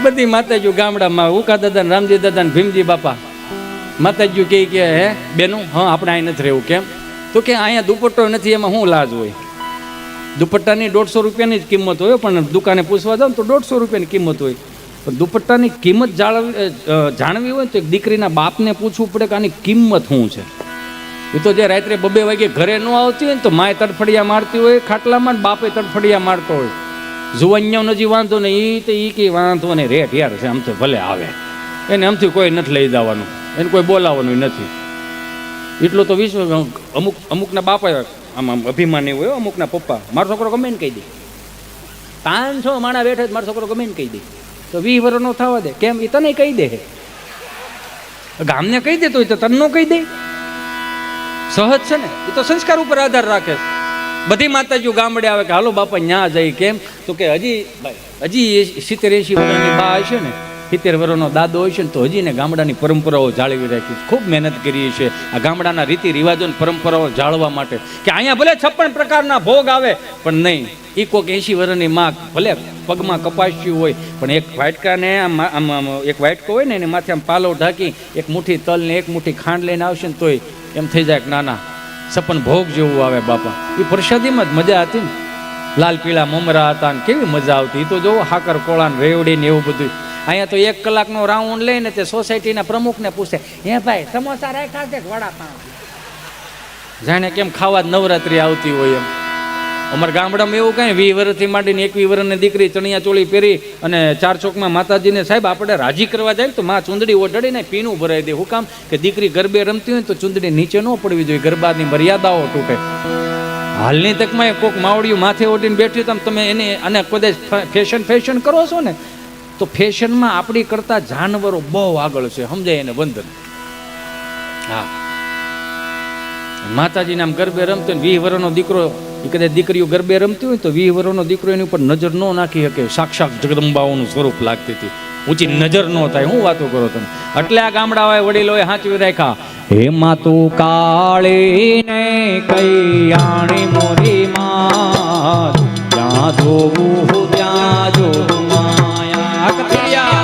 બધી માતાજીઓ ગામડામાં ઉકા દાદા, રામજી દાદા, ભીમજી બાપા માતાજીઓ કે હે બેનું હા આપણે અહીં નથી રહેવું. કેમ? તો કે અહીંયા દુપટ્ટો નથી, એમાં શું લાજ હોય? દુપટ્ટાની 150 રૂપિયાની જ કિંમત હોય, પણ દુકાને પૂછવા જાવ ને તો 150 રૂપિયાની કિંમત હોય. પણ દુપટ્ટાની કિંમત જાણવી હોય તો એક દીકરીના બાપને પૂછવું પડે કે આની કિંમત શું છે. એ તો જે રાત્રે 2 વાગે ઘરે ન આવતી હોય ને તો માએ તડફડિયા મારતી હોય ખાટલામાં, બાપે તડફડિયા મારતો હોય. જુવાનિયાઓ નજી વાંધો ને એ તો એ કે વાંધો ને રેટ યાર છે, આમ તો ભલે આવે, એને આમથી કોઈ નથી લઈ જવાનું, એને કોઈ બોલાવવાનું નથી. એટલો તો વિશ્વ. અમુકના બાપા આમ અભિમાની હોય, અમુકના પપ્પા મારો છોકરો ગમે ને કહી દે, 500 માણા બેઠે મારો છોકરો ગમે ને કહી દે, તો 20 વર્ષનો થવા દે. કેમ? એ તને કહી દે, ગામને કહી દે તો એ તો તને ન કહી દે. સહજ છે ને, એ તો સંસ્કાર ઉપર આધાર રાખે છે. બધી માતાજીઓ ગામડે આવે કે હાલો બાપા ન્યા જાય. કેમ? તો કે હજી 70-80 વર્ષની બા હશે ને, 70 વર્ષનો દાદો હોય છે ને, તો હજી ને ગામડાની પરંપરાઓ જાળવી રાખી. ખૂબ મહેનત કરી છે આ ગામડાના રીતિ રિવાજો પરંપરાઓ જાળવા માટે. કે અહીંયા ભલે 56 પ્રકારના ભોગ આવે પણ નહીં, એ કોઈક 80 વર્ષની માં ભલે પગમાં કપાસ્યું હોય પણ એક વાટકાને આમ એક વાટકો હોય ને એને માથે આમ પાલવ ઢાંકી એક મુઠ્ઠી તલ ને એક મુઠ્ઠી ખાંડ લઈને આવશે ને તોય એમ થઈ જાય કે નાના સપન ભોગ જેવું આવે બાપા. એ પ્રસાદીમાં જ મજા હતી ને. લાલ પીળા મમરા હતા ને કેવી મજા આવતી. એ તો જોવો હાકર કોળા ને રેવડી ને એવું બધું. અહીંયા તો 1 કલાકનો રાઉન્ડ લઈને તે સોસાયટીના પ્રમુખને પૂછે, હે ભાઈ સમોસા રાખ્યા છે વડાપાઉં? જાણે કેમ ખાવા જ નવરાત્રી આવતી હોય એમ. અમારા ગામડામાં એવું કાંઈ 20 વર્ષથી માંડીને 21 વર્ષની દીકરી ચણિયા ચોળી પહેરી અને ચાર ચોકમાં માતાજીને સાહેબ આપણે રાજી કરવા જાય તો માં ચૂંદડી ઓઢડીને પીનું ભરાઈ દે. શું કામ કે દીકરી ગરબે રમતી હોય તો ચૂંદડી નીચે ન પડવી જોઈએ, ગરબાની મર્યાદાઓ તૂટે. હાલની તકમાં કોઈક માવડિયું માથે ઓઢીને બેઠી તમે એને અને કદાચ ફેશન કરો છો ને તો ફેશનમાં આપણી કરતા જાનવરો બહુ આગળ છે, સમજાય એને વંદન. હા, માતાજીને આમ ગરબે રમતો 20 વર્ષનો દીકરો, એ કદાચ દીકરીઓ ગરબે રમતી હોય તો 20 વર્ષનો દીકરો એની ઉપર નજર ન નાખી શકે. સાક્ષાત જગદંબાઓનું સ્વરૂપ લાગતી હતી, ઊંચી નજર ન થાય. હું વાતો કરો તમે? એટલે આ ગામડાઓએ વડીલોએ સાચવી રાખ્યા. હે માતું કાળીને કૈયાણી મોરી માં, જ્યાં જોવું ત્યાં જોવું માયા કથિયા.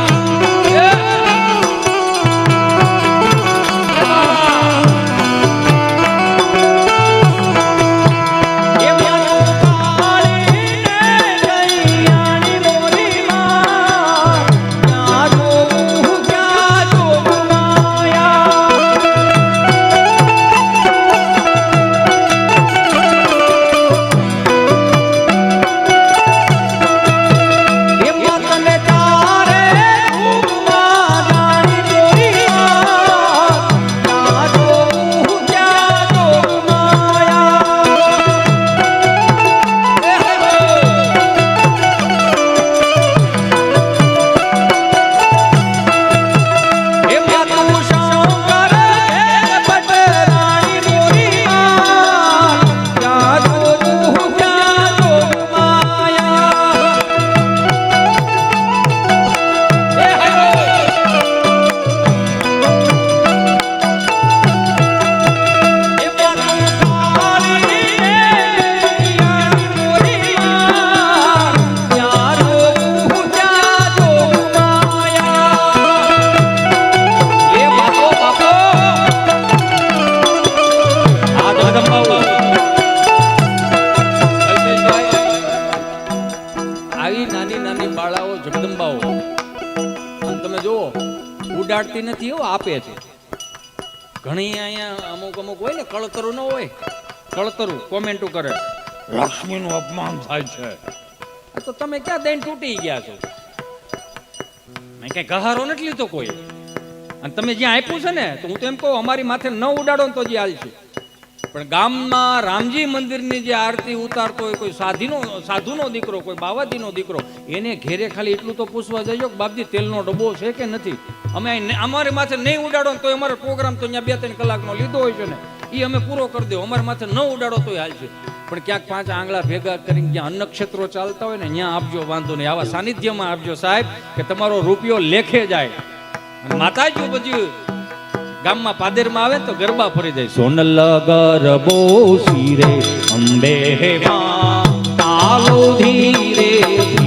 ઉડાડતી નથી, એવું આપે છે. ઘણી અહીંયા અમુક હોય ને કળતરું ન હોય, કળતરું કોમેન્ટો કરે લક્ષ્મીનું અપમાન થાય છે. તો તમે ક્યાં દઈને તૂટી ગયા છો? મેં કઈ ગહારો નથી લીધો કોઈ. અને તમે જ્યાં આપ્યું છે ને તો હું તો એમ કહું અમારી માથે ન ઉડાડો ને તો જે હાલ છે. પણ ગામમાં રામજી મંદિરની જે આરતી ઉતારતો હોય કોઈ સાધુનો દીકરો, કોઈ બાવાજીનો દીકરો, એને ઘેરે ખાલી એટલું તો પૂછવા જજો કે બાપજી તેલનો ડબ્બો છે કે નથી. અમે અમારી માથે નહીં ઉડાડો તો અમારો પ્રોગ્રામ તો અહીંયા 2-3 કલાકનો લીધો હોય છે ને એ અમે પૂરો કરી દો. અમારી માથે ન ઉડાડો તો હાલ છે. પણ ક્યાંક 5 આંગળા ભેગા કરીને જ્યાં અન્નક્ષેત્રો ચાલતા હોય ને ત્યાં આપજો, વાંધો નહીં. આવા સાનિધ્યમાં આપજો સાહેબ કે તમારો રૂપિયો લેખે જાય. માતાજી પછી ગામમાં પાદેરમાં આવે તો ગરબા ફરી જાય. સોનલ ગરબો શિરે અંબે હે માં, તાલો ધીરે ધીરે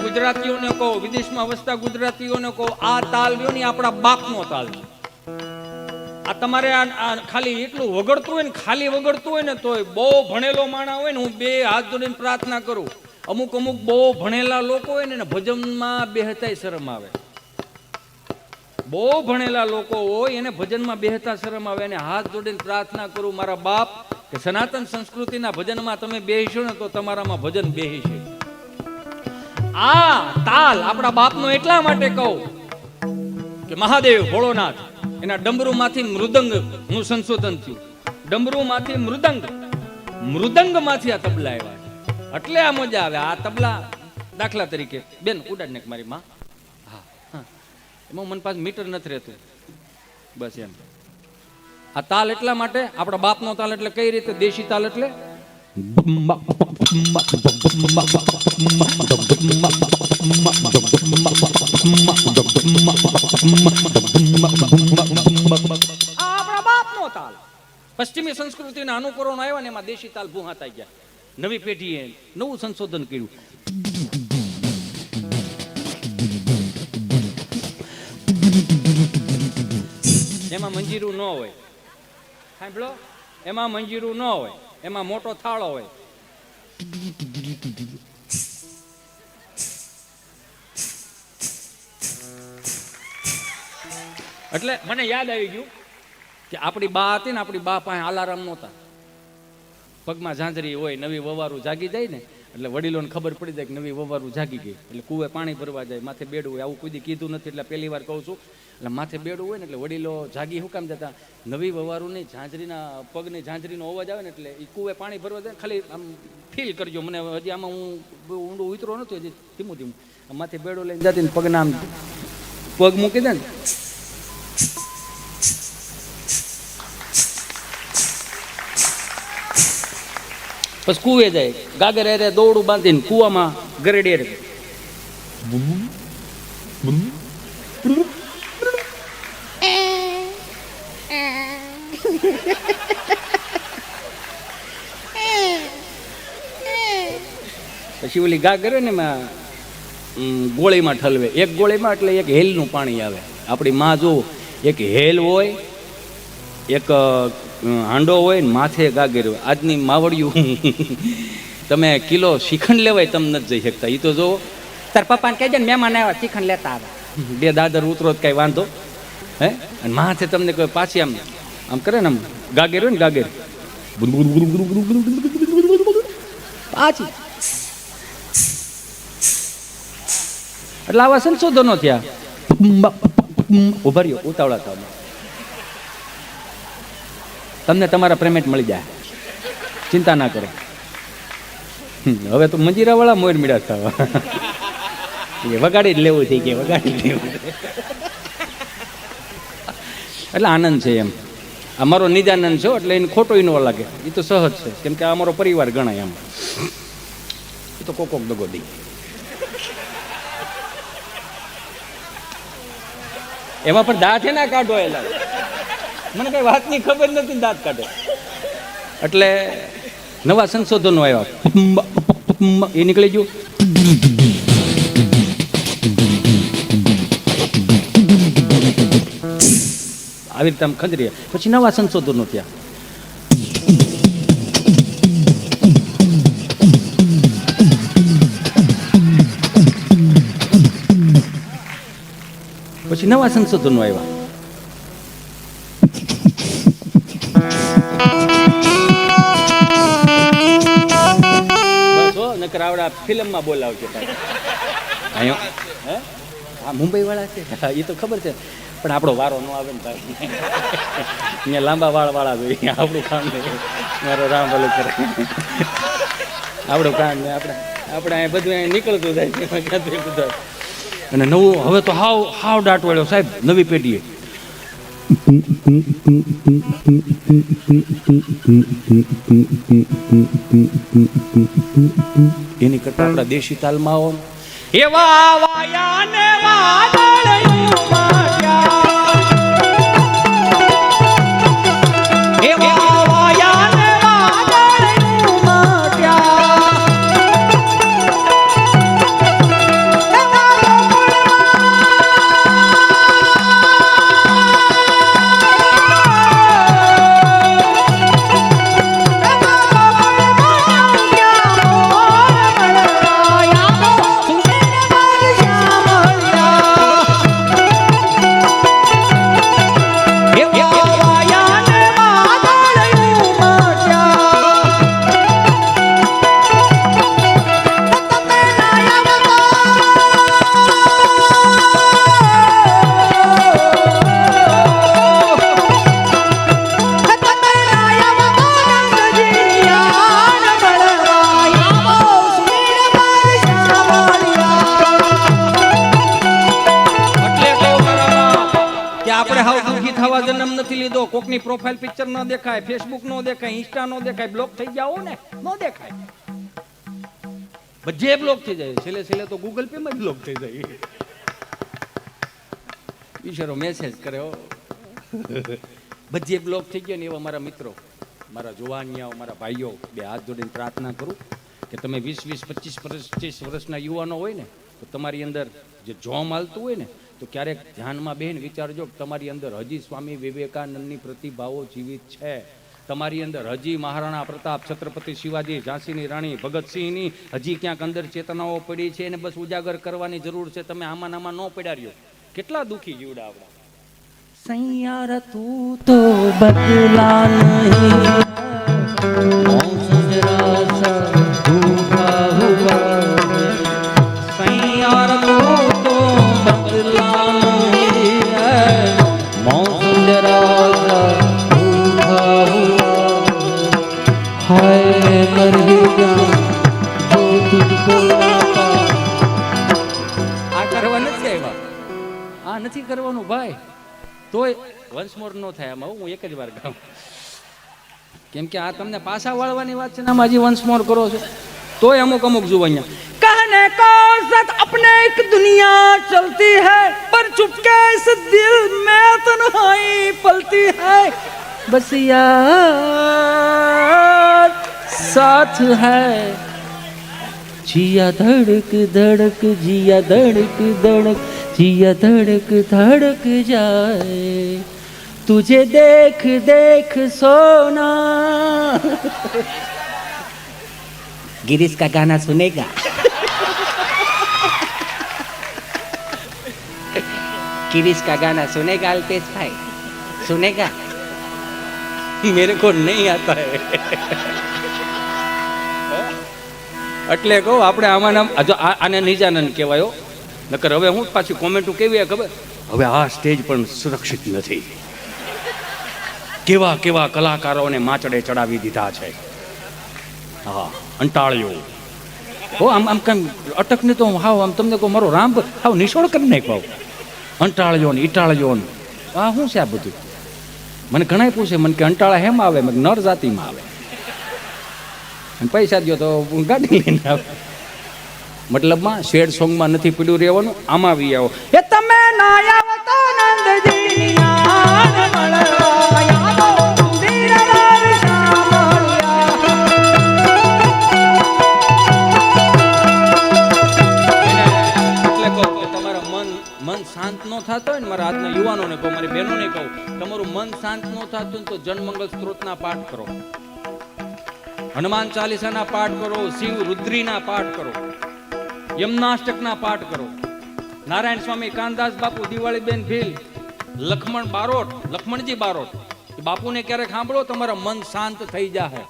ગુજરાતીઓને કહો, વિદેશમાં વસતા ગુજરાતીઓને કહો, આ તાલ રહ્યો ને આપણા બાપનો તાલ છે. આ તમારે ખાલી એટલું વગડતું હોય ને, ખાલી વગડતું હોય ને તોય બહુ ભણેલો માણા હોય ને, હું 2 હાથ જોડીને પ્રાર્થના કરું. અમુક બહુ ભણેલા લોકો હોય ને ભજનમાં બેહતાય શરમ આવે. બહુ ભણેલા લોકો હોય એને ભજનમાં બેહતા શરમ આવે. અને હાથ જોડીને પ્રાર્થના કરું મારા બાપ કે સનાતન સંસ્કૃતિના ભજનમાં તમે બેહીશો ને તો તમારામાં ભજન બેહી છે. આ તાલ આપણા બાપનો એટલા માટે કહું કે મહાદેવ ભોળોનાથ એના ડમરૂમાંથી મૃદંગ નું સંશોધન થયું. ડમરૂમાંથી મૃદંગમાંથી આ તબલા આવ્યા. એટલે આ મજા આવે. આ તબલા દાખલા તરીકે બેન ઉડાડ ને મારી માં. હા હા એમાં મને પાછું મીટર નથી રહેતું. બસ એમ. આ તાલ એટલા માટે, આપણા બાપનો તાલ એટલે કઈ રીતે? દેશી તાલ એટલે આપણા બાપનો તાલ. પશ્ચિમી સંસ્કૃતિના અનુકરણો આવ્યા ને એમાં દેશી તાલ ભૂહાતા ગયા. નવી પેઢીએ નવું સંશોધન કર્યું. એમાં મંજીરું ન હોય, સાંભળો, એમાં મંજીરું ન હોય, એમાં મોટો થાળો હોય. એટલે મને યાદ આવી ગયું કે આપણી બા હતી ને, આપણી બા પાસે અલાર્મ નહોતા. પગમાં ઝાંઝરી હોય, નવી વવારું જાગી જાય ને એટલે વડીલોને ખબર પડી જાય કે નવી વવારું જાગી ગઈ, એટલે કુવે પાણી ભરવા જાય, માથે બેડું હોય. આવું કોઈ દી કીધું નથી એટલે પહેલી વાર કહું છું. એટલે માથે બેડું હોય ને એટલે વડીલો જાગી શું કામ જતા? નવી વવારું નહીં, ઝાંઝરીના પગની ઝાંઝરીનો અવાજ આવે ને એટલે એ કુવે પાણી ભરવા જાય. ખાલી આમ ફીલ કરજો. મને હજી આમાં હું ઊંડો ઉતરો નહોતો, હજી ધીમું ધીમું માથે બેડું લઈને જતી ને પગના આમ પગ મૂકી દે ને પછી કુવે જાય, ગાગર અરે દોડું બાંધીને કુવામાં ગરડે રહે. પછી ઓલી ગાગર ને એમાં ગોળીમાં ઠલવે. એક ગોળીમાં એટલે એક હેલનું પાણી આવે. આપણી માં જો એક હેલ હોય, એક હાંડો હોય ને માથે ગાગર હોય. આજની માવડિયું તમે કિલો શ્રીખંડ લેવાય તમે નથી જઈ શકતા. એ તો જો તાર પપ્પાને કહેજે ને મહેમાન આવ્યા શ્રીખંડ લેતા આવે. 2 દાદર ઉતરો કઈ વાંધો હે. અને માથે તમને કોઈ પાછી આમ આમ કરે ને, આમ ગાગર હોય ને ગાગર પાછી. એટલે આવા સંશોધનો થયા. ઉભા રહ્યો, ઉતાવળા થાવ, તમને તમારા પેમેન્ટ મળી જાય, ચિંતા ના કરો. હવે તો મંજીરા વાળા મોર મીડા થવા વગાડી જ લેવું થઈ ગયા, વગાડી જ લેવું. એટલે આનંદ છે એમ. અમારો નિજાનંદ છે એટલે એને ખોટો ન લાગે. એ તો સહજ છે, કેમ કે અમારો પરિવાર ગણાય. એમ એ તો કોક દગો દી. એમાં પણ દાંત ના કાઢો. એલા મને કઈ વાતની ખબર નથી, દાંત કાઢે. એટલે નવા સંશોધનો આવ્યા, એ નીકળી ગયું. આવી રીતે આમ ખંજરી. પછી નવા સંશોધનો થયા. પછી નવા સંશોધનો આવ્યા. નકર આવડા ફિલ્મમાં બોલાવજો. હા, મુંબઈ વાળા છે, એ તો ખબર છે, પણ આપણો વારો ન આવે ને ભાઈ. અહીંયા લાંબા વાળ વાળા જોઈએ. આપણું કામ નહીં, મારો રામ ભલે કરે. આપણું કામ ને આપણે અહીં બધું અહીં નીકળતું જાય. અને નવું હવે તો હાવ દાટ વાળ્યો સાહેબ નવી પેઢીએ. એની કરતા આપણા દેશી તાલમાં આવો. એવા વાયા ને વાદળિયું માર્યા, એવા વાયા ને વાદળિયું માર્યા, જન્મ નથી લીધો, કોકની પ્રોફાઇલ પિક્ચર ન દેખાય, ફેસબુક નો દેખાય, ઇન્સ્ટા નો દેખાય, બ્લોક થઈ જાઓ ને ન દેખાય, બધે બ્લોક થઈ જાય. છેલ્લે તો ગૂગલ પે માં બ્લોક થઈ જાય. ઈશ્વરો મેસેજ કર્યો બધે બ્લોક થઈ ગયો ને. એવા મારા મિત્રો, મારા જુવાનિયાઓ, મારા ભાઈઓ, બે હાથ જોડીને પ્રાર્થના કરું કે તમે 20, 25, 25 વર્ષના યુવાનો હોય ને તો તમારી અંદર જે જોમ હાલતું હોય ને તો ક્યારેક ધ્યાનમાં બેન વિચારજો કે તમારી અંદર હજી સ્વામી વિવેકાનંદની પ્રતિભાવો જીવિત છે. તમારી અંદર હજી મહારાણા પ્રતાપ, છત્રપતિ શિવાજી, ઝાંસીની રાણી, ભગતસિંહની હજી ક્યાંક અંદર ચેતનાઓ પડી છે અને બસ ઉજાગર કરવાની જરૂર છે. તમે આમાં ન પડ્યા રહ્યો. કેટલા દુઃખી જીવડા આપણા. સૈયાર તું તો બદલા નહીં, સૈયાર તું તો બદલા નહીં, મૌસમ જરા હાય મરી ગયા જો તુજકો. આ કરવા નથી આવ્યા, આ નથી કરવાનું ભાઈ. તોય વન્સ મોર નો થાય આમાં. હું એક જ વાર ગાઉં કેમ કે આ તમને પાછા વાળવાની વાત છે ને, આમાં હજી વન્સ મોર કરો છો તોય અમુક જુઓ અહીંયા. कहने को साथ अपने एक दुनिया चलती है पर चुपके से दिल में तन्हाई पलती है बस यार साथ है जिया धड़क धड़क जिया धड़क धड़क जिया धड़क धड़क जाए तुझे देख देख सोना. गिरीश का गाना सुनेगा? गिरीश का गाना सुनेगा अल्पेश भाई? सुनेगा? मेरे को नहीं आता है. એટલે કહું આપણે આમાં આને નિજાનંદ કહેવાયો. નકર હવે હું પાછી કોમેન્ટો કેવી ખબર, હવે આ સ્ટેજ પણ સુરક્ષિત નથી. કેવા કેવા કલાકારોને માચડે ચડાવી દીધા છે. હા, અંટાળ્યો હો. આમ કેમ અટકને તો હાવ આમ તમને કહું મારો રામ હાવ નિશોળ કરી નાખ્યો. અંટાળ્યો ને ઈટાળ્યો ને આ શું છે આ બધું? મને ઘણા પૂછે મને કે અંટાળા હેમ આવે? મેં નર જાતિમાં આવે. પૈસા દો તો ગાડી લઈને આવે. મતલબમાં શેડ સોંગમાં નથી પીડ્યું રહેવાનું, આમાં આવી આવો. એ તમે ના આવો તો નંદજી મન શાંત ન થતો હોય ને, મારા આજના યુવાનોને કહું, મારી બહેનોને કહું, તમારું મન શાંત ન થતું તો જનમંગલ સ્ત્રોતના પાઠ કરો, હનુમાન ચાલીસાના પાઠ કરો, શિવ રુદ્રીના પાઠ કરો, યમનાષ્ટકના પાઠ કરો. નારાયણ સ્વામી, કાનદાસ બાપુ, દિવાળીબેન ભીલ, લખમણજી બારોટ એ બાપુને ક્યારેક સાંભળો, તમારા મન શાંત થઈ જાય.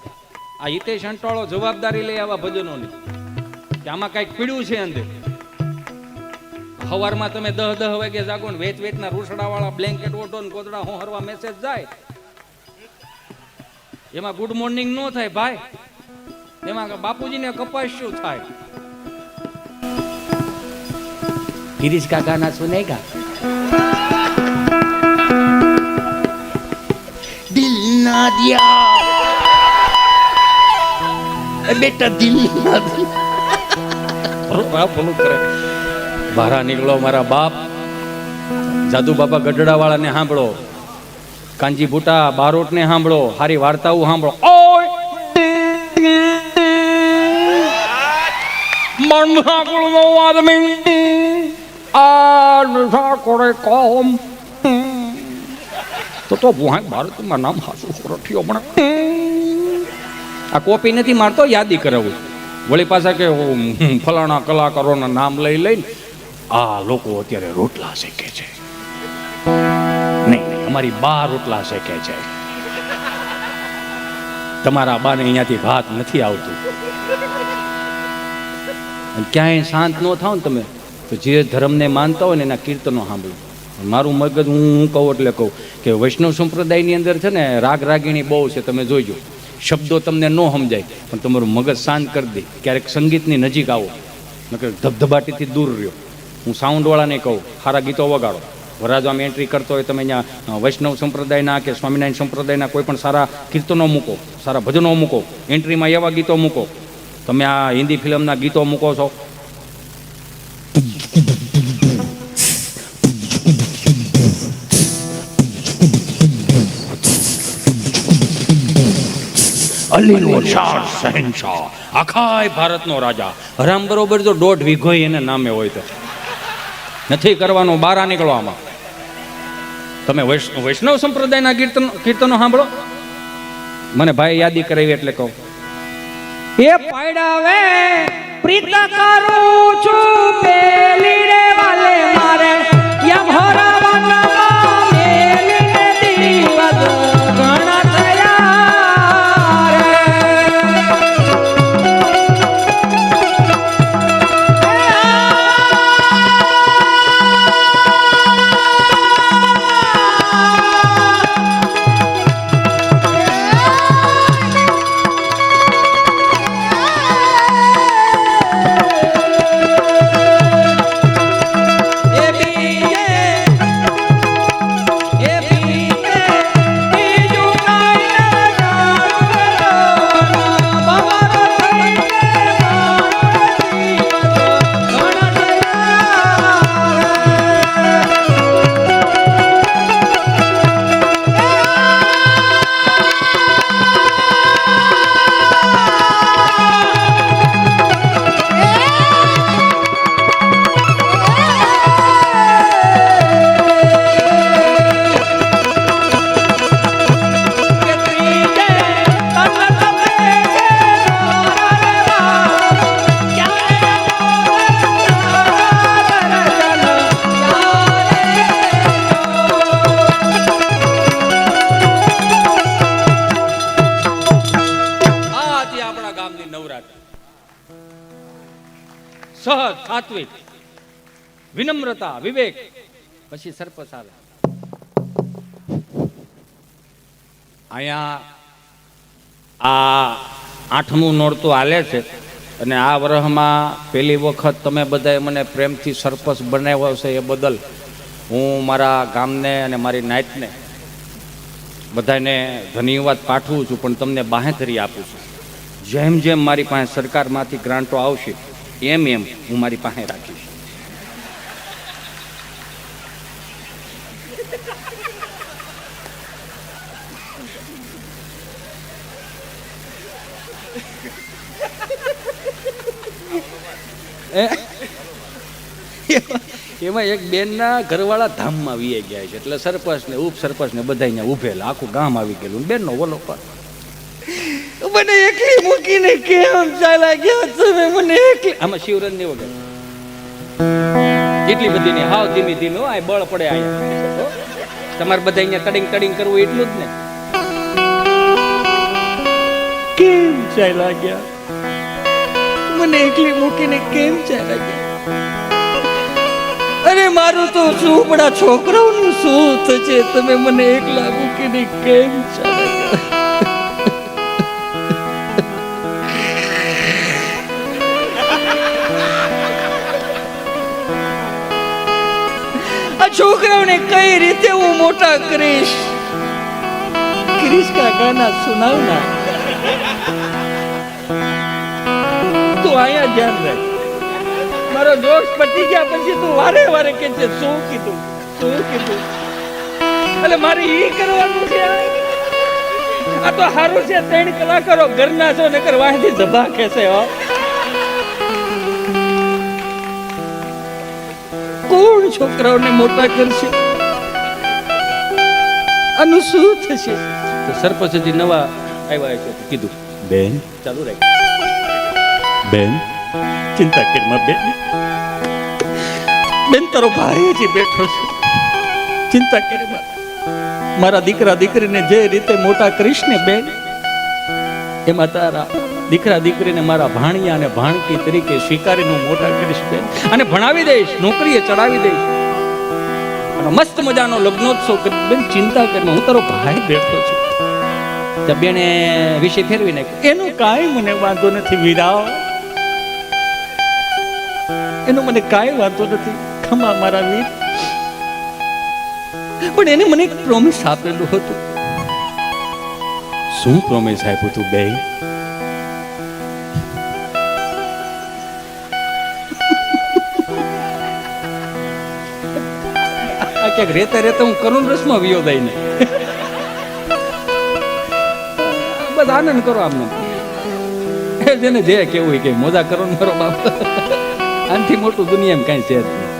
આ હિતેશ અંટાળો જવાબદારી લે આવા ભજનોની કે આમાં કઈક પીડ્યું છે અંદર. સવારમાં તમે 10 વાગે જાગો ને વેચના રૂસડા વાળા બ્લેન્કેટ ઓઢો ને ગોદડા હોહરવા મેસેજ જાય, એમાં ગુડ મોર્નિંગ નો થાય ભાઈ. એમાં બાપુજીને કપાસ શું થાય? गिरीश का गाना सुनेगा? दिल ना दिया बेटा, दिल ना दिया. બોલું કરે બહાર નીકળો મારા બાપ. જાદુ બાબા ગઢડા વાળાને સાંભળો, કાંજી બુટા બારોટ ને સાંભળો, હારી વાર્તાઓ સાંભળો. ઓય મનસા કુળનો આદમી આ નશા કરે કોમ તો ભુહાઈ ભારતમાં નામ હાસુ રઠિયો પણ આ કોપી નથી મારતો, યાદી કરાવું. વળી પાછા કે ફલાણા કલાકારોના નામ લઈ લઈને આ લોકો અત્યારે રોટલા શેકે છે. નહીં, અમારી બા રોટલા શેકે છે. તમારા બાને અહીંયાથી ભાત નથી આવતું. ક્યાંય શાંત ન થાવ ને તમે તો જે ધર્મને માનતા હોય ને એના કીર્તનો સાંભળો. મારું મગજ હું કહું એટલે કહું કે વૈષ્ણવ સંપ્રદાયની અંદર છે ને રાગ રાગીણી બહુ છે. તમે જોઈજો, શબ્દો તમને ન સમજાય પણ તમારું મગજ શાંત કરી દે. ક્યારેક સંગીતની નજીક આવો, નકર ધબધબાટીથી દૂર રહ્યો. હું સાઉન્ડવાળાને કહું સારા ગીતો વગાડો, વરાજામાં એન્ટ્રી કરતો હોય તમે અહીંયા વૈષ્ણવ સંપ્રદાયના કે સ્વામિનારાયણ સંપ્રદાયના કોઈ પણ સારા કીર્તનો મૂકો, સારા ભજનો મૂકો, એન્ટ્રીમાં એવા ગીતો મૂકો. તમે આ હિન્દી ફિલ્મના ગીતો મૂકો છો, અલીનો શાહ શહેનશાહ, આખા ભારતનો રાજા. હરામ બરોબર જો 1.5 વીઘો એને નામે હોય તો નથી કરવાનો, બહાર નીકળવામાં. તમે વૈષ્ણવ સંપ્રદાયના કીર્તનો સાંભળો. મને ભાઈ યાદી કરાવી એટલે કહું, એ પાડાવે પ્રીત કરું છું પેલી રે વાલે મારે યા ભરા વનમાં મેલીને દીવદ ઘણા થયા રે. સહજ, સાત્વિક, વિનમ્રતા, વિવેક, પછી સરપસ આવે. અહીંયા આ 8મું નોરતું હાલે છે અને આ વર્ષમાં પહેલી વખત તમે બધાએ મને પ્રેમથી સરપસ બનાવ્યો છે એ બદલ હું મારા ગામને અને મારી નાતને બધાને ધન્યવાદ પાઠવું છું. પણ તમને બાંહેધરી આપું છું, જેમ જેમ મારી પાસે સરકારમાંથી ગ્રાન્ટો આવશે એમ એમ હું મારી પાસે રાખીશ. એમાં એક બેનના ઘરવાળા ધામમાં વીએ ગયા છે એટલે સરપંચ ને ઉપસરપંચ ને બધા અહીંયા ઉભેલા, આખું ગામ આવી ગયેલું. બેનનો વલો પણ મને એકલી મૂકીને કેમ ચાલ્યા ગયા તમે? મને એકલી આમાં શિવરન ને વગર એટલી બધી ને હાવ ધીમે ધીમે આ બળ પડે. અહીંયા તમારે બધા અહીંયા તડિંગ તડિંગ કરવું એટલું જ ને. કેમ ચાલ્યા ગયા મને એકલી મૂકીને? કેમ ચાલ્યા ગયા? અરે મારું તો ઝૂંપડા છોકરાઓનું શું થશે? તમે મને એકલા મૂકીને કેમ ચાલ્યા ગયા? છોકરાઓને કઈ રીતે હું મોટા કરીશ? ક્રિશ કા ગાના સુનાવના. તું અહીંયા ધ્યાન રાખ. મારો જોશ પતી ગયા પછી તું વારે વારે કે છે શું કીધું, શું કીધું? એટલે મારે ઈ કરવાનું છે. આ તો સારું છે 3 કલાકારો ઘરના છો, નકર વાંથી જભા ખેસે. હો કોણ છોકરાઓને મોટા કરશે? આનું શું થશે? તો સરપંચજી નવા આવ્યા છે, કીધું બેન ચાલુ રાખ. બેન ચિંતા કરીમાં બેન, બેન તારો ભાઈ હજી બેઠો છે, ચિંતા કરીમાં. મારા દીકરા દીકરીને જે રીતે મોટા કરીશ ને બેન, એમાં તારા દીકરા દીકરીને મારા ભાણિયા અને ભાણકી તરીકે સ્વીકારીને હું મોટા કરીશ બેન, અને ભણાવી દઈશ, નોકરીએ ચડાવી દઈશ, અને મસ્ત મજાનો લગ્નોત્સવ કરી. બેન ચિંતા કરીમાં, હું તારો ભાઈ બેઠો છું. તો બેને વિષય ફેરવી નાખ્યો. એનું કાંઈ મને વાંધો નથી વીરા, એનો મને કાંઈ વાંધો નથી. ખમા મારા વીર, પણ એને મને એક પ્રોમિસ આપેલું હતું. શું પ્રોમિસ આપ્યું તું બે? આ ક્યાંક રેતા રેતા હું કરુણ રસમાં વિયો દઈ ને બસ આનંદ કરો આમનો. જેને જે કેવું હોય કે મોજા કરો ને મારો બાપ, આનથી મોટું દુનિયામાં કાંઈ છે જ નહીં.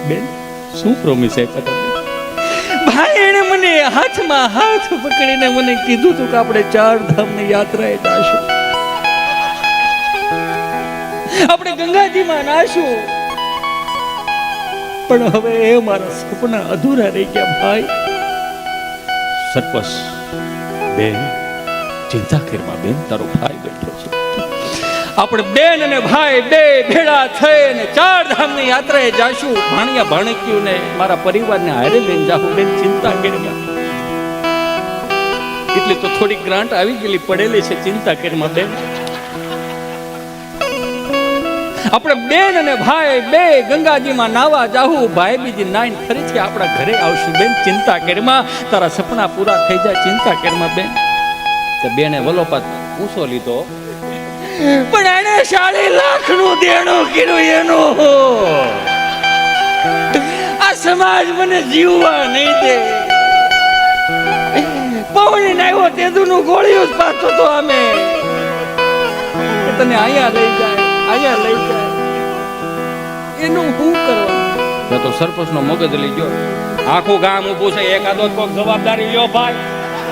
બેન શું પ્રોમિસ આપ્યા તમે? ભાઈ એને મને હાથમાં હાથ પકડીને મને કીધું તું કે આપણે 4 ધામની યાત્રાએ જાશું, આપણે ગંગાજીમાં નાશું. પણ હવે એ મારા સપના અધૂરા રહી ગયા ભાઈ. સરપસ બેન ચિંતા કરમાં બેન, તારો ભાઈ બેઠો છે. આપણે બેન અને ભાઈ બે ભેળા થઈને 4 ધામની યાત્રાએ જાશું. ભાણિયા ભાણકીઓને મારા પરિવારને હારે લઈને જાશું. બેન ચિંતા કરમાં. એટલે તો થોડી ગ્રાન્ટ આવી ગયેલી પડેલી છે, ચિંતા કરમાં બેન. આપણે બેન અને ભાઈ બે ગંગાજીમાં નાવા જાહું. ભાઈ બીજી નાઈન ફરીથી આપણા ઘરે આવશું. બેન ચિંતા કરમાં, તારા સપના પૂરા થઈ જાય. ચિંતા કરમાં બેન. તો બેને વલોપાત ઊંચો લીધો, પણ એને 40 લાખનું દેણું કર્યું એનું. આ સમાજ મને જીવવા નહીં દે. પવન આવ્યો તેદુનું ગોળિયું જ પાતો તો અમે તને અહીંયા લઈ જાય, અહીંયા લઈ જાય. એનું શું કરવાનું? તો સરપંચનો મગજ લઈ ગયો. આખું ગામ ઊભું છે, એકાદો કોક જવાબદારી લ્યો ભાઈ.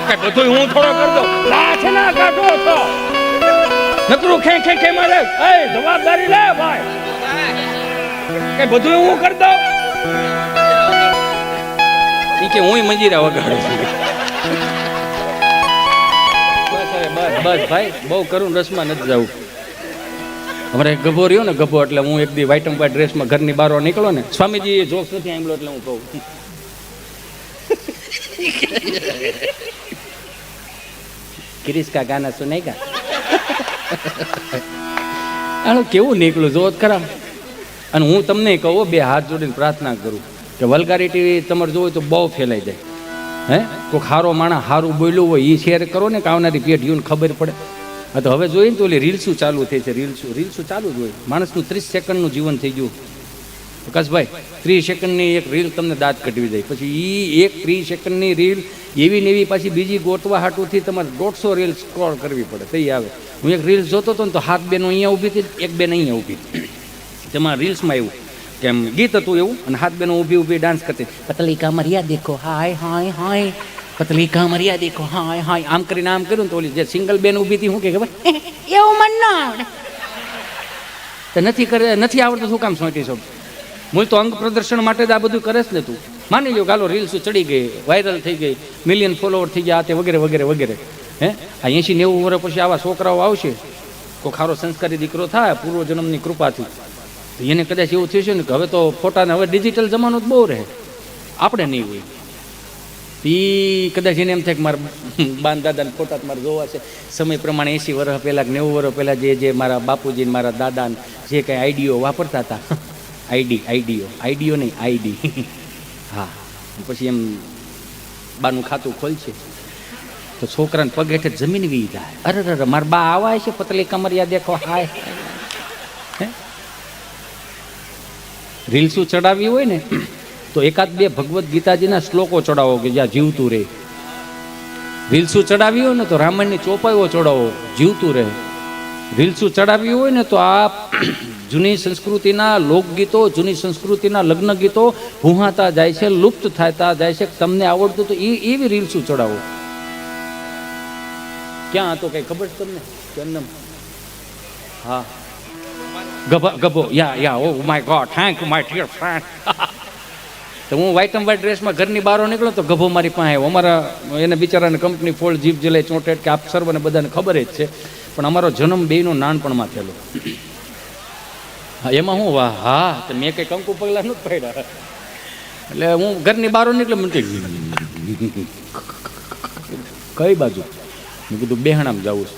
કે બધું હું થોડો કરી દઉં? લાછ ના કાઢો છો, નકરું ખે ખે ખે મારે. એ જવાબદારી લે ભાઈ, કે બધું હું કરી દઉં? ઈ કે હું મંજીરા વગાડું છું. બસ બસ ભાઈ, બહુ કરું રસમાં નથી જવું. અમારે એક ગભો રહ્યો ને, ગભો એટલે હું એક દી વ્હાઈટ એન્ડ વ્હાઈટ ડ્રેસમાં ઘરની બહાર નીકળો ને, સ્વામીજી જોક્સ નથી આંબળો એટલે હું કહું, ક્રિસ કા ગાના સુનેગા. આનું કેવું નીકળું જો ખરા. અને હું તમને કહું, બે હાથ જોડીને પ્રાર્થના કરું કે વલ્ગારિટી તમારે જોવો તો બહુ ફેલાઈ જાય. હે કોઈક હારો માણસ હારું બોલ્યું હોય એ શેર કરો ને, કે આવનારી પેઢીઓને ખબર પડે. હા તો હવે જોઈએ ને તો ઓલી રીલ્સું ચાલુ થઈ છે. રીલ્સું ચાલુ જ હોય. માણસનું 30 સેકન્ડનું જીવન થઈ ગયું. પ્રકાશભાઈ 30 સેકન્ડની એક રીલ તમને દાંત કઢવી જાય. પછી એ એક 30 સેકન્ડની રીલ એવી ને એવી પાછી બીજી ગોતવા હાટુથી તમારે 150 રીલ સ્ક્રોલ કરવી પડે તઈ આવે. હું એક રીલ્સ જોતો હતો ને તો હાથ બેનો અહીંયા ઊભી હતી, એક બેન અહીંયા ઊભી હતી. તેમાં રીલ્સમાં એવું કે એમ ગીત હતું એવું, અને હાથ બેનો ઊભી ઊભી ડાન્સ કરતી. પતલી કામરિયા દેખો હાય હાય હાય, પતલી કામરિયા દેખો હાય હાય. આમ કરીને આમ કર્યું ને તો ઓલી જે સિંગલ બેન ઊભી હતી, શું કે ખબર, એવું મન ના આવડે. તો નથી આવડતું શું કામ સોંટી છો? મૂળ તો અંગ પ્રદર્શન માટે જ આ બધું કરે છે ને. તું માની લો ગાલો રીલ્સ ચડી ગઈ, વાયરલ થઈ ગઈ, મિલિયન ફોલોવર થઈ ગયા, તે વગેરે વગેરે વગેરે. હે આ 80-90 વર્ષ પછી આવા છોકરાઓ આવશે, કોઈ ખારો સંસ્કારી દીકરો થાય પૂર્વજન્મની કૃપાથી, તો એને કદાચ એવું થયું છે ને કે હવે તો ફોટાને હવે ડિજિટલ જમાનો જ બહુ રહે, આપણે નહીં હોય. એ કદાચ એને એમ થાય કે મારા બાન દાદાને ફોટા મારે જોવા છે. સમય પ્રમાણે 80 વર્ષ પહેલાં 90 વર્ષ પહેલાં જે મારા બાપુજી મારા દાદાને જે કંઈ આઈડીઓ વાપરતા હતા, આઈડીઓ નહીં આઈડી, હા, પછી એમ બાનું ખાતું ખોલશે તો છોકરાને પગ હેઠે જમીન વી જાય. અરે મારા બા આવા છે, પતલી કમરિયા દેખો હાય. રીલ્સું ચડાવી હોય ને તો એકાદ બે ભગવદ્ ગીતાજીના શ્લોકો ચડાવો કે જ્યાં જીવતું રહે. રીલ્સું ચડાવી હોય ને તો રામાયણની ચોપાઈઓ ચડાવો, જીવતું રહે. રીલ્સું ચડાવી હોય ને તો આ જૂની સંસ્કૃતિના લોકગીતો, જૂની સંસ્કૃતિના લગ્ન ગીતો ભૂહાતા જાય છે, લુપ્ત થતા જાય છે. તમને આવડતું તો એવી રીલ્સું ચડાવો. ક્યાં હતો કઈ ખબર છે તમને? ચંદમ, હા, ગભો યા oh my god, thank you my dear friend. તો હું વ્હાઈટ એન્ડ વ્હાઈટ ડ્રેસમાં ઘરની બહાર નીકળ્યો તો ગભો મારી પાસે આવ્યો. અમારા એને બિચારાને કંપની ફોલ્ડ જીભ જલે ચોંટેટ કે આપ સર્વને બધાને ખબર જ છે, પણ અમારો જન્મ બેયનો નાનપણમાં થયેલો. હા એમાં હું વાહ, હા તો મેં કંઈ કંકુ પગલા નથી પડ્યા. એટલે હું ઘરની બહાર નીકળ્યો, મને કઈ બાજુ? મેં કીધું બેહણામાં જવું છે,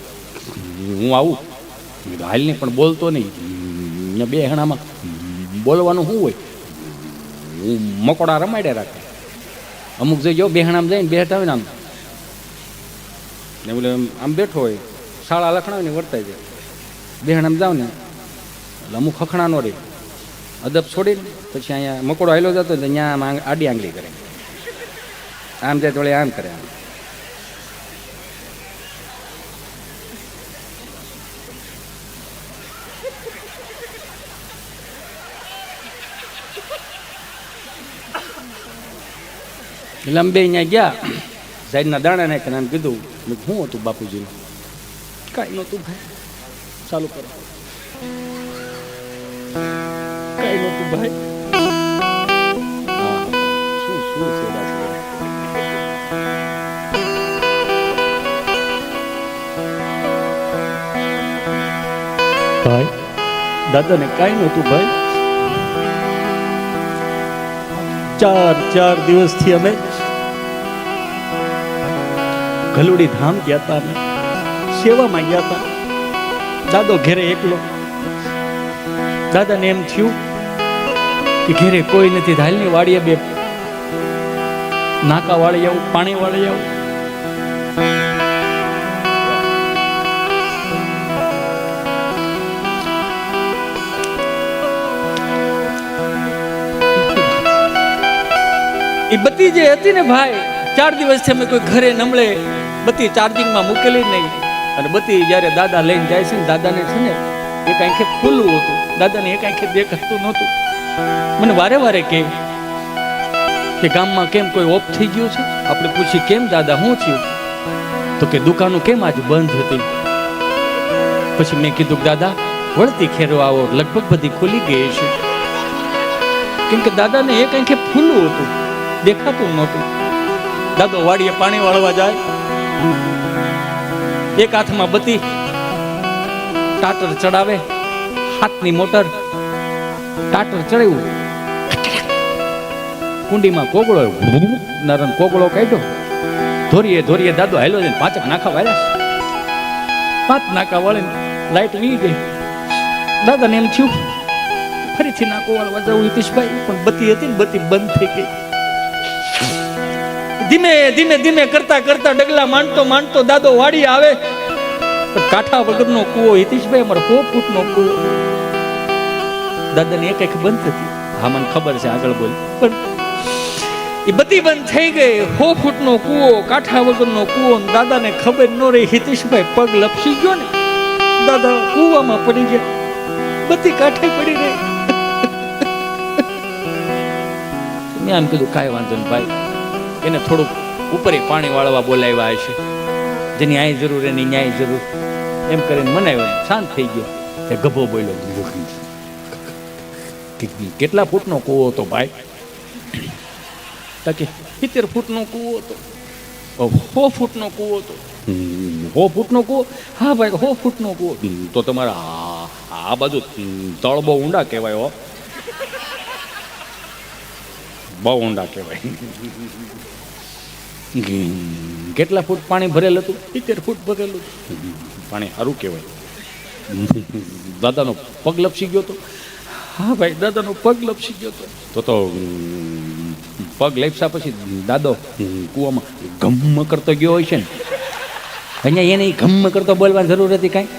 હું આવું. મેં કીધું હાલ નહીં, પણ બોલતો નહીં. બેહણામાં બોલવાનું શું હોય? હું મકોડા રમાડ્યા રાખે. અમુક જોઈજો બેહણામાં જઈને બેઠા હોય ને આમ ને બોલે આમ બેઠો હોય શાળા લખણા ને વર્તાય જાય બેહણામાં જાવ ને એટલે અમુક ખખણા નો રહે અદબ છોડીને પછી અહીંયા મકોડો હાલ્યો જતો તો ત્યાં આમ આડી આંગળી કરે આમ જાય તો આમ કરે આમ એટલે અમે બે અહીંયા ગયા સાઈડના દાણા નાખીને આમ કીધું મેં શું હતું બાપુજીનું કાંઈ નહોતું ભાઈ ચાલુ કરો કાંઈ નહોતું ભાઈ હા શું શું સેવા છે ભાઈ દાદાને કાંઈ નહોતું ભાઈ 4 દિવસથી અમે ગલુડી ધામ ગયા હતા અમે સેવામાં ગયા હતા દાદો ઘેરે એકલો દાદાને એમ થયું કે ઘેરે કોઈ નથી હાલની વાડીએ બે નાકા વાળી આવું પાણી વાળી આવું એ બત્તી જે હતી ને ભાઈ 4 દિવસથી અમે કોઈ ઘરે નમળે બત્તી ચાર્જિંગમાં મૂકેલી નહીં અને બત્તી જ્યારે દાદા લઈને જાય છે ને દાદાને છે ને એક આંખે ખુલ્લું હતું દાદાને એક આંખે દેખાતું નહોતું મને વારે વારે કે ગામમાં કેમ કોઈ ઓફ થઈ ગયું છે આપણે પૂછી કેમ દાદા શું થયું તો કે દુકાનો કેમ આજે બંધ હતી પછી મેં કીધું દાદા વળતી ખેરો આવો લગભગ બધી ખુલી ગઈ છે કેમ કે દાદાને એક આંખે ખુલ્લું હતું દેખાતું નહોતું દાદો વાડીએ પાણી વાળવા જાય એક હાથમાં બત્તી ટાટર ચડાવે હાથની મોટર ટાટર ચડાવ્યું કુંડીમાં કોગળો નરન કોગળો કાઢ્યો ધોરીએ ધોરીએ દાદો હાલ્યો છે 5 નાખા વાળ્યા 5 નાખા વાળીને લાઈટ વી ગઈ દાદાને એમ થયું ફરીથી નાકો વાળવા જવું હિતેશભાઈ પણ બત્તી હતી ને બત્તી બંધ થઈ ગઈ ધીમે ધીમે ધીમે કરતા કરતા ડગલા માંડતો દાદો વાડી આવે કાંઠા વગરનો કૂવો હિતેશભાઈ અમારો 100 ફૂટનો કૂવો દાદાની એક બંધ હતી હા મને ખબર છે આગળ બોલ પણ એ બધી બંધ થઈ ગઈ 100 ફૂટનો કૂવો કાંઠા વગરનો કૂવો દાદાને ખબર ન રહી હિતેશભાઈ પગ લપસી ગયો ને દાદા કૂવામાં પડી ગયા બધી કાંઠે પડી રહી મેં આમ કીધું કાંઈ વાંધો નહીં ભાઈ એને થોડુંક ઉપર પાણી વાળવા બોલાવ્યા હશે જેની આય જરૂર એની ન્યાય જરૂર એમ કરીને મનાવ્યો શાંત થઈ ગયો તે ગભો બોલ્યો કેટલા ફૂટનો કૂવો હતો ભાઈ કે 70 ફૂટનો કૂવો હતો 100 ફૂટનો કૂવો હતો 100 ફૂટનો કૂવો હા ભાઈ 100 ફૂટનો કૂવો તો તમારા આ બાજુ તળ બહુ ઊંડા કહેવાય હો બહુ ઊંડા કહેવાય કેટલા ફૂટ પાણી ભરેલું હતું 70 ફૂટ ભરેલું પાણી સારું કહેવાય દાદાનો પગ લપસી ગયો હતો હા ભાઈ દાદાનો પગ લપસી ગયો હતો તો પગ લપસ્યા પછી દાદો કૂવામાં ગમ કરતો ગયો હોય છે ને અહીંયા એને ગમ કરતો બોલવાની જરૂર હતી કાંઈ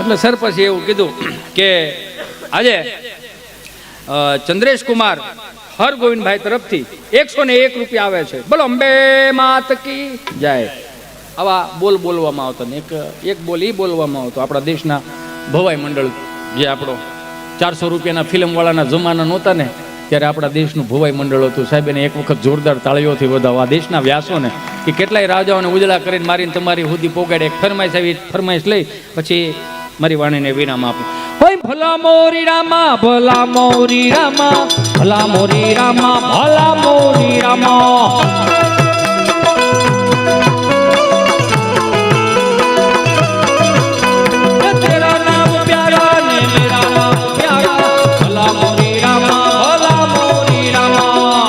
એટલે સર પછી એવું કીધું કે આજે ચંદ્રેશ કુમાર હરગોવિંદભાઈ તરફથી 101 રૂપિયા આવે છે બોલો અંબે માત કી જય આવા બોલ બોલવામાં આવતા ને એક બોલ એ બોલવામાં આવતો આપણા દેશના ભવાઈ મંડળ જે આપણો 400 રૂપિયાના ફિલ્મવાળાના જમાના નહોતા ને ત્યારે આપણા દેશનું ભવાઈ મંડળ હતું સાહેબને એક વખત જોરદાર તાળીઓથી વધાવવા દેશના વ્યાસોને કે કેટલાય રાજાઓને ઉજળા કરીને મારીને તમારી સુધી પોગાડે એક ફરમાઈશ આવી ફરમાઈશ લઈ પછી મારી વાણીને વિરામ આપું હોય ભલા મોરી રામા ભલા મોરી રામા ભલા મોરી રામા ભલા મોરી રામા તેરા નામ પ્યારા ને મેરા નામ પ્યારા ભલા મોરી રામા ભલા મોરી રામા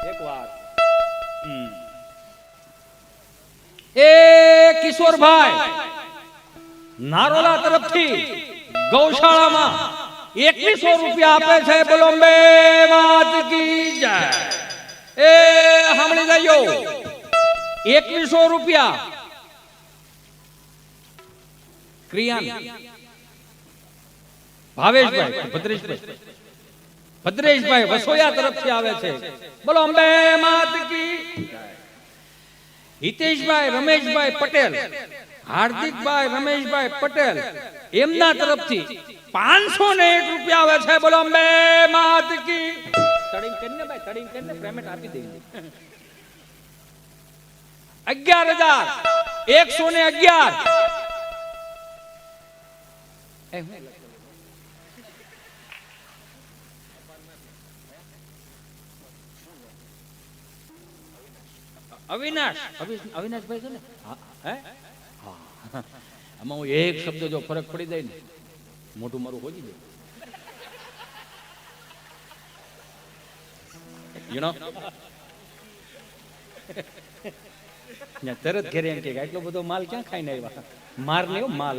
એક એ કિશોરભાઈ નારોલા તરફથી ગૌશાળામાં 2100 રૂપિયા આપે છે. બોલો અંબે માત કી જય. એ સાંભળી જાયો, 2100 રૂપિયા ક્રિયાન ભાવેશભાઈ ભદ્રેશભાઈ વસોયા તરફથી આવે છે. બોલો અંબે માત કી. હિતેશભાઈ રમેશભાઈ પટેલ, હાર્દિકભાઈ રમેશભાઈ પટેલ એમના તરફથી 501 રૂપિયા આવે છે. બોલો અંબે માત કી. તડીને કરીને ભાઈ, તડીને કરીને પેમેન્ટ આપી દેજો. 11,111. અવિનાશભાઈ છે ને? હે? હા. આમાં હું એક શબ્દ જો ફરક પડી જાય ને મોટું મારું હોજી જાય. તરત ઘેરે એમ કે આટલો બધો માલ ક્યાં ખાઈને આવ્યા? માર નહીં માલ.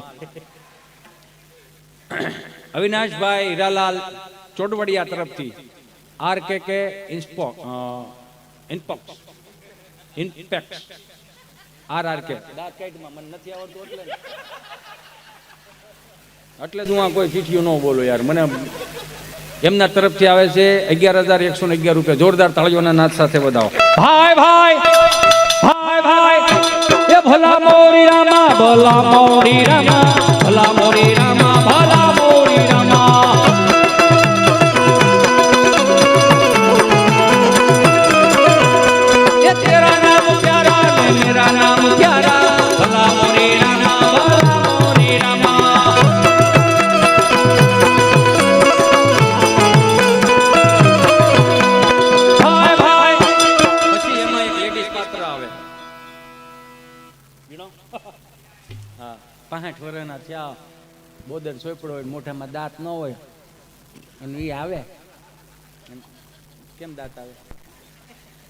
અવિનાશભાઈ હીરાલાલ ચોડવડિયા તરફથી RKK ઇન્પેક્ટ RRK દાંતકાઈટમાં મને નથી આવડતું એટલે જ હું આ કોઈ ચીઠિયું ન બોલું યાર. મને એમના તરફથી આવે છે 11,111 રૂપિયા. જોરદાર તાળીઓના નાદ સાથે વધાવો. ભાઈ એ ભલા મોરી રામા, ભલા મોરી રામા, ભલા મોરી રામા, ભલા મોરી રામા. ये तेरा नाम प्यारा है, मेरा नाम प्यारा, भला मोरी रामा, भला मोरी रामा. ભાઈ પછી એમાં એક લેડીઝ પાત્ર આવે. હા, 65 વર્ષના થયા, બોદર સોપડો હોય, મોઢામાં દાંત ન હોય અને એ આવે. કેમ દાંત આવે?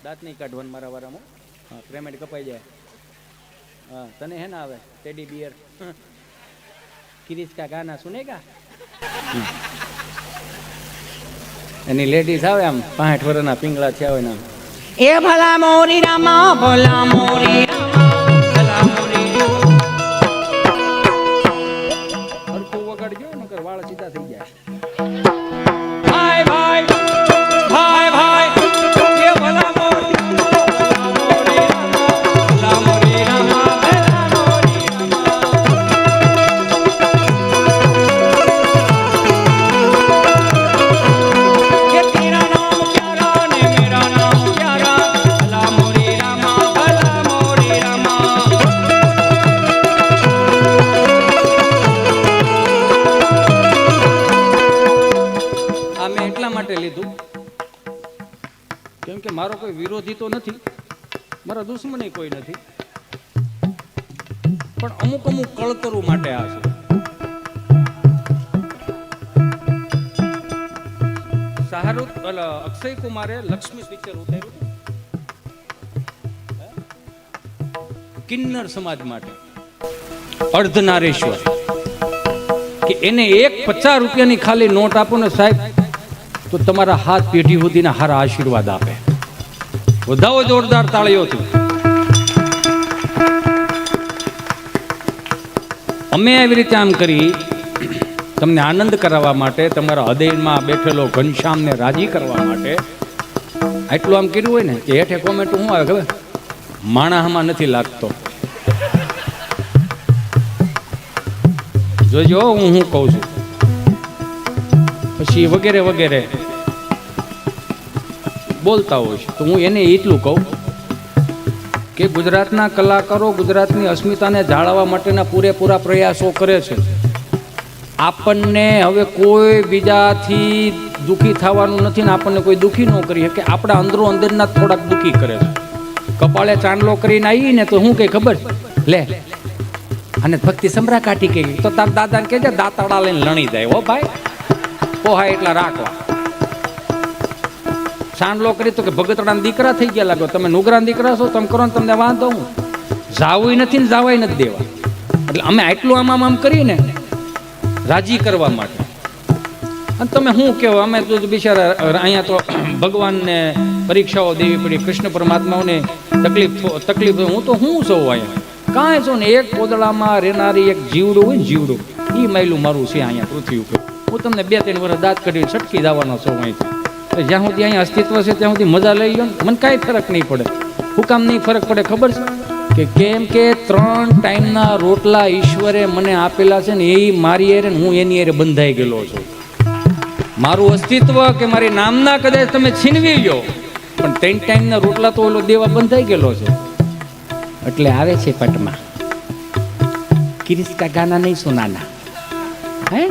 દાંત નહીં કાઢવાનું મારા વારામાં. હા, પેમેન્ટ કપાઈ જાય. હા, તને હે ને આવે ટેડી બિયર કિરીશ કા ગાના સુનેગા. એની લેડીઝ આવે આમ 65 વર્ષના પિંગળા થયા હોય ને એ ભલા મોરી રામા, ભલા મોરી રામા, ભલા મોરી હરખું વગાડજો નકર વાળ સીધા થઈ જાય. કેમ કે મારો કોઈ વિરોધી તો નથી, મારા દુશ્મની કોઈ નથી, પણ અમુક કળતરું માટે આ છે. શાહરુખ અક્ષય કુમારે લક્ષ્મી પિક્ચર ઉતાર્યું કિન્નર સમાજ માટે, અર્ધનારેશ્વર, કે એને એક 50 રૂપિયાની ખાલી નોટ આપો ને સાહેબ તો તમારા હાથ પેઢી સુધીના હારા આશીર્વાદ આપે. વધાવો જોરદાર તાળીઓથી. અમે આવી રીતે આમ કરી તમને આનંદ કરાવવા માટે, તમારા હૃદયમાં બેઠેલો ઘનશ્યામને રાજી કરવા માટે આટલું આમ કર્યું હોય ને કે હેઠે કોમેન્ટ શું આવે ખબર? માણામાં નથી લાગતો. જોજો હું કહું છું. પછી વગેરે વગેરે બોલતા હોય છે તો હું એને એટલું કહું કે ગુજરાતના કલાકારો ગુજરાતની અસ્મિતાને જાળવવા માટેના પૂરેપૂરા પ્રયાસો કરે છે. આપણને હવે કોઈ બીજાથી દુઃખી થવાનું નથી ને આપણને કોઈ દુઃખી ન કરી શકે. આપણા અંદરો અંદરના થોડાક દુઃખી કરે છે. કપાળે ચાંદલો કરીને આવી ને તો હું કઈ ખબર લે અને ભક્તિ સમરા કાઢી કે તો તાર દાદાને કહેજે દાંતડા લઈને લણી જાય. હો ભાઈ, પોહા એટલા રાખવા. ચાંદલો કરી તો કે ભગતડાના દીકરા થઈ ગયા લાગો, તમે નુગરાના દીકરા છો, તમે કરો ને તમને વાંધો હું. જાવું નથી ને જવાય નથી દેવા. એટલે અમે આટલું આમ કરીને રાજી કરવા માટે. અને તમે શું કહો, અમે તો બિચારા અહીંયા તો ભગવાનને પરીક્ષાઓ દેવી પડી, કૃષ્ણ પરમાત્માઓને તકલીફ હું તો શું છું અહીંયા કાંઈ છું ને. એક કોદળામાં રહેનારી એક જીવડું હોય ને, જીવડું એ માયલું મારું છે અહીંયા પૃથ્વી ઉપર. હું તમને 2-3 વર્ષ દાંત કાઢી છટકી જવાનો છું અહીંથી. જ્યાં સુધી અહીંયા અસ્તિત્વ છે ત્યાં સુધી મજા લઈ લો ને, મને કાંઈ ફરક નહીં પડે. હું કામ નહીં ફરક પડે ખબર છે કે કેમ કે 3 ટાઈમના રોટલા ઈશ્વરે મને આપેલા છે ને, એ મારી એરે ને હું એની એરે બંધાઈ ગયેલો છું. મારું અસ્તિત્વ કે મારી નામના કદાચ તમે છીનવી લો, પણ 3 ટાઈમના રોટલા તો ઓલો દેવા બંધાઈ ગયેલો છે. એટલે આવે છે પટમાં કિરીસ કા ગાના નહીં સુનાના. હે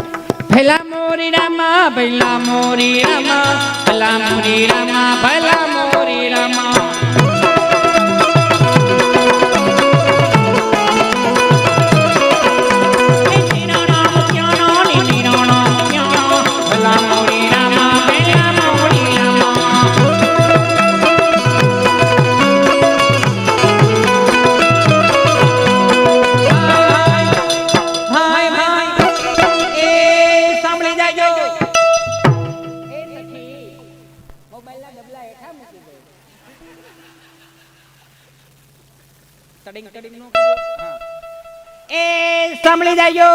ભલા મોરી રામા, ભલા મોરી રામા, ભલા મોરી રામા, ભલા મોરી રામા. એ સાંભળી જાજો,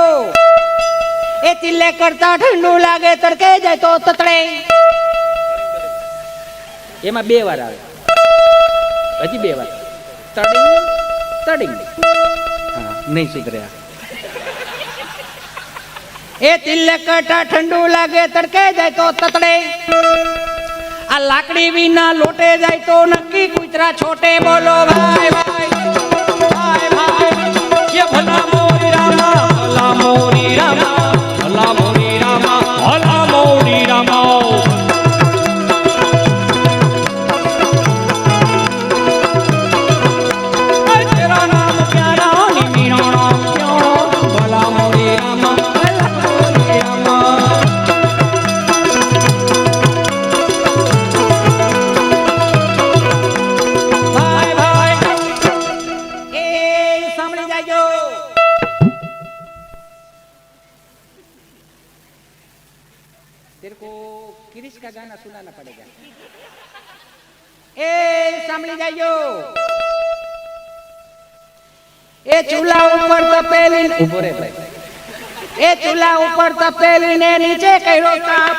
એ ચિલ્લે કરતા ઠંડુ લાગે, તડકે જાય તો તતડે. એમાં 2 વાર આવે, હજી 2 વાર તડિંગ તડિંગ. હા નહીં સુધર્યા. એ ચિલ્લે કરતા ઠંડુ લાગે, તડકે જાય તો તતડે. આ લાકડી વિના લોટે જાય તો નક્કી કૂતરા છોટે. બોલો ભાઈ ભાઈ ભલા મોરી રામા, ભલા મોરી રામા, ભલા મોરી રામા, ભલા મોરી રામા. તેરા નામ પ્યારા ને મેરા નામ પ્યારા, ભલા મોરી રામા, ભલા મોરી રામા. ભાઈ ભાઈ એ સાંભળી જાજો, तेरे को किरिश का गाना सुनाना पड़ेगा. ए सामने जाइयो, ए चूल्हा ऊपर तपेली उभो रे भाई, ए चूल्हा ऊपर तपेली ने नीचे કર્યો તાપ.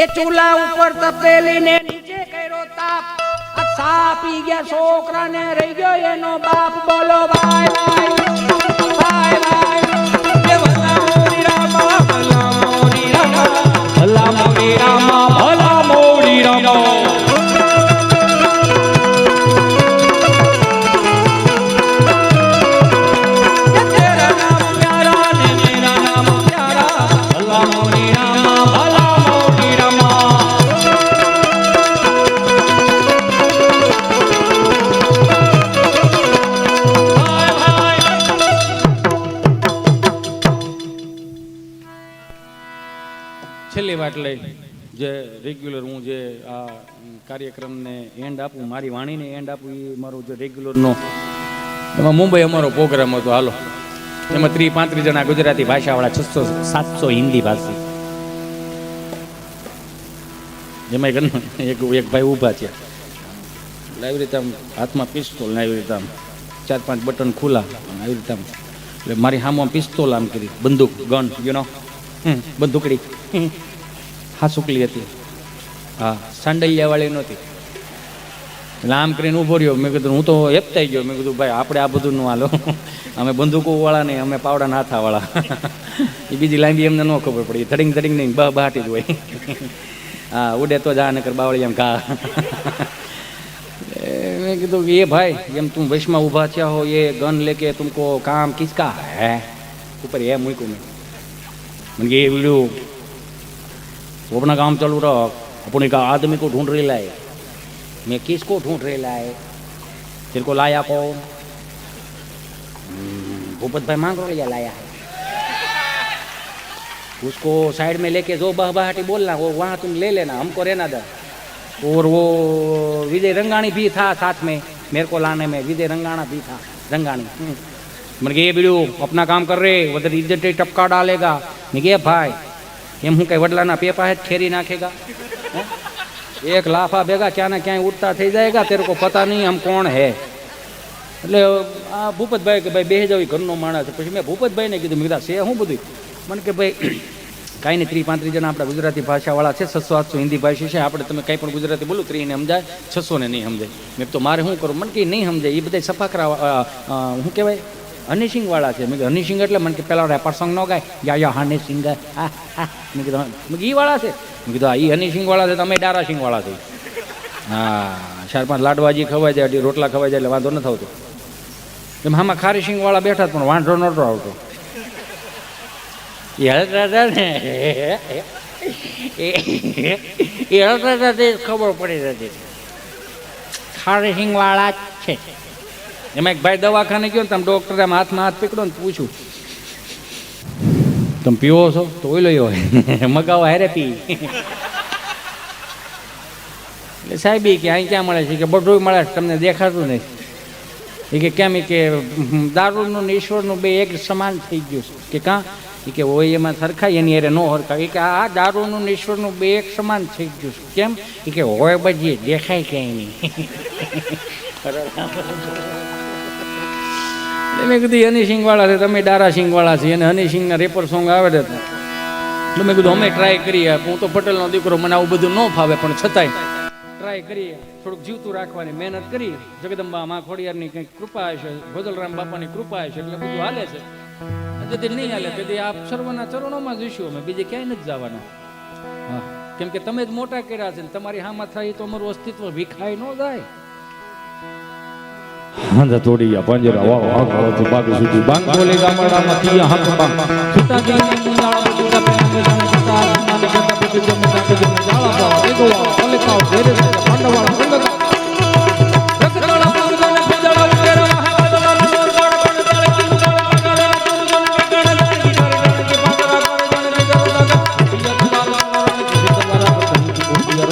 એ ચૂલ્हा ઉપર તપેલી ને નીચે કર્યો તાપ. આ સા પી ગયા છોકરાને રહી ગયો એનો બાપ. બોલો ભાઈ ભાઈ ભાઈ ભાઈ. એ ભલા મોરી રામા, ભલા મોરી રામા, ભલા મોરી રામા, ભલા મોરી રામા. તેરા નામ પ્યારા ને મેરા નામ પ્યારા, ભલા મોરી રામા, ભલા મોરી રામા. છેલ્લી વાત લઈ જે રેગ્યુલર હું જે આ કાર્યક્રમને એન્ડ આપું, મારી વાણીને એન્ડ આપું, એ મારું જે રેગ્યુલરનો એમાં મુંબઈ અમારો પ્રોગ્રામ હતો. હાલો એમાં 30-35 જણા ગુજરાતી ભાષાવાળા, 600-700 હિન્દી ભાષી. એમાં એક ભાઈ ઊભા છે, એટલે આવી રીતે આમ હાથમાં પિસ્તોલ ને આવી રીતે આમ 4-5 બટન ખુલ્લા આવી રીતે આમ. એટલે મારી સામે પિસ્તોલ આમ કરી, બંદૂક ગન યુ નો બંદૂકડી હા સુકલી હતી. હા સાંડલિયા વાળી નહોતી. એટલે આમ કરીને ઊભો રહ્યો. મેં કીધું હું તો હેપતાઈ ગયો. મેં કીધું ભાઈ આપણે આ બધું નું હાલો, અમે બંદૂકો વાળા નહીં, અમે પાવડા નાથા વાળા. એ બીજી લાંબી એમને ન ખબર પડી, ધડિંગ ધડિંગ નહીં બહાટી જ હોય. હા ઉડે તો જા નકર બાવળી એમ ઘા. मैं कीधु ये भाई जब तुम विश्व में उभा थिया हो, ये गन लेके तुमको काम किसका है? ऊपर ये मुझको मैं ये वीडियो वो अपना काम चालू रहा, अपने का आदमी को ढूंढ रहे लाए. मैं किसको ढूंढ रहे लाए? तेरे को लाया कौन? भूपत भाई मांग लिया लाया है. उसको साइड में लेके जो बहबहाटी बोलना वो वहाँ तुम ले लेना, हमको रहना दो. और वो विजय रंगानी भी था साथ में, मेरे को लाने में विजय रंगाना भी था रंगानी मैंने कहा ये बीड़ू अपना काम कर रहे उधर इज्जत टपका डालेगा मैं कहा भाई એમ હું કઈ વડલાના પેપા હે ખેરી નાખેગા એક લાફા ભેગા ક્યાં ને ક્યાંય ઉઠતા થઈ જાયગા તેરે કો પતા નહીં હમ કોણ હે એટલે આ ભૂપતભાઈ કે ભાઈ બેહી જાવ ઘરનો માણસ છે પછી મેં ભૂપતભાઈને કીધું મેં કીધા છે શું બધું મને કે ભાઈ કાંઈ નહીં 30-35 જણા આપણા ગુજરાતી ભાષાવાળા છે 600-800 હિન્દી ભાષી છે આપણે તમે કંઈ પણ ગુજરાતી બોલું 30 ને સમજાય 600 ને નહીં સમજાય મેં તો મારે શું કરું મને કે નહીં સમજાય એ બધા સફાકરા શું કહેવાય હની વાળા છે મેં કીધું હની એટલે મને કે પેલા રેપર સોંગ ન ગાય યા હની સિંગ મેં કીધું મેં ઈ વાળા છે મેં કીધું ઈ હની વાળા છે તમે ડારા સિંગ વાળા છે હા 4-5 લાડવાજી ખવાઈ જાય અઢી રોટલા ખવાઈ જાય એટલે વાંધો ન થતો એમ આમાં ખારી સિંગ વાળા બેઠા પણ વાંધો નહોતો આવતો એ હળતા ને એ હળતા તે ખબર પડી જતી ખારી સિંગ વાળા જ છે એમાં એક ભાઈ દવાખાને ગયો ને તમે ડૉક્ટરે આમ હાથમાં હાથ પકડો ને પૂછું તમે પીવો છો તો ઓઈલો હોય મગાવો હારે પી એટલે સાહેબ કે અહીં ક્યાં મળે છે કે બધું મળે છે તમને દેખાતું નહીં એ કે કેમ કે દારૂનું ને ઈશ્વરનું બે એક સમાન થઈ ગયું છે કે કાં એ કે હોય એમાં સરખાય એની અરે નો હરખાય એ કે આ દારૂનું ને ઈશ્વરનું બે એક સમાન થઈ ગયું છે કેમ એ કે હોય બજી દેખાય ક્યાંય નહીં મેં કીધું હની સિંગ વાળા છે તમે ડારા સિંગ વાળા છે અને હની સિંગના રેપર સોંગ આવે છે એટલે મેં કીધું અમે ટ્રાય કરીએ હું તો પટેલનો દીકરો મને આવું બધું ન ફાવે પણ છતાંય ટ્રાય કરીએ થોડુંક જીવતું રાખવાની મહેનત કરી જગદંબા મા ખોડિયારની કંઈક કૃપા હશે ભોજલરામ બાપાની કૃપા હશે એટલે બધું હાલે છે તેથી નહીં હાલે તેથી આપ સર્વના ચરણોમાં જઈશું અમે બીજે ક્યાંય નથી જવાના હા કેમ કે તમે જ મોટા કર્યા છે ને તમારી હામાં થાય તો અમારું અસ્તિત્વ વિખાઈ ન જાય હાંધા તોડી પાંજરા વાળો આખો તો બાગ સુધી બાંગ બોલે ગામડામાં તીયા હાથ બાંગ છૂટા દે મુંજાળા બધું પેને જાણે છૂટા આસમાન જતા બધું જમ જાતે જમ જાળા બાવા દેગોવા કોલેકાવ ઘેરે પાંડવાળા બંગા રકતાળા પૂજાને પૂજાળા ઉકેરા હે વાદળા નોર ગાડ પણ તારે કિંગાળા ગાળા પૂજાને વેગાડે કે પાંડરા કરે જાણે જગરદા પિયા કુમાર તમારા પતંગ ઓપિયર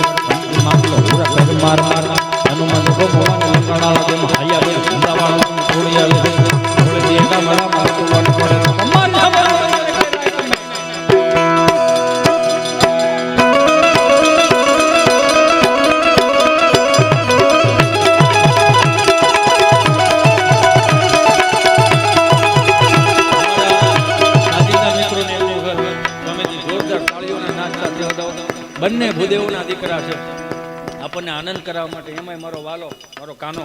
મામલો પૂરા કરે માર માર હનુમાન ગો ભગવાન લંકાળા દેમ હાયા બે અંદાવાળા છોડિયા લે છોડે દેગા મારા મારતો વન પડે અમાર બંને ભૂદેવોના દીકરા છે આપણને આનંદ કરાવવા માટે એમાંય મારો વાલો મારો કાનો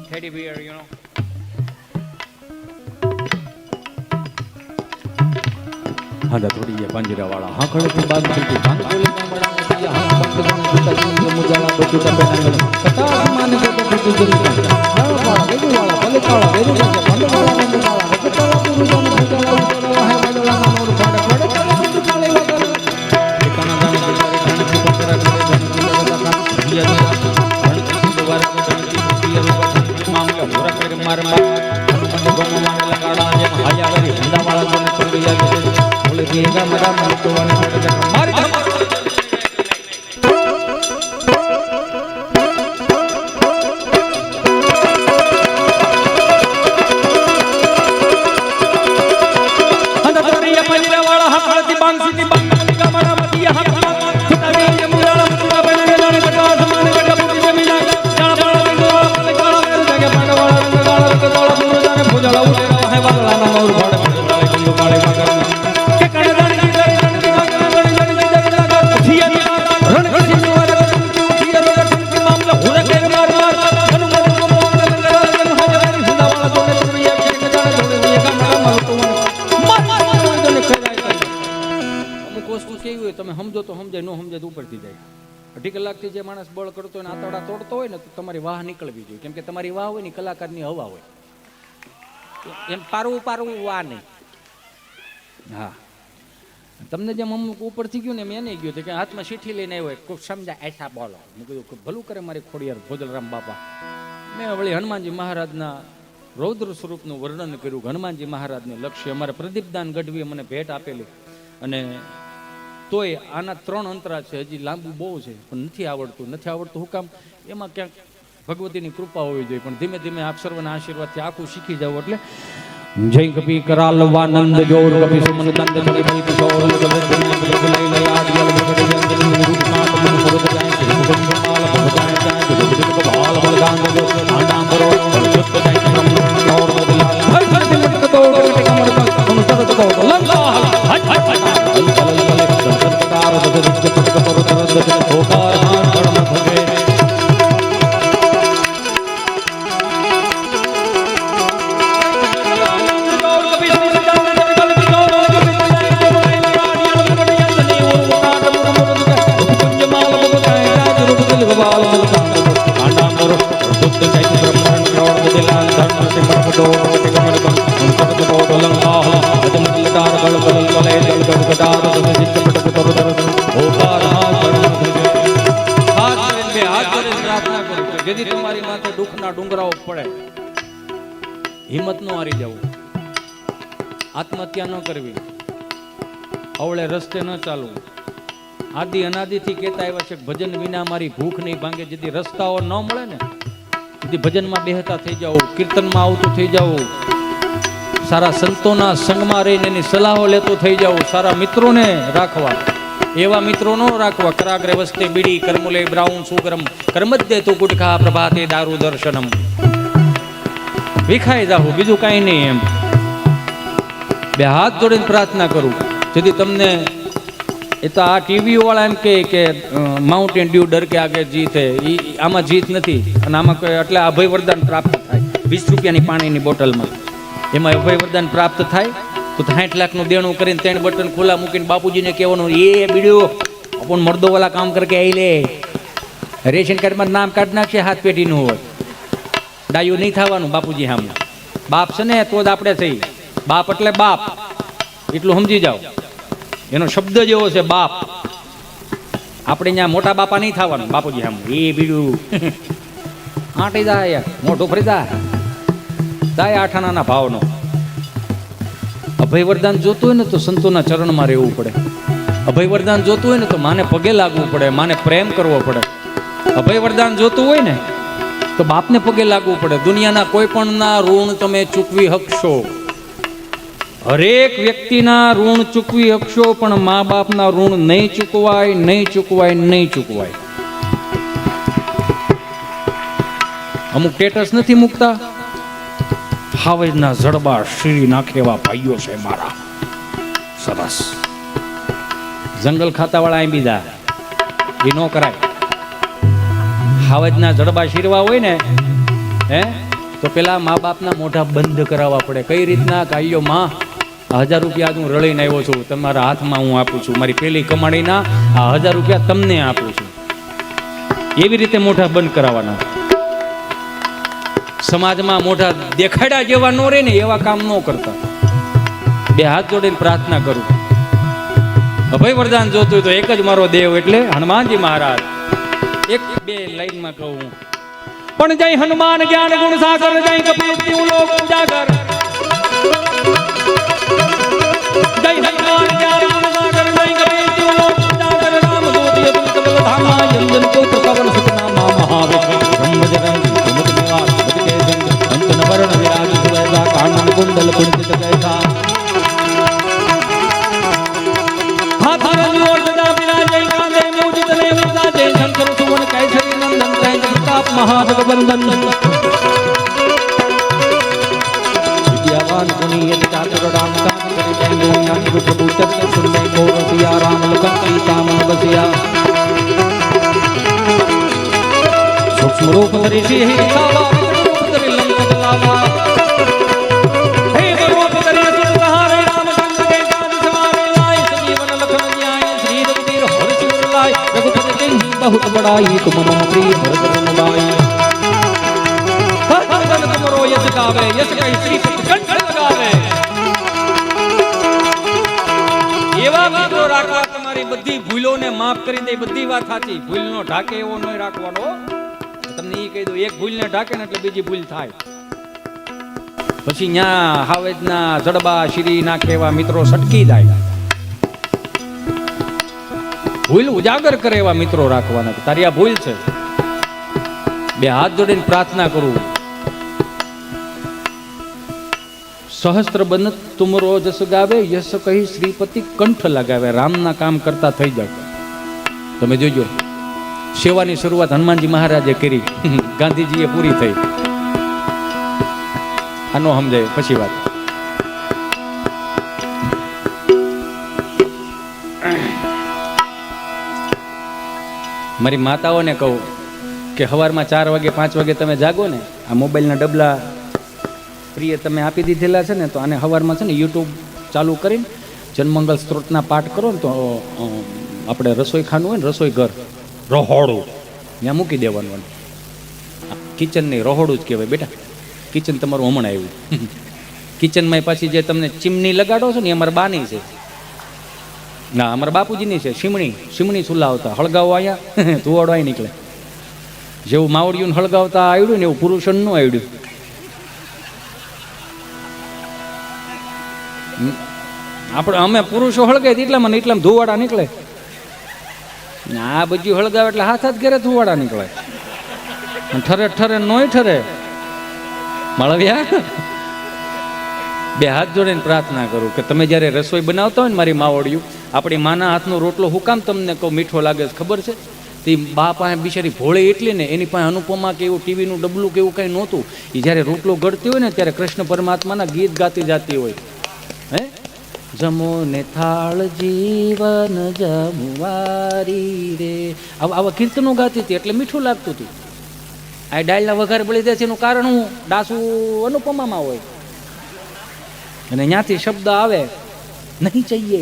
ટેડી બિયર યુ નો હાડા થોડી પાંજરા વાળા હા ખડે બાદ સુધી ભાંગ બોલે ગામડા મતિયા હા બંધ ગણ જુતા જંગ મુજાલા બચુતા પેનાંગલ કતા માને તો બધું જરી હા વાળા બેગુ વાળા ભલે કાળા બેરુ કે બંધ વાળા રકતાળા પુરુષોને મુજાલા ઉતરા હે વાદળા નોર ફાડ ફાડ બધું કાલે વાગર એકાના દાન કરે ગણતિ પકરા કરે ગણતિ લગતા પિયા ગણતિ દવાર ગણતિ પિયા મામલા પૂરા કરે માર માર હનુમાન ગોમાને લગાડા જેમ હાયા કરી હંદાવાળા જોને છોડિયા લે બોલે દેગા મારા મારતો વાને પડે મારી ધમ તમે સમજો તો સમજાય ન સમજાય તો ઉપરથી જાય 2.5 કલાકથી જે માણસ બળ કરતો હોય ને આતડા તોડતો હોય ને તો તમારી વાહ નીકળવી જોઈએ કેમ કે તમારી વાહ હોય ને કલાકારની હવા હોય એમ પારવું પારવું વાહ નહીં હા તમને જેમ અમુક ઉપરથી ગયું ને એમ એને ગયું કે હાથમાં ચીઠી લઈને આવ્યો હોય કોઈ સમજાય એસા બોલો મેં કીધું ભલું કરે મારી ખોડિયાર ભોજલરામ બાપા મેં વળી હનુમાનજી મહારાજના રૌદ્ર સ્વરૂપનું વર્ણન કર્યું હનુમાનજી મહારાજને લક્ષ્ય અમારા પ્રદીપદાન ગઢવીએ મને ભેટ આપેલી અને તોય આના 3 અંતરા છે હજી લાંબુ બહુ છે પણ નથી આવડતું હું કામ એમાં ક્યાંક ભગવતીની કૃપા હોવી જોઈએ. પણ ધીમે ધીમે આપ સર્વના આશીર્વાદથી આખું શીખી જાવ એટલે જય કપી કરાલવાનંદ જોર કપી સુમન દંડ કપી બલ કિશોર ગલદના બલબલઈ લયાદ યલ બગડે જંગલ મુરુદ કાંત મન મુરુદ જાય શ્રી મુકુંદ માલ ભગવાન જાય જગત કો ભાલ બલગાંગ જો આંડામ બરો સુત જાય બ્રહ્મણ જોર બદલા હર હર મટ તો કમર કમ સદ તો લંકા હટ હટ બલ બલ બલ સંતકાર દદ દિજ પટ પર તરદ ઓકાર હાર કર્મ ભગે જેથી તમારી માથે દુઃખના ડુંગરાઓ પડે, હિંમત ન હારી જવું, આત્મહત્યા ન કરવી, અવળે રસ્તે ન ચાલવું. આદિ અનાદિથી કહેતા આવ્યા છે ભજન વિના મારી ભૂખ નહીં ભાંગે. જેથી રસ્તાઓ ન મળે ને જેથી ભજનમાં બેહતા થઈ જાવ, કીર્તનમાં આવતું થઈ જાવ, સારા સંતોના સંગમાં રહીને એની સલાહો લેતો થઈ જાવ, સારા મિત્રોને રાખવા. એવા મિત્રો નો રાખવા કરાગ્રે વસ્તે બીડી કરમુલે બ્રાઉન સુગરમ કરમદ્ય તું ગુટખા પ્રભાતે દારૂ દર્શનમ. વિખાઈ જાવું, બીજું કાંઈ નહીં. એમ બે હાથ જોડીને પ્રાર્થના કરું જેથી તમને. એ તો આ ટીવી વાળા એમ કે માઉન્ટેન ડ્યુ ડર કે આગે જીત હે, આમાં જીત નથી. અને આમાં એટલે અભય વરદાન પ્રાપ્ત થાય 20 રૂપિયાની પાણીની બોટલમાં. એમાં અભય વરદાન પ્રાપ્ત થાય તો 60 લાખનું દેણું કરીને 3 બટન ખુલ્લા મૂકીને બાપુજીને કહેવાનું એ બીડ્યો આપણ મર્દો વાળા કામ કરકે આવી લે. રેશન કાર્ડમાં નામ કાઢ નાખશે, હાથ પેઢીનું હોય. ડાયું નહીં થવાનું બાપુજી સામે. બાપ છે ને તો જ આપણે થઈ. બાપ એટલે બાપ, એટલું સમજી જાઓ. એનો શબ્દ જેવો છે બાપ. આપણે ત્યાં મોટા બાપા નહીં થવાનું બાપુજી સામે. એ બીડું આંટી જાય, મોઢું ફરી જાય આઠાણાના ભાવનો. અભય વરદાન જોતું હોય ને તો સંતોના ચરણમાં રહેવું પડે. અભય વરદાન જોતું હોય ને તો માને પગે લાગવું પડે, માને પ્રેમ કરવો પડે. અભય વરદાન જોતું હોય ને તો બાપને પગે લાગવું પડે. દુનિયાના કોઈ પણના ઋણ તમે ચૂકવી શકશો, હરેક વ્યક્તિના ઋણ ચૂકવી શકશો, પણ મા બાપના ઋણ નહીં ચૂકવાય, નહીં ચૂકવાય, નહીં ચૂકવાય. અમુક સ્ટેટસ નથી મૂકતા, હાવેજના જડબા શ્રી નાખેવા ભાઈઓ છે મારા. સરસ. જંગલ ખાતા વાળા અહીં બીજા એ નો કરાય. હાવેજના જડબા શીરવા હોય ને તો પેલા મા બાપના મોઢા બંધ કરાવવા પડે. કઈ રીતના? કાયો માં 1000 રૂપિયા હું રળીને આવ્યો છું, તમારા હાથમાં હું આપું છું, મારી પેલી કમાણીના આ 1000 રૂપિયા તમને આપું છું. એવી રીતે મોઢા બંધ કરાવવાના. સમાજમાં મોઢા દેખાડ્યા જેવા નો રહે ને એવા કામ ન કરતા. બે હાથ જોડીને પ્રાર્થના કરું. અભય વરદાન જોતું હોય તો એક જ મારો દેવ એટલે હનુમાનજી મહારાજ. એક બે લાઈનમાં કહું પણ જય હનુમાન જ્ઞાન ગુણ સાગર, જય કપીર લોક ઉજાગર. જય હનુમાન જ્ઞાન ગુણ સાગર, જય કપીર લોક ઉજાગર. રામ દૂત યદુલ કમલ ધામા, અંજન પુત્ર પવન સુત નામા, મહાવિક્રમ બ્રહ્મજરંગ સુમત નિવાસ બદકે જંગ, અંતન વરણ વિરાજ સુવેદા, કાનન કુંડલ કુંડિત કૈસા. હાથ જોર સદા વિરાજે, કાંધે મૂજિત ને વિરાજે, શંકર સુવન કૈસરી નંદન ત્રૈ પ્રતાપ મહાજગવંદન. વિદ્યાવાન પુનિયત ચાતુર રામ કામ કરી જૈનો જ્ઞાન પ્રભુ ચરિત્ર સુનને કો રસિયા, રામ લખન સીતા મન બસિયા. સૂક્ષ્મ રૂપ ધરી સિંહ સાવા, રૂપ ધરી લંક જલાવા. હે રૂપ ધરી સુર સહારે, રામચંદ્ર કે કાજ સવારે લાય. સજીવન લખન ન્યાય, શ્રી રઘુવીર હર્ષ ઉર લાય. रघुपति जिन्हि बहुत बड़ाई, तुम मम प्रिय भरत रघुबाई. हर जन तुमरो यश गावे, यश गाई श्रीपति कंठ लगावे. એવા મિત્રો રાખવા, તમારી બધી ભૂલોને માફ કરી દે. બધી વાત સાચી, ભૂલનો ઢાકે એવો ન રાખવાનો. તમને એ કહી દઉં, એક ભૂલને ઢાકે ને એટલે બીજી ભૂલ થાય. પછી ન્યા હાવેજના જડબા શ્રી નાખે એવા મિત્રો સટકી જાય. ભૂલ ઉજાગર કરે એવા મિત્રો રાખવાના. તારી આ ભૂલ છે, બે હાથ જોડીને પ્રાર્થના કરું, સહસ્ત્ર બન તુમરો જસ ગાવે, યશ કહી શ્રીપતિ કંઠ લગાવે. રામના કામ કરતા થઈ જાવ. તમે જોજો, સેવાની શરૂઆત હનુમાનજી મહારાજે કરી, ગાંધીજીએ પૂરી થઈ. આનો સમજાય પછી વાત. મારી માતાઓને કહું કે સવારમાં 4 વાગે 5 વાગે તમે જાગો ને, આ મોબાઈલના ડબલા પ્રિય તમે આપી દીધેલા છે ને, તો આને સવારમાં છે ને યુટ્યુબ ચાલુ કરીને જનમંગલ સ્ત્રોતના પાઠ કરો ને, તો આપણે રસોઈ ખાનું હોય ને, રસોઈ ઘર રહોડું ત્યાં મૂકી દેવાનું. કિચન નહીં, રહોડું જ કહેવાય બેટા. કિચન તમારું હમણાં આવ્યું. કિચનમાં પાછી જે તમને ચીમની લગાડો છો ને, એ અમારા બાની છે. ના, અમારા બાપુજીની છે. સીમણી સુલાવતા હળગાવો અહીંયા ધુવાડો અહીં નીકળે. જેવું માવડિયું હળગાવતા આવડ્યું ને એવું પુરુષોનું ન આવડ્યું. આપણે અમે પુરુષો હળગાય એટલામાં ને એટલામાં ધુવાડા નીકળે. આ બધું હળગાવે એટલે હાથ ઘેરે ધુવાડા નીકળે. ઠરે ઠરે નોય ઠરે. મળવ્યા બે હાથ જોડીને પ્રાર્થના કરું કે તમે જ્યારે રસોઈ બનાવતા હોય ને, મારી માવડિયું, આપણી માના હાથનો રોટલો હું કામ તમને કહું મીઠો લાગે છે ખબર છે? તે બા પાસે બિચારી ભોળે એટલી ને, એની પાસે અનુપમા કે એવું ટીવીનું ડબલું કે એવું કંઈ નહોતું. એ જ્યારે રોટલો ગળતી હોય ને, ત્યારે કૃષ્ણ પરમાત્માના ગીત ગાતી જાતી હોય. હે જમો ને થાળ જીવન જમવારી રે, આવા કીર્તનો ગાતી હતી એટલે મીઠું લાગતું હતું. આ ડાળના વઘાર બળી જાય છે એનું કારણ હું ડાસુ અનુપમામાં હોય, અને ત્યાંથી શબ્દ આવે નહીં ચાહીએ,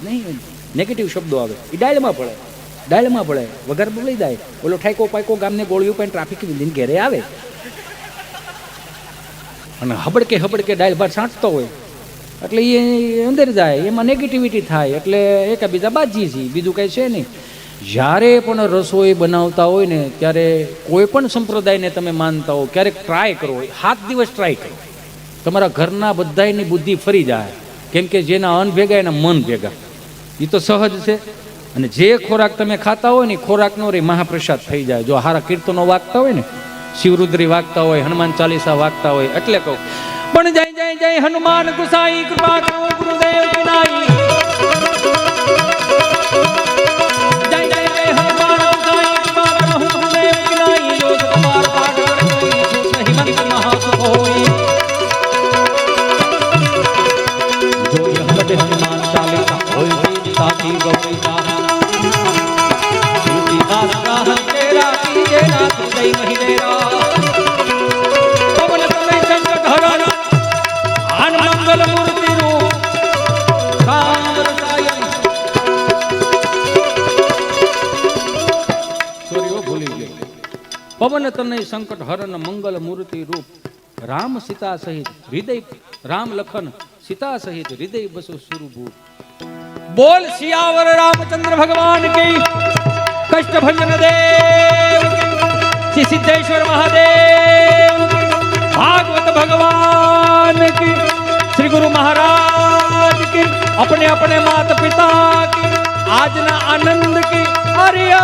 નહીં નેગેટિવ શબ્દો આવે, એ ડાળમાં પડે વઘાર બળી જાય. ઓલો ઠાઈકો પાઈકો ગામને ગોળીઓ પણ ટ્રાફિક વિંધીને ઘેરે આવે અને હબડકે ડાળ ભાત છાંટતો હોય એટલે એ અંદર જાય, એમાં નેગેટિવિટી થાય, એટલે એકાબીજા બાજી છે, બીજું કંઈ છે નહીં. જ્યારે પણ રસોઈ બનાવતા હોય ને, ત્યારે કોઈ પણ સંપ્રદાયને તમે માનતા હો, ક્યારેક ટ્રાય કરો, 7 દિવસ ટ્રાય કરો. તમારા ઘરના બધાની બુદ્ધિ ફરી જાય, કેમ કે જેના અન્ન ભેગા એના મન ભેગા, એ તો સહજ છે. અને જે ખોરાક તમે ખાતા હોય ને, ખોરાકનો રે મહાપ્રસાદ થઈ જાય. જો હારા કીર્તનો વાગતા હોય ને, શિવરુદ્રી વાગતા હોય, હનુમાન ચાલીસા વાગતા હોય, એટલે કહું પણ જય જય જય હનુમાન ગુસાઈ, કૃપા કરો ગુરુદેવ વિનાઈ. જય જય જય હનુમાન ગુસાઈ, કૃપા કરો ગુરુદેવ વિનાઈ. જો તમાર પાઠ કરી હિમંત મહાસોઈ, જો હમડે હનુમાન ચાલીસા હોય સાથી ગૌરીતા દાસ દાહ તેરા कीजे नाथ जय महिमेरा. पवन तनय संकट हरण आन मंगल मूर्ति रूप काम रसायन. સોરી ભૂલી ગયો. પવન તનય સંકટ હરણ મંગલ મૂર્તિ રૂપ, રામ સીતા સહિત હૃદય, રામ લખન सीता सहित हृदय बसो सुरभूप. बोल सियावर रामचंद्र भगवान की, कष्ट भंजन देव श्री सिद्धेश्वर महादेव, भागवत भगवान की, श्री गुरु महाराज की, अपने अपने माता पिता की, आज ना आनंद की. हरिया